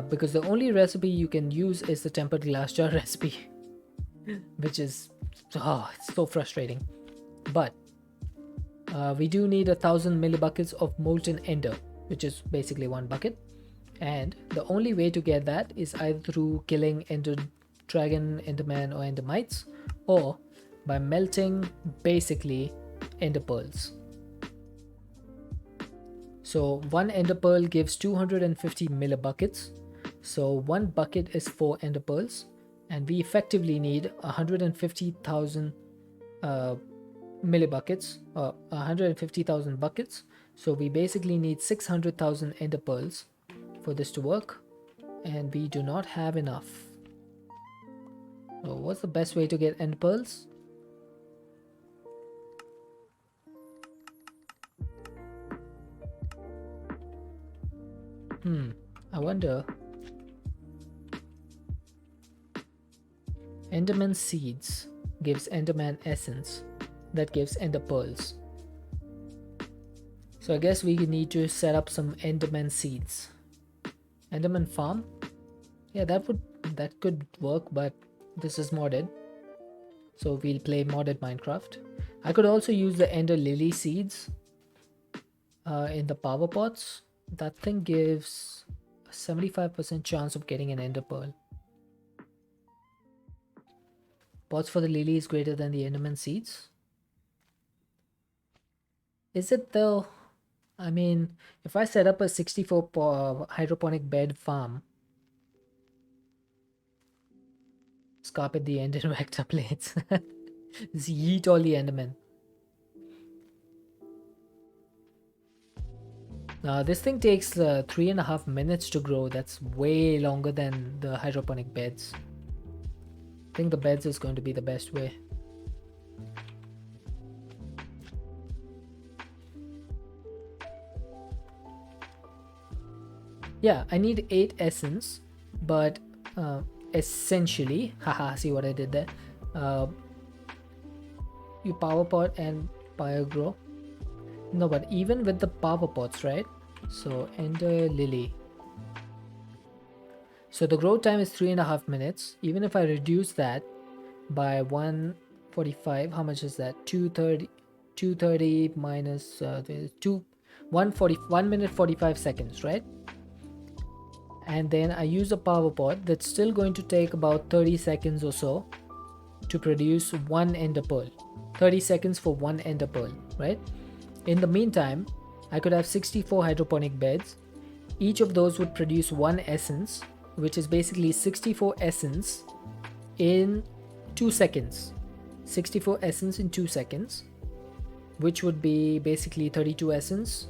Because the only recipe you can use is the tempered glass jar recipe, which is it's so frustrating. But we do need 1,000 millibuckets of molten ender, which is basically 1 bucket, and the only way to get that is either through killing ender dragon, enderman, or endermites, or by melting basically ender pearls. So 1 ender pearl gives 250 millibuckets, so 1 bucket is 4 ender pearls, and we effectively need 150,000 millibuckets, or 150,000 buckets. So we basically need 600,000 ender pearls for this to work, and we do not have enough. So what's the best way to get ender pearls? I wonder. Enderman seeds gives enderman essence, that gives ender pearls. So I guess we need to set up some enderman seeds. Enderman farm? Yeah, that could work, but this is modded, so we'll play modded Minecraft. I could also use the ender lily seeds in the power pots. That thing gives a 75% chance of getting an ender pearl. Pots for the lily is greater than the enderman seeds. Is it though? I mean, if I set up a 64 hydroponic bed farm, scarpet the ender reactor plates. Just yeet all the endermen. This thing takes 3.5 minutes to grow. That's way longer than the hydroponic beds. I think the beds is going to be the best way. Yeah, I need 8 essence, but essentially, haha, see what I did there? You power pot and biogrow. No, but even with the power pots, right? So ender lily. So the growth time is 3.5 minutes. Even if I reduce that by 145, how much is that? 230. 230 minus 1 minute 45 seconds, right? And then I use a power pod that's still going to take about 30 seconds or so to produce one ender pearl. 30 seconds for one ender pearl, right? In the meantime, I could have 64 hydroponic beds. Each of those would produce one essence, which is basically 64 essence in 2 seconds. 64 essence in 2 seconds, which would be basically 32 essence,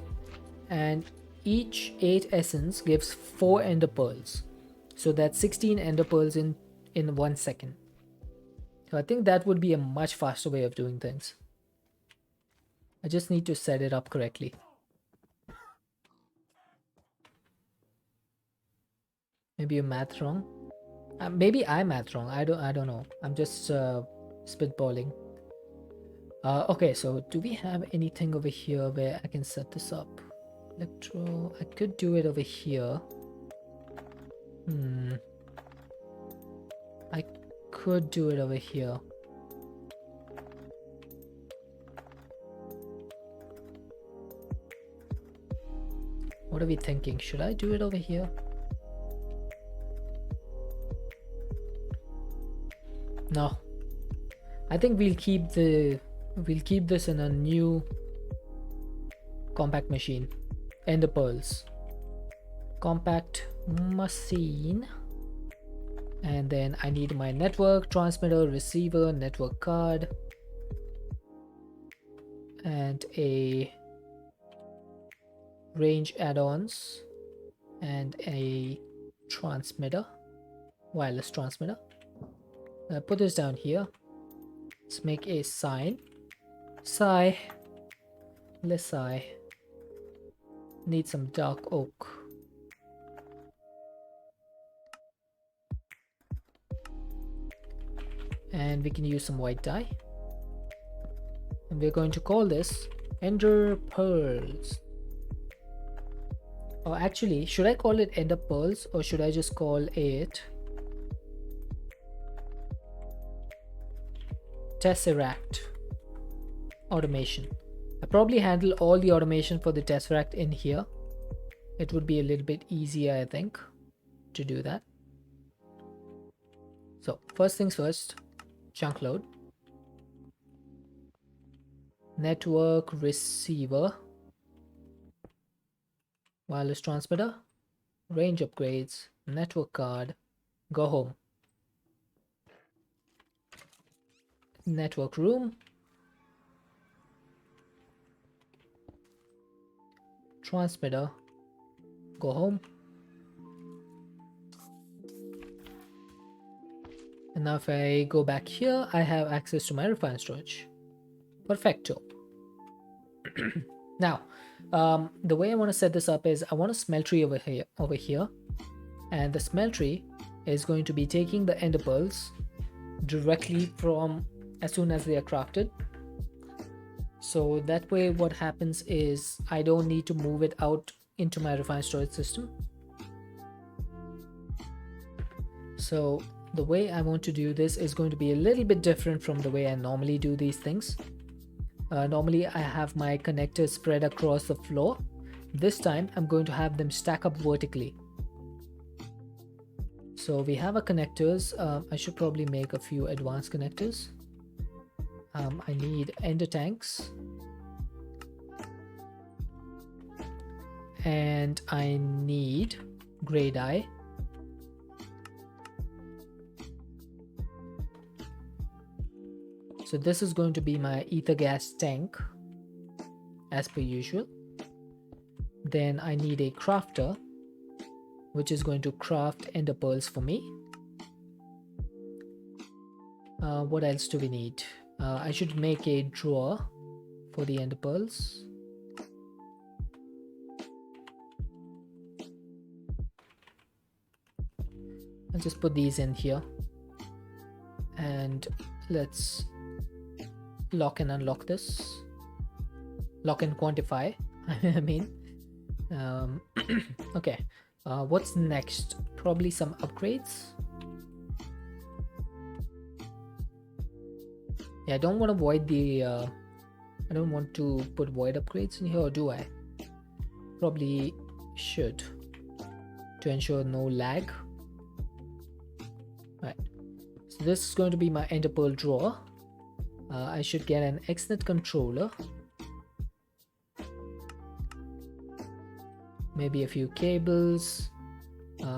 and each 8 essence gives 4 ender pearls. So that's 16 ender pearls in 1 second. So I think that would be a much faster way of doing things. I just need to set it up correctly. Maybe you math wrong. Maybe I math wrong. I don't know. I'm just spitballing. Okay, so do we have anything over here where I can set this up? Electro. I could do it over here. I could do it over here. What are we thinking? Should I do it over here? No. I think we'll keep this in a new compact machine. Ender pearls. Compact machine. And then I need my network, transmitter, receiver, network card, and a range add-ons, and a transmitter, wireless transmitter. Put this down here. Let's make a sign. Sigh. Let's sigh. Need some dark oak. And we can use some white dye. And we're going to call this Ender Pearls. Or actually, should I call it Ender Pearls or should I just call it Tesseract automation? I probably handle all the automation for the Tesseract in here. It would be a little bit easier, I think, to do that. So first things first, chunk load, network receiver, wireless transmitter, range upgrades, network card, go home. Network room, transmitter, go home. And now if I go back here, I have access to my refined storage. Perfecto. Now, the way I want to set this up is I want a smeltery over here, and the smeltery is going to be taking the ender pearls directly from as soon as they are crafted. So that way what happens is I don't need to move it out into my refined storage system. So the way I want to do this is going to be a little bit different from the way I normally do these things. Normally I have my connectors spread across the floor. This time I'm going to have them stack up vertically. So we have our connectors. I should probably make a few advanced connectors. I need ender tanks. And I need gray dye. So this is going to be my ether gas tank as per usual. Then I need a crafter, which is going to craft ender pearls for me. What else do we need? I should make a drawer for the ender pearls. I'll just put these in here. And let's lock and unlock this. Lock and quantify, I mean. Okay, what's next? Probably some upgrades. Yeah, I don't want to void the I don't want to put void upgrades in here, or do I? Probably should, to ensure no lag. Right, so this is going to be my ender pearl drawer. I should get an XNet controller, maybe a few cables,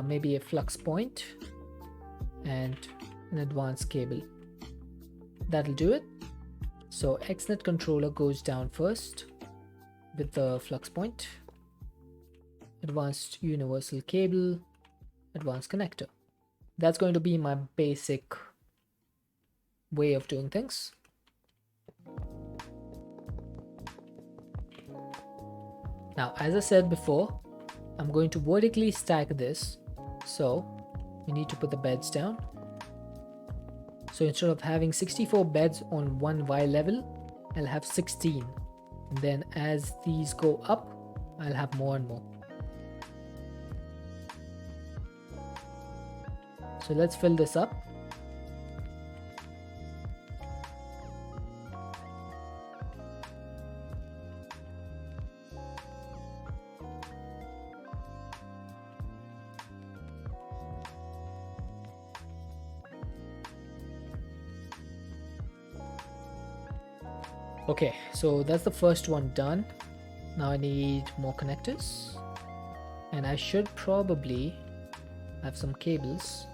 maybe a flux point, and an advanced cable. That'll do it. So XNet controller goes down first with the flux point, advanced universal cable, advanced connector. That's going to be my basic way of doing things. Now, as I said before, I'm going to vertically stack this, so we need to put the beds down. So instead of having 64 beds on one Y level, I'll have 16. And then as these go up, I'll have more and more. So let's fill this up. Okay, so that's the first one done. Now I need more connectors, and I should probably have some cables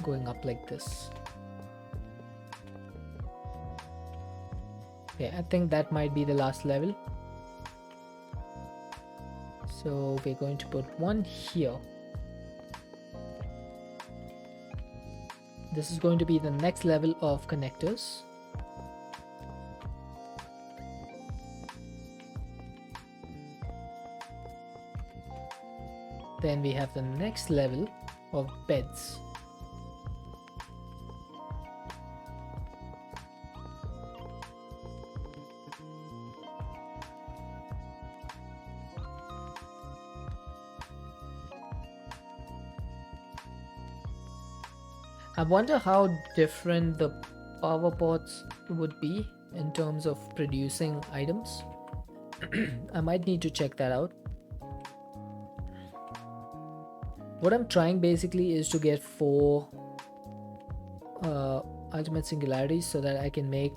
going up like this. Okay, I think that might be the last level. So we're going to put one here. This is going to be the next level of connectors. Then we have the next level of beds. I wonder how different the power pots would be in terms of producing items. I might need to check that out. What I'm trying basically is to get 4 ultimate singularities so that I can make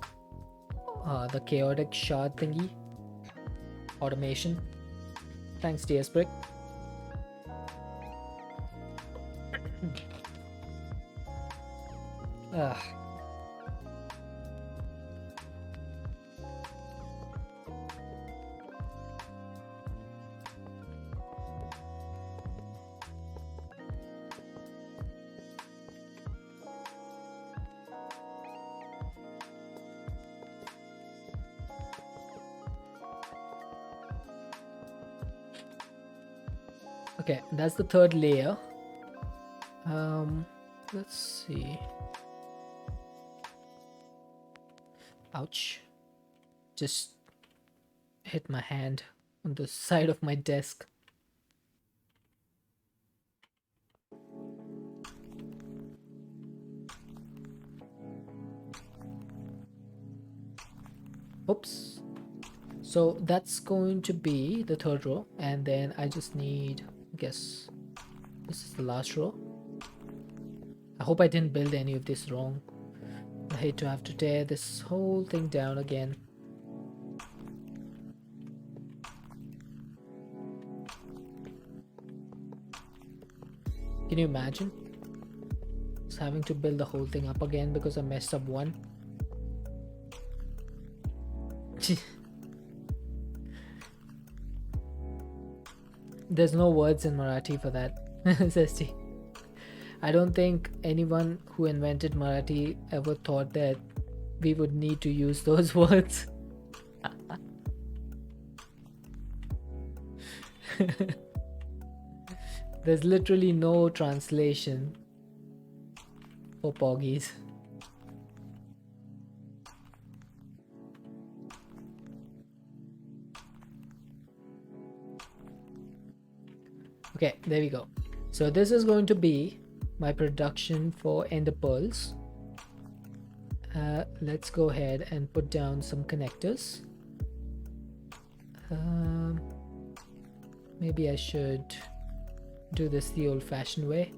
the chaotic shard thingy automation. Thanks, DS Brick. Okay, that's the third layer. Let's see. Ouch. Just hit my hand on the side of my desk. Oops. So that's going to be the third row, and then I just need, I guess this is the last row. I hope I didn't build any of this wrong. I hate to have to tear this whole thing down again. Can you imagine just having to build the whole thing up again because I messed up one? There's no words in Marathi for that, says T. I don't think anyone who invented Marathi ever thought that we would need to use those words. There's literally no translation for Poggies. Okay, there we go. So this is going to be my production for ender pearls. Let's go ahead and put down some connectors. Maybe I should do this the old-fashioned way.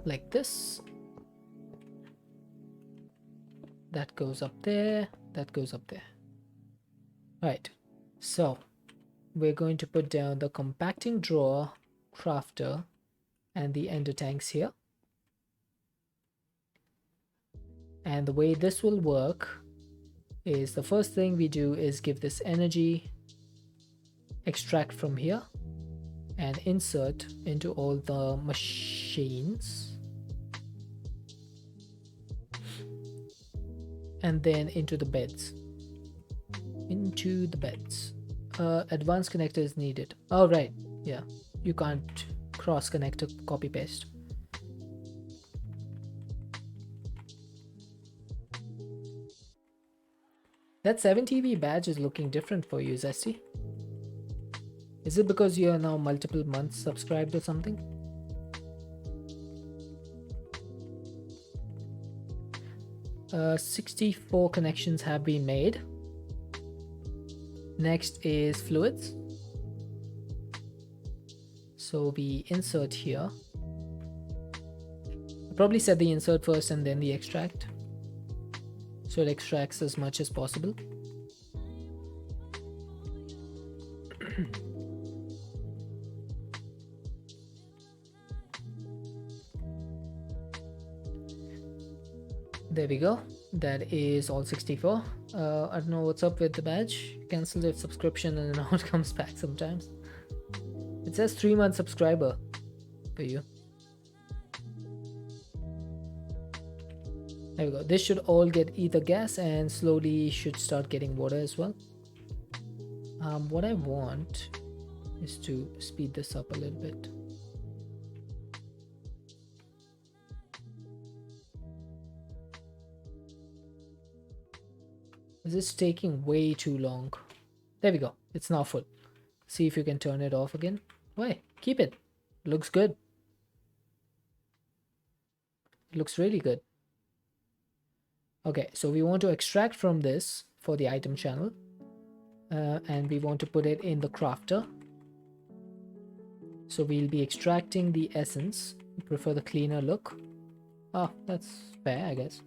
Like this. That goes up there, that goes up there. Right, so we're going to put down the compacting drawer, crafter, and the ender tanks here. And the way this will work is the first thing we do is give this energy, extract from here, and insert into all the machines. And then into the beds. Advanced connector is needed. Oh, right. Yeah. You can't cross connect or copy paste. That 7TV badge is looking different for you, Zesty. Is it because you are now multiple months subscribed or something? Uh, 64 connections have been made. Next is fluids. So we insert here. I'll probably set the insert first and then the extract, so it extracts as much as possible. There we go. That is all 64. I don't know what's up with the badge. Cancel the subscription and now it comes back sometimes. It says 3-month subscriber for you. There we go. This should all get ether gas and slowly should start getting water as well. What I want is to speed this up a little bit. This is taking way too long. There we go. It's now full. See if you can turn it off again. Why? Keep it. Looks good. It looks really good. Okay, so we want to extract from this for the item channel. And we want to put it in the crafter. So we'll be extracting the essence. We prefer the cleaner look. Oh, that's fair, I guess.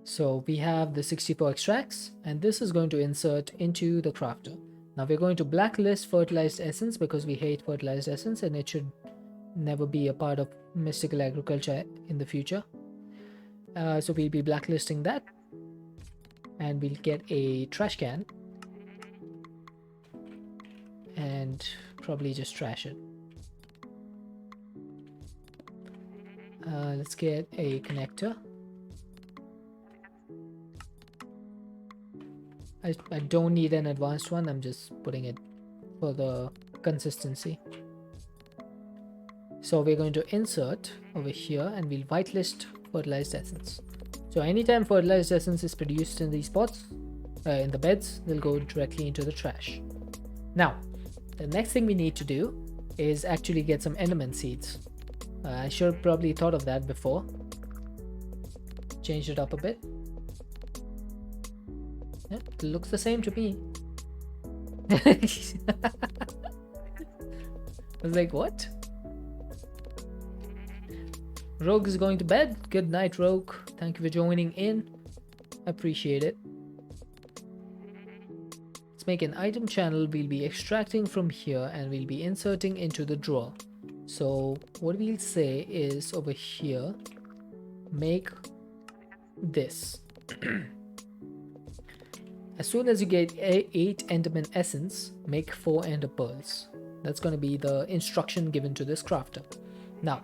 So we have the 64 extracts, and this is going to insert into the crafter. Now we're going to blacklist fertilized essence because we hate fertilized essence and it should never be a part of mystical agriculture in the future. So we'll be blacklisting that, and we'll get a trash can and probably just trash it. Let's get a connector. I don't need an advanced one, I'm just putting it for the consistency. So we're going to insert over here and we'll whitelist fertilized essence. So anytime fertilized essence is produced in these pots, in the beds, they'll go directly into the trash. Now, the next thing we need to do is actually get some enderman seeds. I should have probably thought of that before. Changed it up a bit. Yep, it looks the same to me. I was like, what? Rogue is going to bed. Good night, Rogue. Thank you for joining in. Appreciate it. Let's make an item channel. We'll be extracting from here and we'll be inserting into the drawer. So what we'll say is over here, make this. As soon as you get 8 enderman essence, make 4 ender pearls. That's going to be the instruction given to this crafter. Now,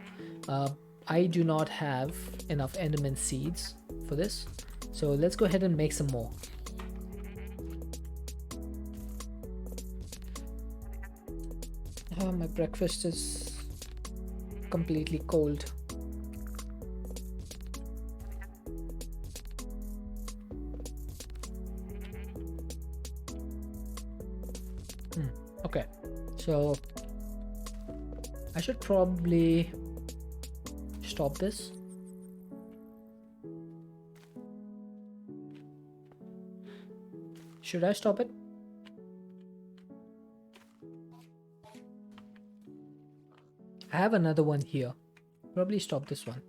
I do not have enough enderman seeds for this, so let's go ahead and make some more. My breakfast is completely cold. Okay, so I should probably stop this. Should I stop it? I have another one here. Probably stop this one.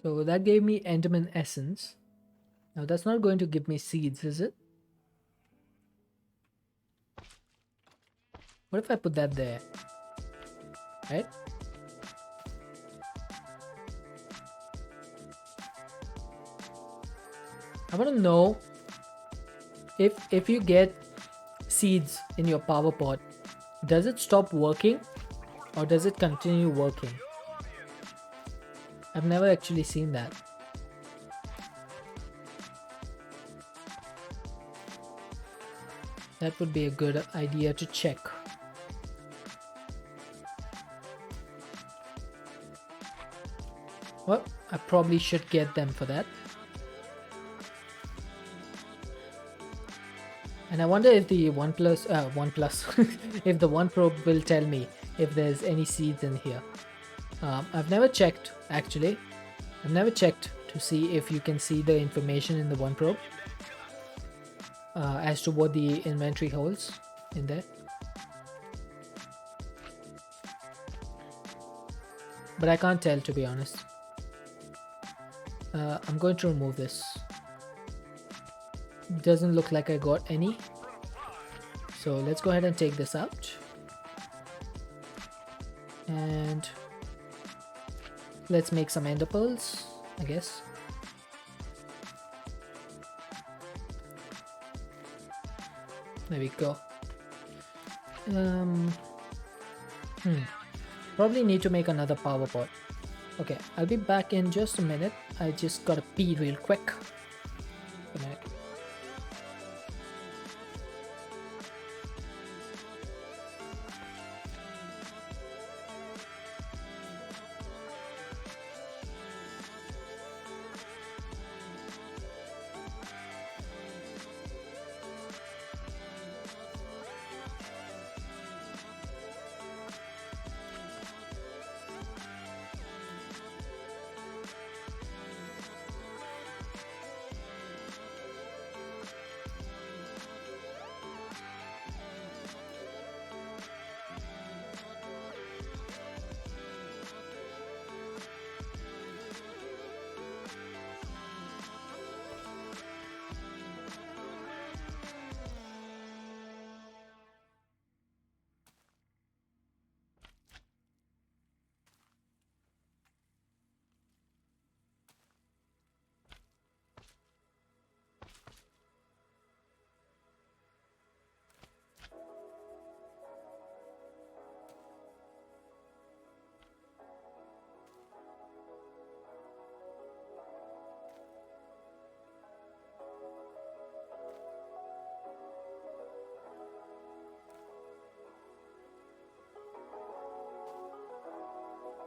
So that gave me Enderman Essence. Now that's not going to give me seeds, is it? What if I put that there? Right? I want to know if you get seeds in your power pot, does it stop working or does it continue working? I've never actually seen that. That would be a good idea to check. Well, I probably should get them for that. And I wonder if the if the one probe will tell me if there's any seeds in here. I've never checked, actually. I've never checked to see if you can see the information in the one probe as to what the inventory holds in there. But I can't tell, to be honest. I'm going to remove this. Doesn't look like I got any. So let's go ahead and take this out. And let's make some ender pearls, I guess. There we go. Probably need to make another power pot. Okay, I'll be back in just a minute. I just gotta pee real quick. A minute.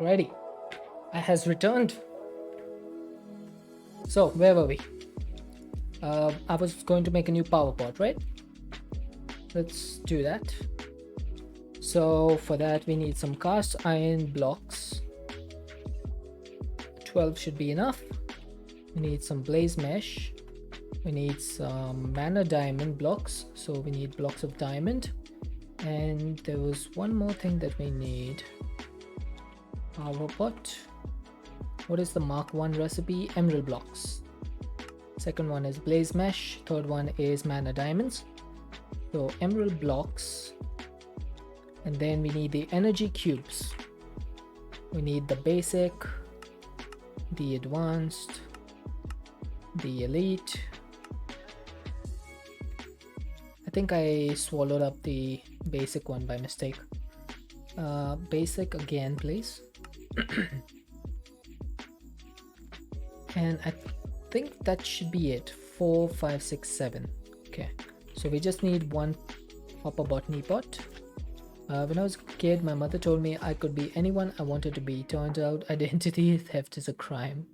Ready. I has returned. So where were we? I was going to make a new power pot, right? Let's do that. So for that we need some cast iron blocks. 12 should be enough. We need some blaze mesh. We need some mana diamond blocks. So we need blocks of diamond. And there was one more thing that we need. Power pot. What is the Mark 1 recipe? Emerald blocks. Second one is blaze mesh. Third one is mana diamonds. So emerald blocks. And then we need the energy cubes. We need the basic, the advanced, the elite. I think I swallowed up the basic one by mistake. Basic again, please. And I think that should be it. 4, 5, 6, 7. Okay, so we just need one hopper botany pot. When I was a kid, my mother told me I could be anyone I wanted to be. Turned out identity theft is a crime.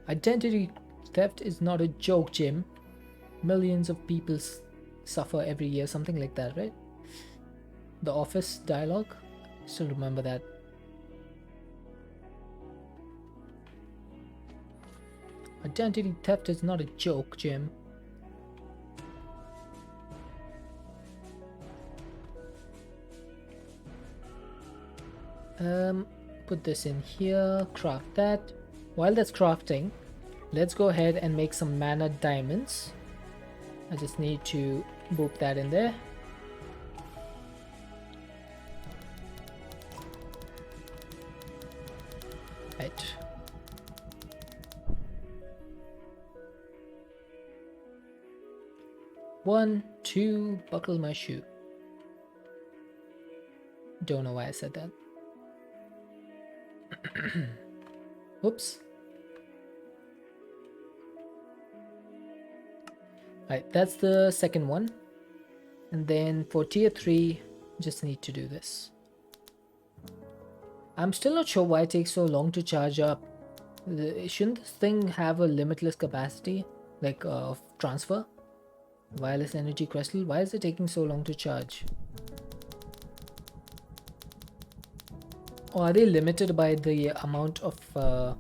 Identity theft is not a joke, Jim. Millions of people suffer every year, something like that, right? The Office dialogue. Still remember that. Identity theft is not a joke, Jim. Put this in here, craft that. While that's crafting, let's go ahead and make some mana diamonds. I just need to boop that in there. Right. One, two, buckle my shoe. Don't know why I said that. Oops. Right, that's the second one. And then for tier 3, just need to do this. I'm still not sure why it takes so long to charge up. Shouldn't this thing have a limitless capacity, like of transfer? Wireless energy crystal, why is it taking so long to charge? Or are they limited by the amount of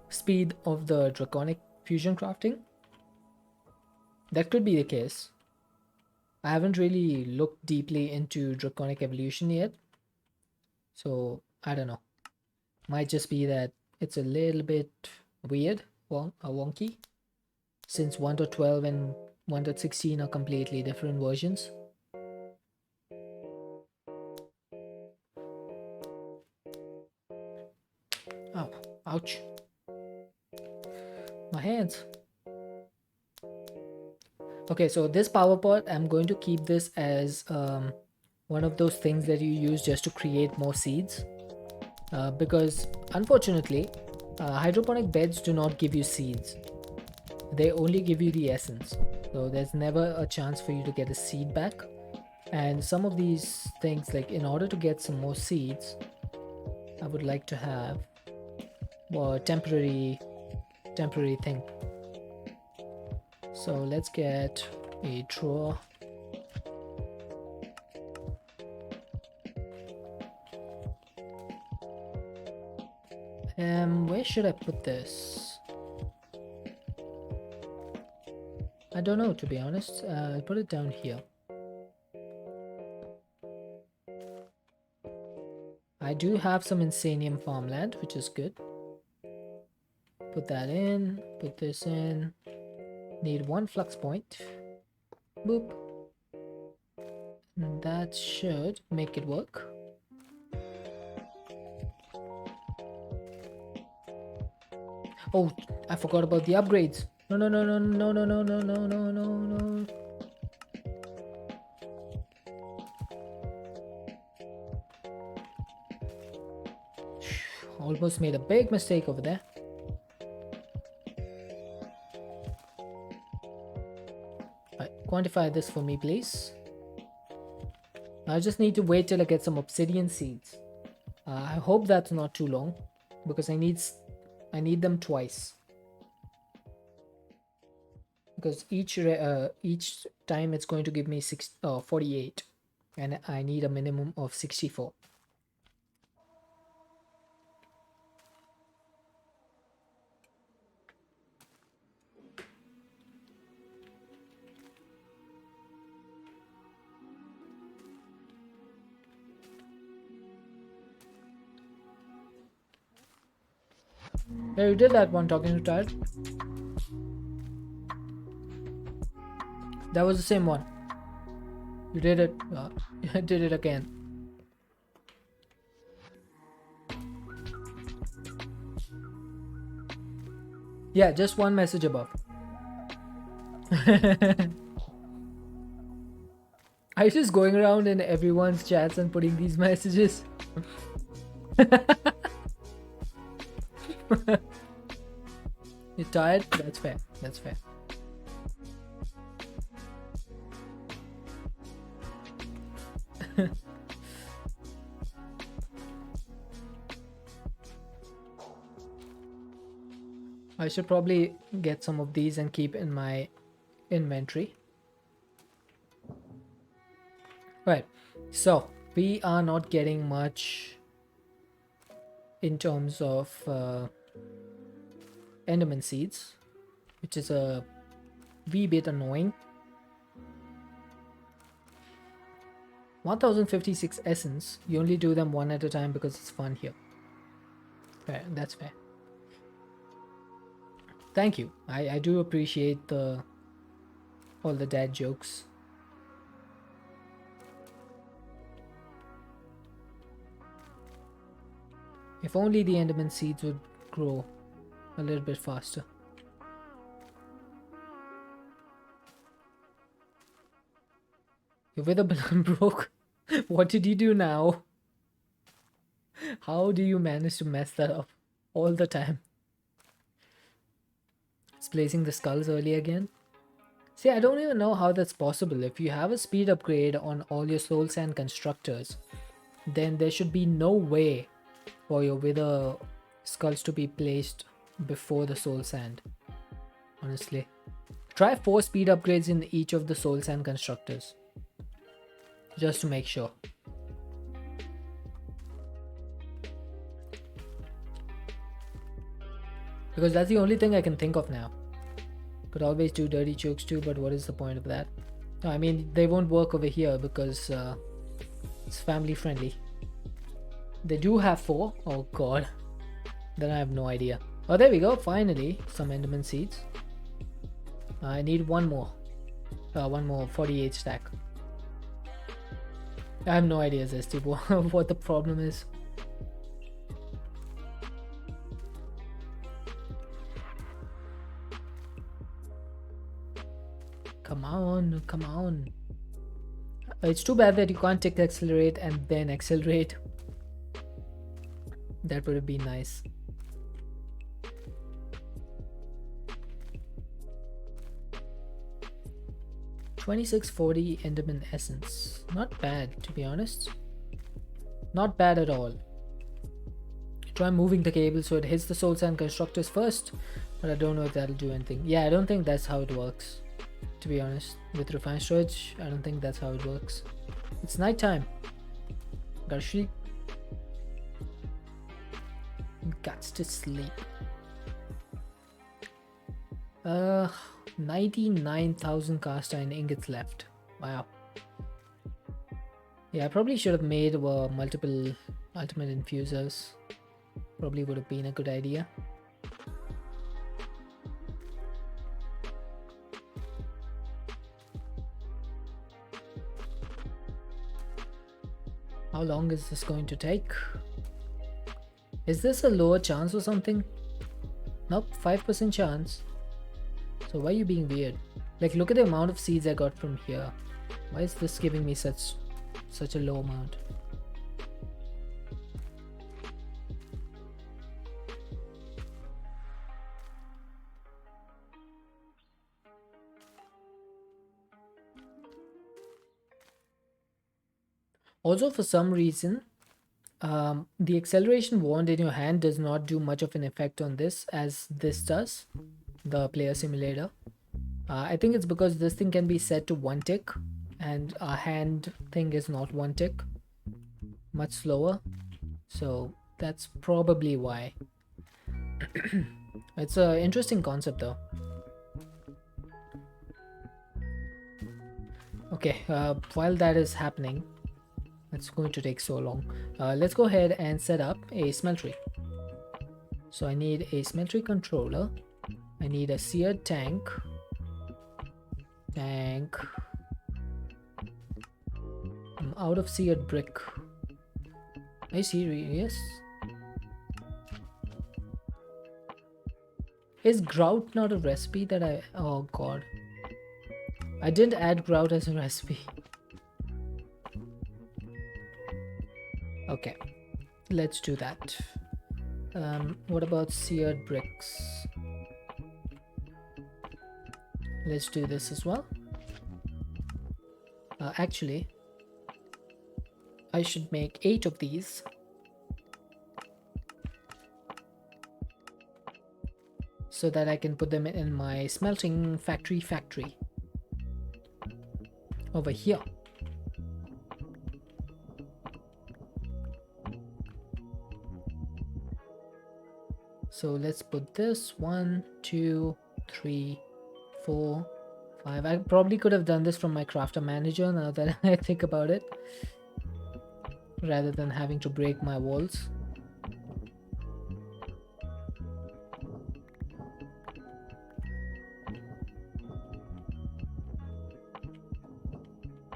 speed of the draconic fusion crafting? That could be the case. I haven't really looked deeply into draconic evolution yet, so I don't know. Might just be that it's a little bit weird, wonky, since 1.12 and 1.16 are completely different versions. Oh, ouch. My hands. Okay, so this power pot, I'm going to keep this as one of those things that you use just to create more seeds. Because unfortunately, hydroponic beds do not give you seeds. They only give you the essence. So there's never a chance for you to get a seed back. And some of these things, like in order to get some more seeds, I would like to have a temporary thing. So let's get a drawer. Where should I put this? I don't know, to be honest. I'll put it down here. I do have some Insanium farmland, which is good. Put that in, put this in. Need one flux point. Boop. And that should make it work. Oh, I forgot about the upgrades. No, no, no, no, no, no, no, no, no, no, no, no. Almost made a big mistake over there. Right, quantify this for me, please. I just need to wait till I get some obsidian seeds. I hope that's not too long, because I need them twice. Because each time it's going to give me 48, and I need a minimum of 64. Yeah, you did that one talking to Tide. That was the same one. You did it. You did it again. Yeah, just one message above. Are you just going around in everyone's chats and putting these messages? You're tired? That's fair. That's fair. I should probably get some of these and keep in my inventory. Right, so we are not getting much in terms of enderman seeds, which is a wee bit annoying. 1056 essence. You only do them one at a time because it's fun here. Fair, that's fair. Thank you. I do appreciate all the dad jokes. If only the enderman seeds would grow a little bit faster. Your wither balloon broke. What did you do now? How do you manage to mess that up all the time? It's placing the skulls early again. See, I don't even know how that's possible. If you have a speed upgrade on all your soul sand constructors, then there should be no way for your wither skulls to be placed before the soul sand. Honestly. Try 4 speed upgrades in each of the soul sand constructors. Just to make sure. Because that's the only thing I can think of now. Could always do dirty jokes too, but what is the point of that? No, I mean, they won't work over here because it's family friendly. They do have 4. Oh god. Then I have no idea. Oh, there we go. Finally, some enderman seeds. I need one more. One more 48 stack. I have no idea as to what the problem is. Come on, come on. It's too bad that you can't take accelerate and then accelerate. That would have been nice. $26.40 enderman essence. Not bad, to be honest. Not bad at all. Try moving the cable so it hits the soul sand constructors first, but I don't know if that'll do anything. Yeah, I don't think that's how it works, to be honest. With refined storage, I don't think that's how it works. It's nighttime. Gotta sleep. Gots to sleep. 99,000 cast iron ingots left. Wow. Yeah, I probably should have made multiple ultimate infusers. Probably would have been a good idea. How long is this going to take? Is this a lower chance or something? Nope, 5% chance. So why are you being weird? Like, look at the amount of seeds I got from here. Why is this giving me such a low amount? Also, for some reason, the acceleration wand in your hand does not do much of an effect on this as this does, the player simulator. I think it's because this thing can be set to 1 tick and our hand thing is not 1 tick, much slower. So that's probably why. It's an interesting concept though. Okay, while that is happening, it's going to take so long. Let's go ahead and set up a smeltery. So I need a smeltery controller. I need a seared tank. I'm out of seared brick. Are you serious? Is grout not a recipe that I... Oh god. I didn't add grout as a recipe. Okay, let's do that. What about seared bricks? Let's do this as well. Actually, I should make 8 of these. so that I can put them in my smelting factory over here. So let's put this 1, 2, 3, 4, 5. I probably could have done this from my crafter manager now that I think about it, rather than having to break my walls.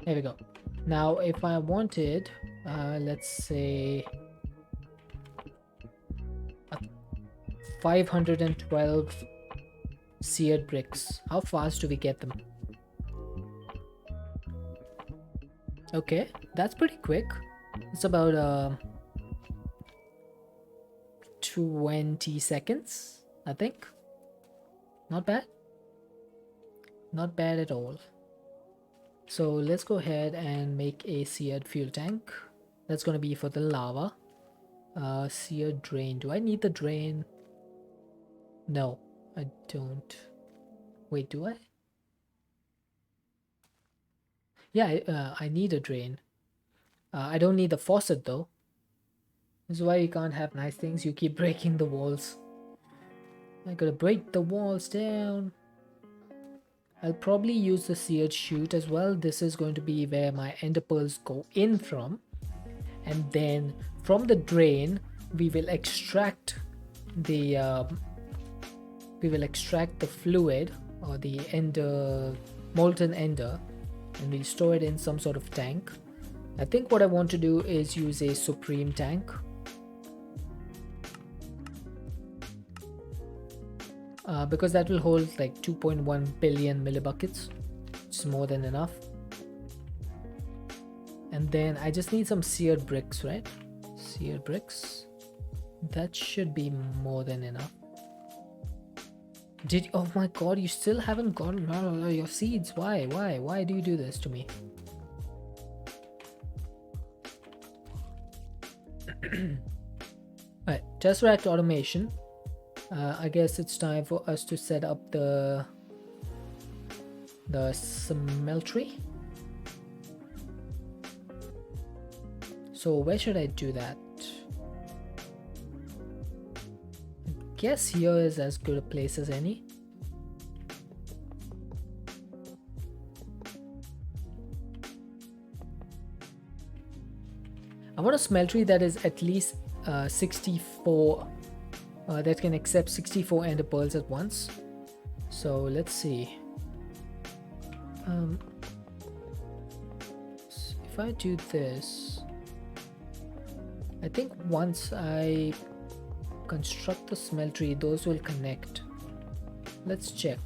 There we go. Now if I wanted, let's say 512 seared bricks, how fast do we get them? Okay, that's pretty quick. It's about 20 seconds, I think. Not bad. Not bad at all. So let's go ahead and make a seared fuel tank. That's going to be for the lava. Seared drain. Do I need the drain? No, I don't. Wait, do I? Yeah, I need a drain. I don't need the faucet though. This is why you can't have nice things. You keep breaking the walls. I gotta break the walls down. I'll probably use the seared chute as well. This is going to be where my ender pearls go in from. And then from the drain, we will extract the fluid or the ender, molten ender, and we'll store it in some sort of tank. I think what I want to do is use a supreme tank. Because that will hold like 2.1 billion millibuckets. It's more than enough. And then I just need some seared bricks, right? Seared bricks. That should be more than enough. Oh my god, you still haven't gotten your seeds. Why do you do this to me? Alright, Tesseract automation. I guess it's time for us to set up the smeltery. So where should I do that? I guess here is as good a place as any. I want a smeltery that is at least 64, that can accept 64 ender pearls at once. So let's see. If I do this, I think once I construct the smeltery, those will connect. Let's check.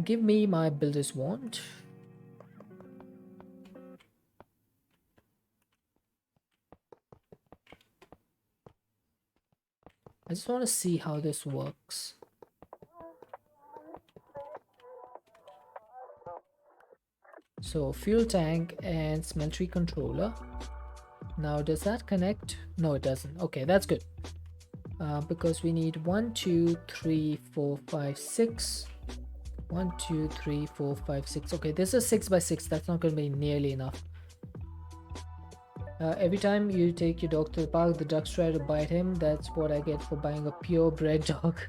Give me my builder's wand. I just want to see how this works. So fuel tank and smeltery controller. Now does that connect? No, it doesn't. Okay, that's good. Because we need 1, 2, 3, 4, 5, 6. 1, 2, 3, 4, 5, 6. Okay, this is 6 by 6. That's not going to be nearly enough. Every time you take your dog to the park, the ducks try to bite him. That's what I get for buying a purebred dog.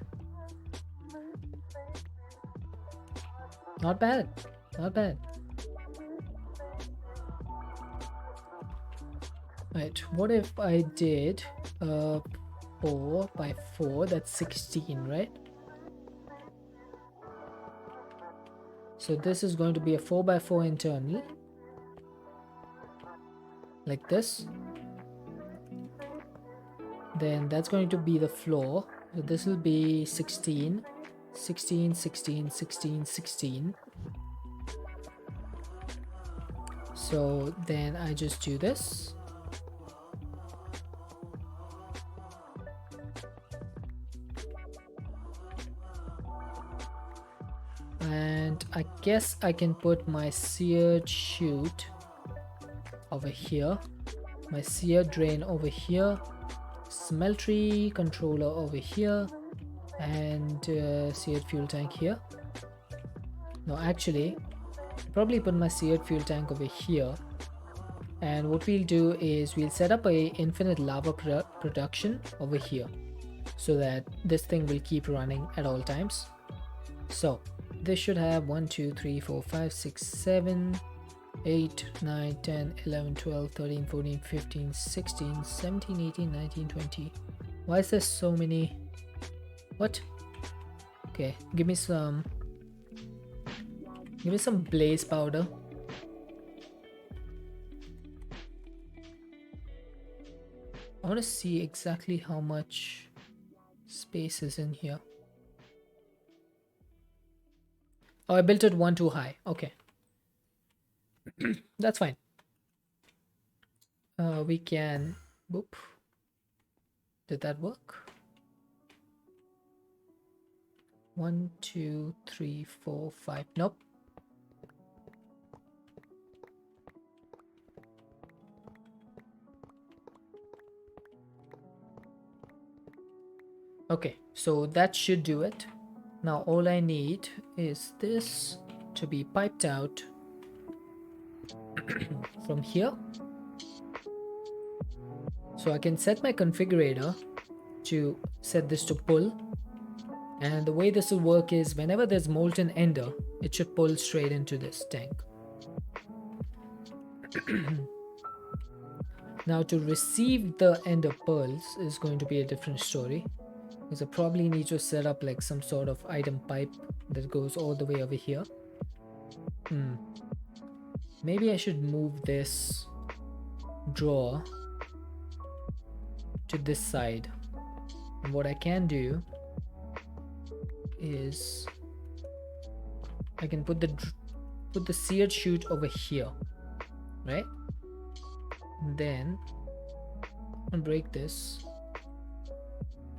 Not bad. Not bad. Right, what if I did 4 by 4? That's 16, right? So this is going to be a 4 by 4 internal, like this. Then that's going to be the floor. So this will be 16, 16, 16, 16, 16. So then I just do this. And I guess I can put my seared chute over here. my sear drain over here, smeltery controller over here, and seared fuel tank here. No, actually, probably put my seared fuel tank over here. And what we'll do is we'll set up a infinite lava production over here, so that this thing will keep running at all times. So this should have 1 2 3 4 5 6 7 8 9 10 11 12 13 14 15 16 17 18 19 20. Why is there so many? What? Okay, give me some blaze powder. I want to see exactly how much space is in here. Oh, I built it one too high. Okay. That's fine. We can... Boop. Did that work? 1 2 3 4 5. Nope. Okay, so that should do it. Now all I need is this to be piped out from here. So I can set my configurator to set this to pull. And the way this will work is whenever there's molten ender, it should pull straight into this tank. Now to receive the ender pearls is going to be a different story, because I probably need to set up like some sort of item pipe that goes all the way over here. Maybe I should move this drawer to this side. And what I can do is I can put the seared chute over here, right? And then I'll break this,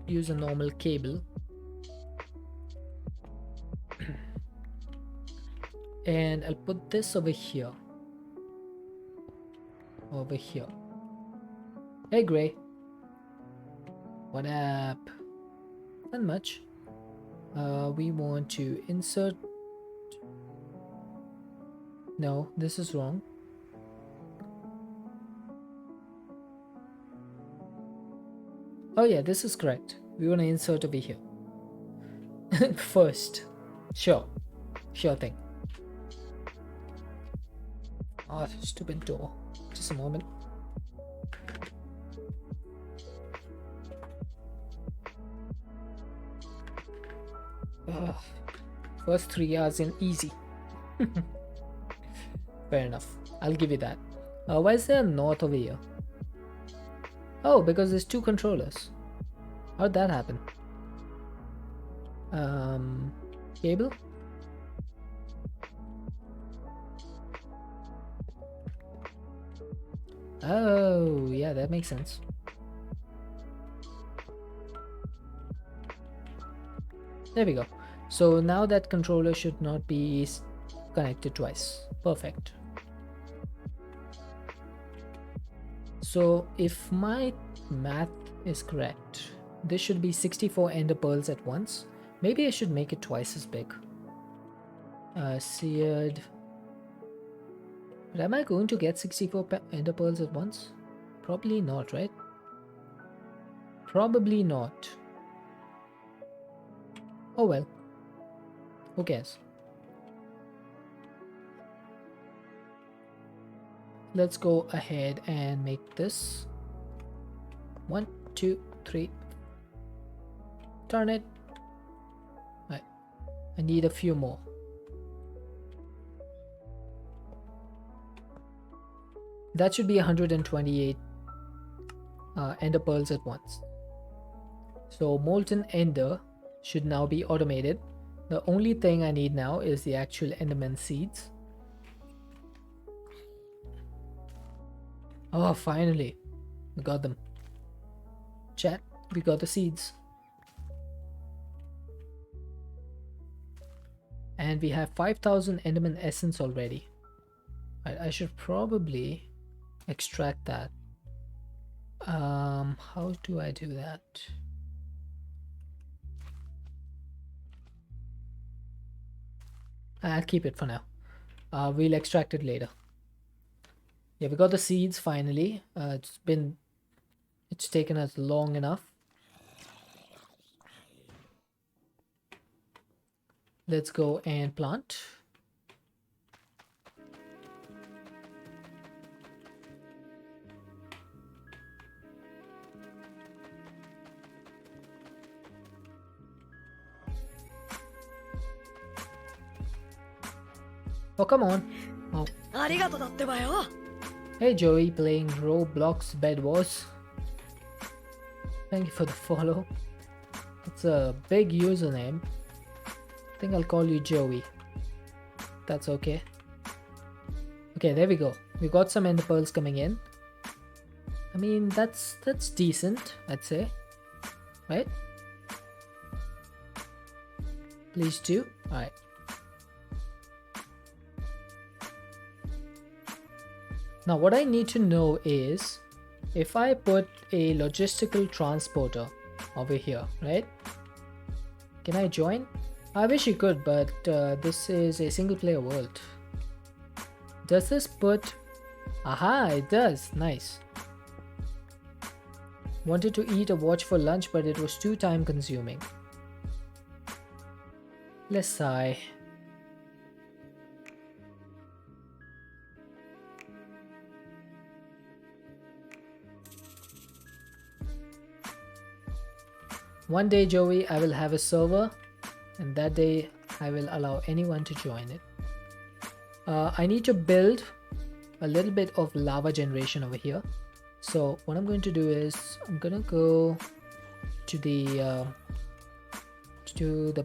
use a normal cable, and I'll put this over here. Over here. Hey Gray. What up? Not much. We want to insert... No, this is wrong. Oh yeah, this is correct. We want to insert over here. First. Sure thing. Oh, stupid door. Just a moment. First 3 hours in easy. Fair enough. I'll give you that. Why is there a north over here? Oh, because there's 2 controllers. How'd that happen? Cable? Oh, yeah, that makes sense. There we go. So now that controller should not be connected twice. Perfect. So if my math is correct, this should be 64 ender pearls at once. Maybe I should make it twice as big. Seared. But am I going to get 64 ender pearls at once? Probably not, right? Probably not. Oh well. Who cares? Let's go ahead and make this 1 2 3. Turn it. Right. I need a few more. That should be 128 ender pearls at once. So molten ender should now be automated. The only thing I need now is the actual enderman seeds. Oh, finally. We got them. Chat, we got the seeds. And we have 5,000 enderman essence already. I should probably extract that. How do I do that? I'll keep it for now. We'll extract it later. Yeah, we got the seeds finally. It's taken us long enough. Let's go and plant. Oh, come on. Oh. ありがとうだってばよ。 Hey Joey, playing Roblox Bed Wars. Thank you for the follow. It's a big username. I think I'll call you Joey. That's okay. Okay, there we go. We got some ender pearls coming in. I mean, that's decent, I'd say. Right? Please do. Alright. Now what I need to know is if I put a logistical transporter over here, right? Can I join? I wish you could, but this is a single player world. Does this put... Aha, it does. Nice. Wanted to eat a watch for lunch, but it was too time consuming. Let's sigh. One day, Joey, I will have a server, and that day I will allow anyone to join it. I need to build a little bit of lava generation over here. So what I'm going to do is I'm gonna go to the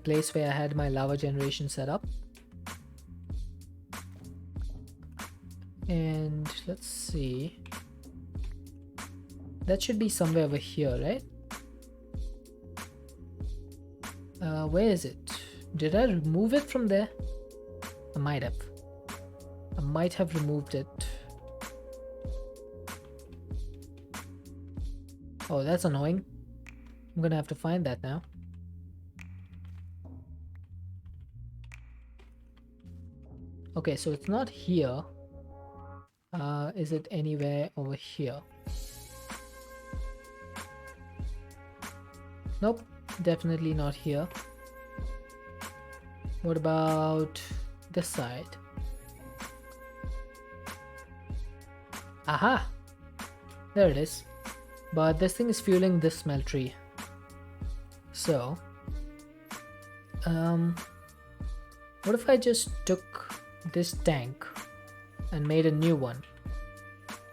place where I had my lava generation set up, and let's see. That should be somewhere over here, right? Where is it? Did I remove it from there? I might have. I might have removed it. Oh, that's annoying. I'm gonna have to find that now. Okay, so it's not here. Is it anywhere over here? Nope, definitely not here. What about this side? Aha! There it is. But this thing is fueling this smeltery. So, what if I just took this tank and made a new one,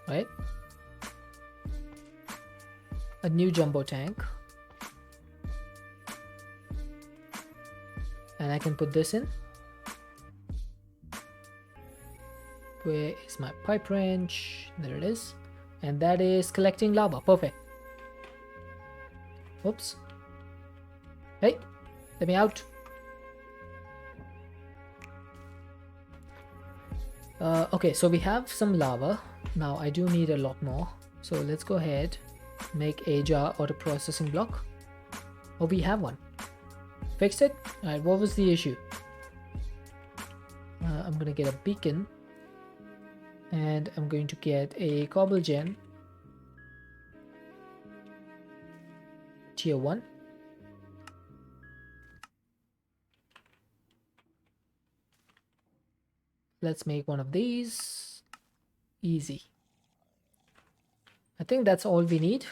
right? A new jumbo tank. And I can put this in. Where is my pipe wrench? There it is. And that is collecting lava. Perfect. Oops. Hey, let me out. Okay, so we have some lava. Now I do need a lot more. So let's go ahead, make a jar auto processing block. Oh, we have one. Fixed it? Alright, what was the issue? I'm gonna get a beacon. And I'm going to get a cobble gen. Tier 1. Let's make one of these. Easy. I think that's all we need.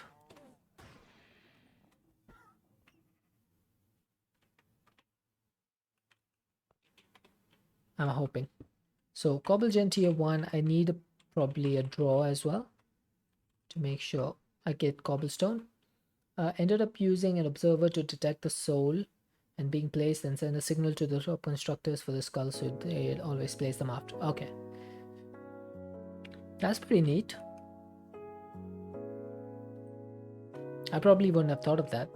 I'm hoping. So cobble gen tier 1, I need probably a draw as well to make sure I get cobblestone. Ended up using an observer to detect the soul and being placed and send a signal to the top constructors for the skull so they always place them after. Okay. That's pretty neat. I probably wouldn't have thought of that.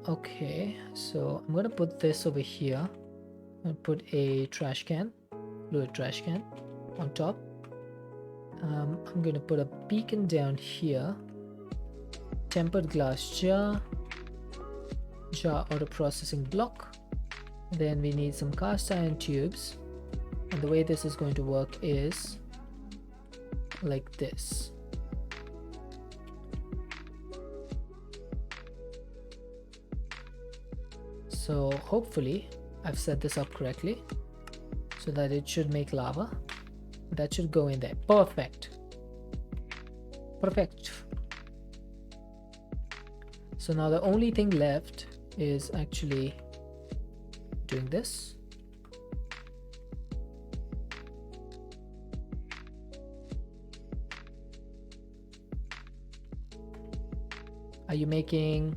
Okay, so I'm gonna put this over here and put a trash can, fluid trash can on top. I'm going to put a beacon down here. Tempered glass jar auto processing block. Then we need some cast iron tubes, and the way this is going to work is like this. So hopefully I've set this up correctly so that it should make lava. That should go in there. Perfect. So now the only thing left is actually doing this. Are you making...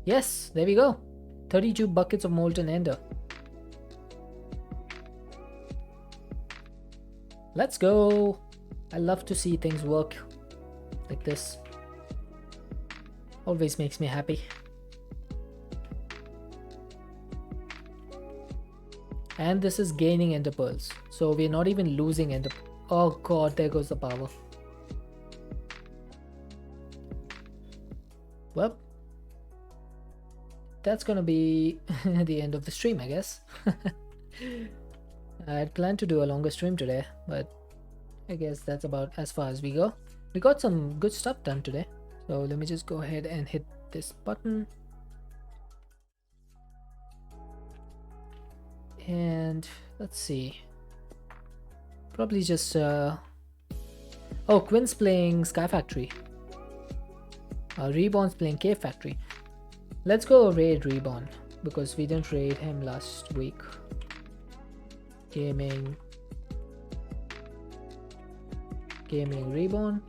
Yes, there we go. 32 buckets of molten ender. Let's go. I love to see things work like this. Always makes me happy. And this is gaining ender pearls, so we're not even losing ender. Oh god, there goes the power. Well, that's gonna be the end of the stream, I guess. I had planned to do a longer stream today, but I guess that's about as far as we go. We got some good stuff done today. So let me just go ahead and hit this button. And let's see. Probably just... Oh, Quinn's playing Sky Factory. Reborn's playing Cave Factory. Let's go raid Reborn, because we didn't raid him last week. Gaming Reborn.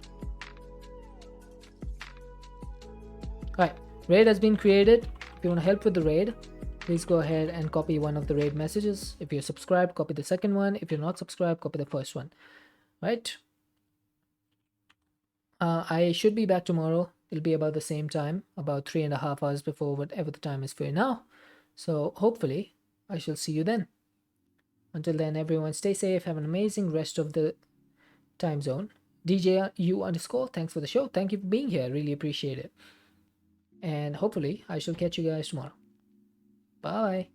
Alright, raid has been created. If you want to help with the raid, please go ahead and copy one of the raid messages. If you're subscribed, copy the second one. If you're not subscribed, copy the first one. Right? I should be back tomorrow. It'll be about the same time, about 3.5 hours before whatever the time is for you now. So hopefully I shall see you then. Until then, everyone stay safe. Have an amazing rest of the time zone. DJU_, thanks for the show. Thank you for being here. I really appreciate it. And hopefully I shall catch you guys tomorrow. Bye.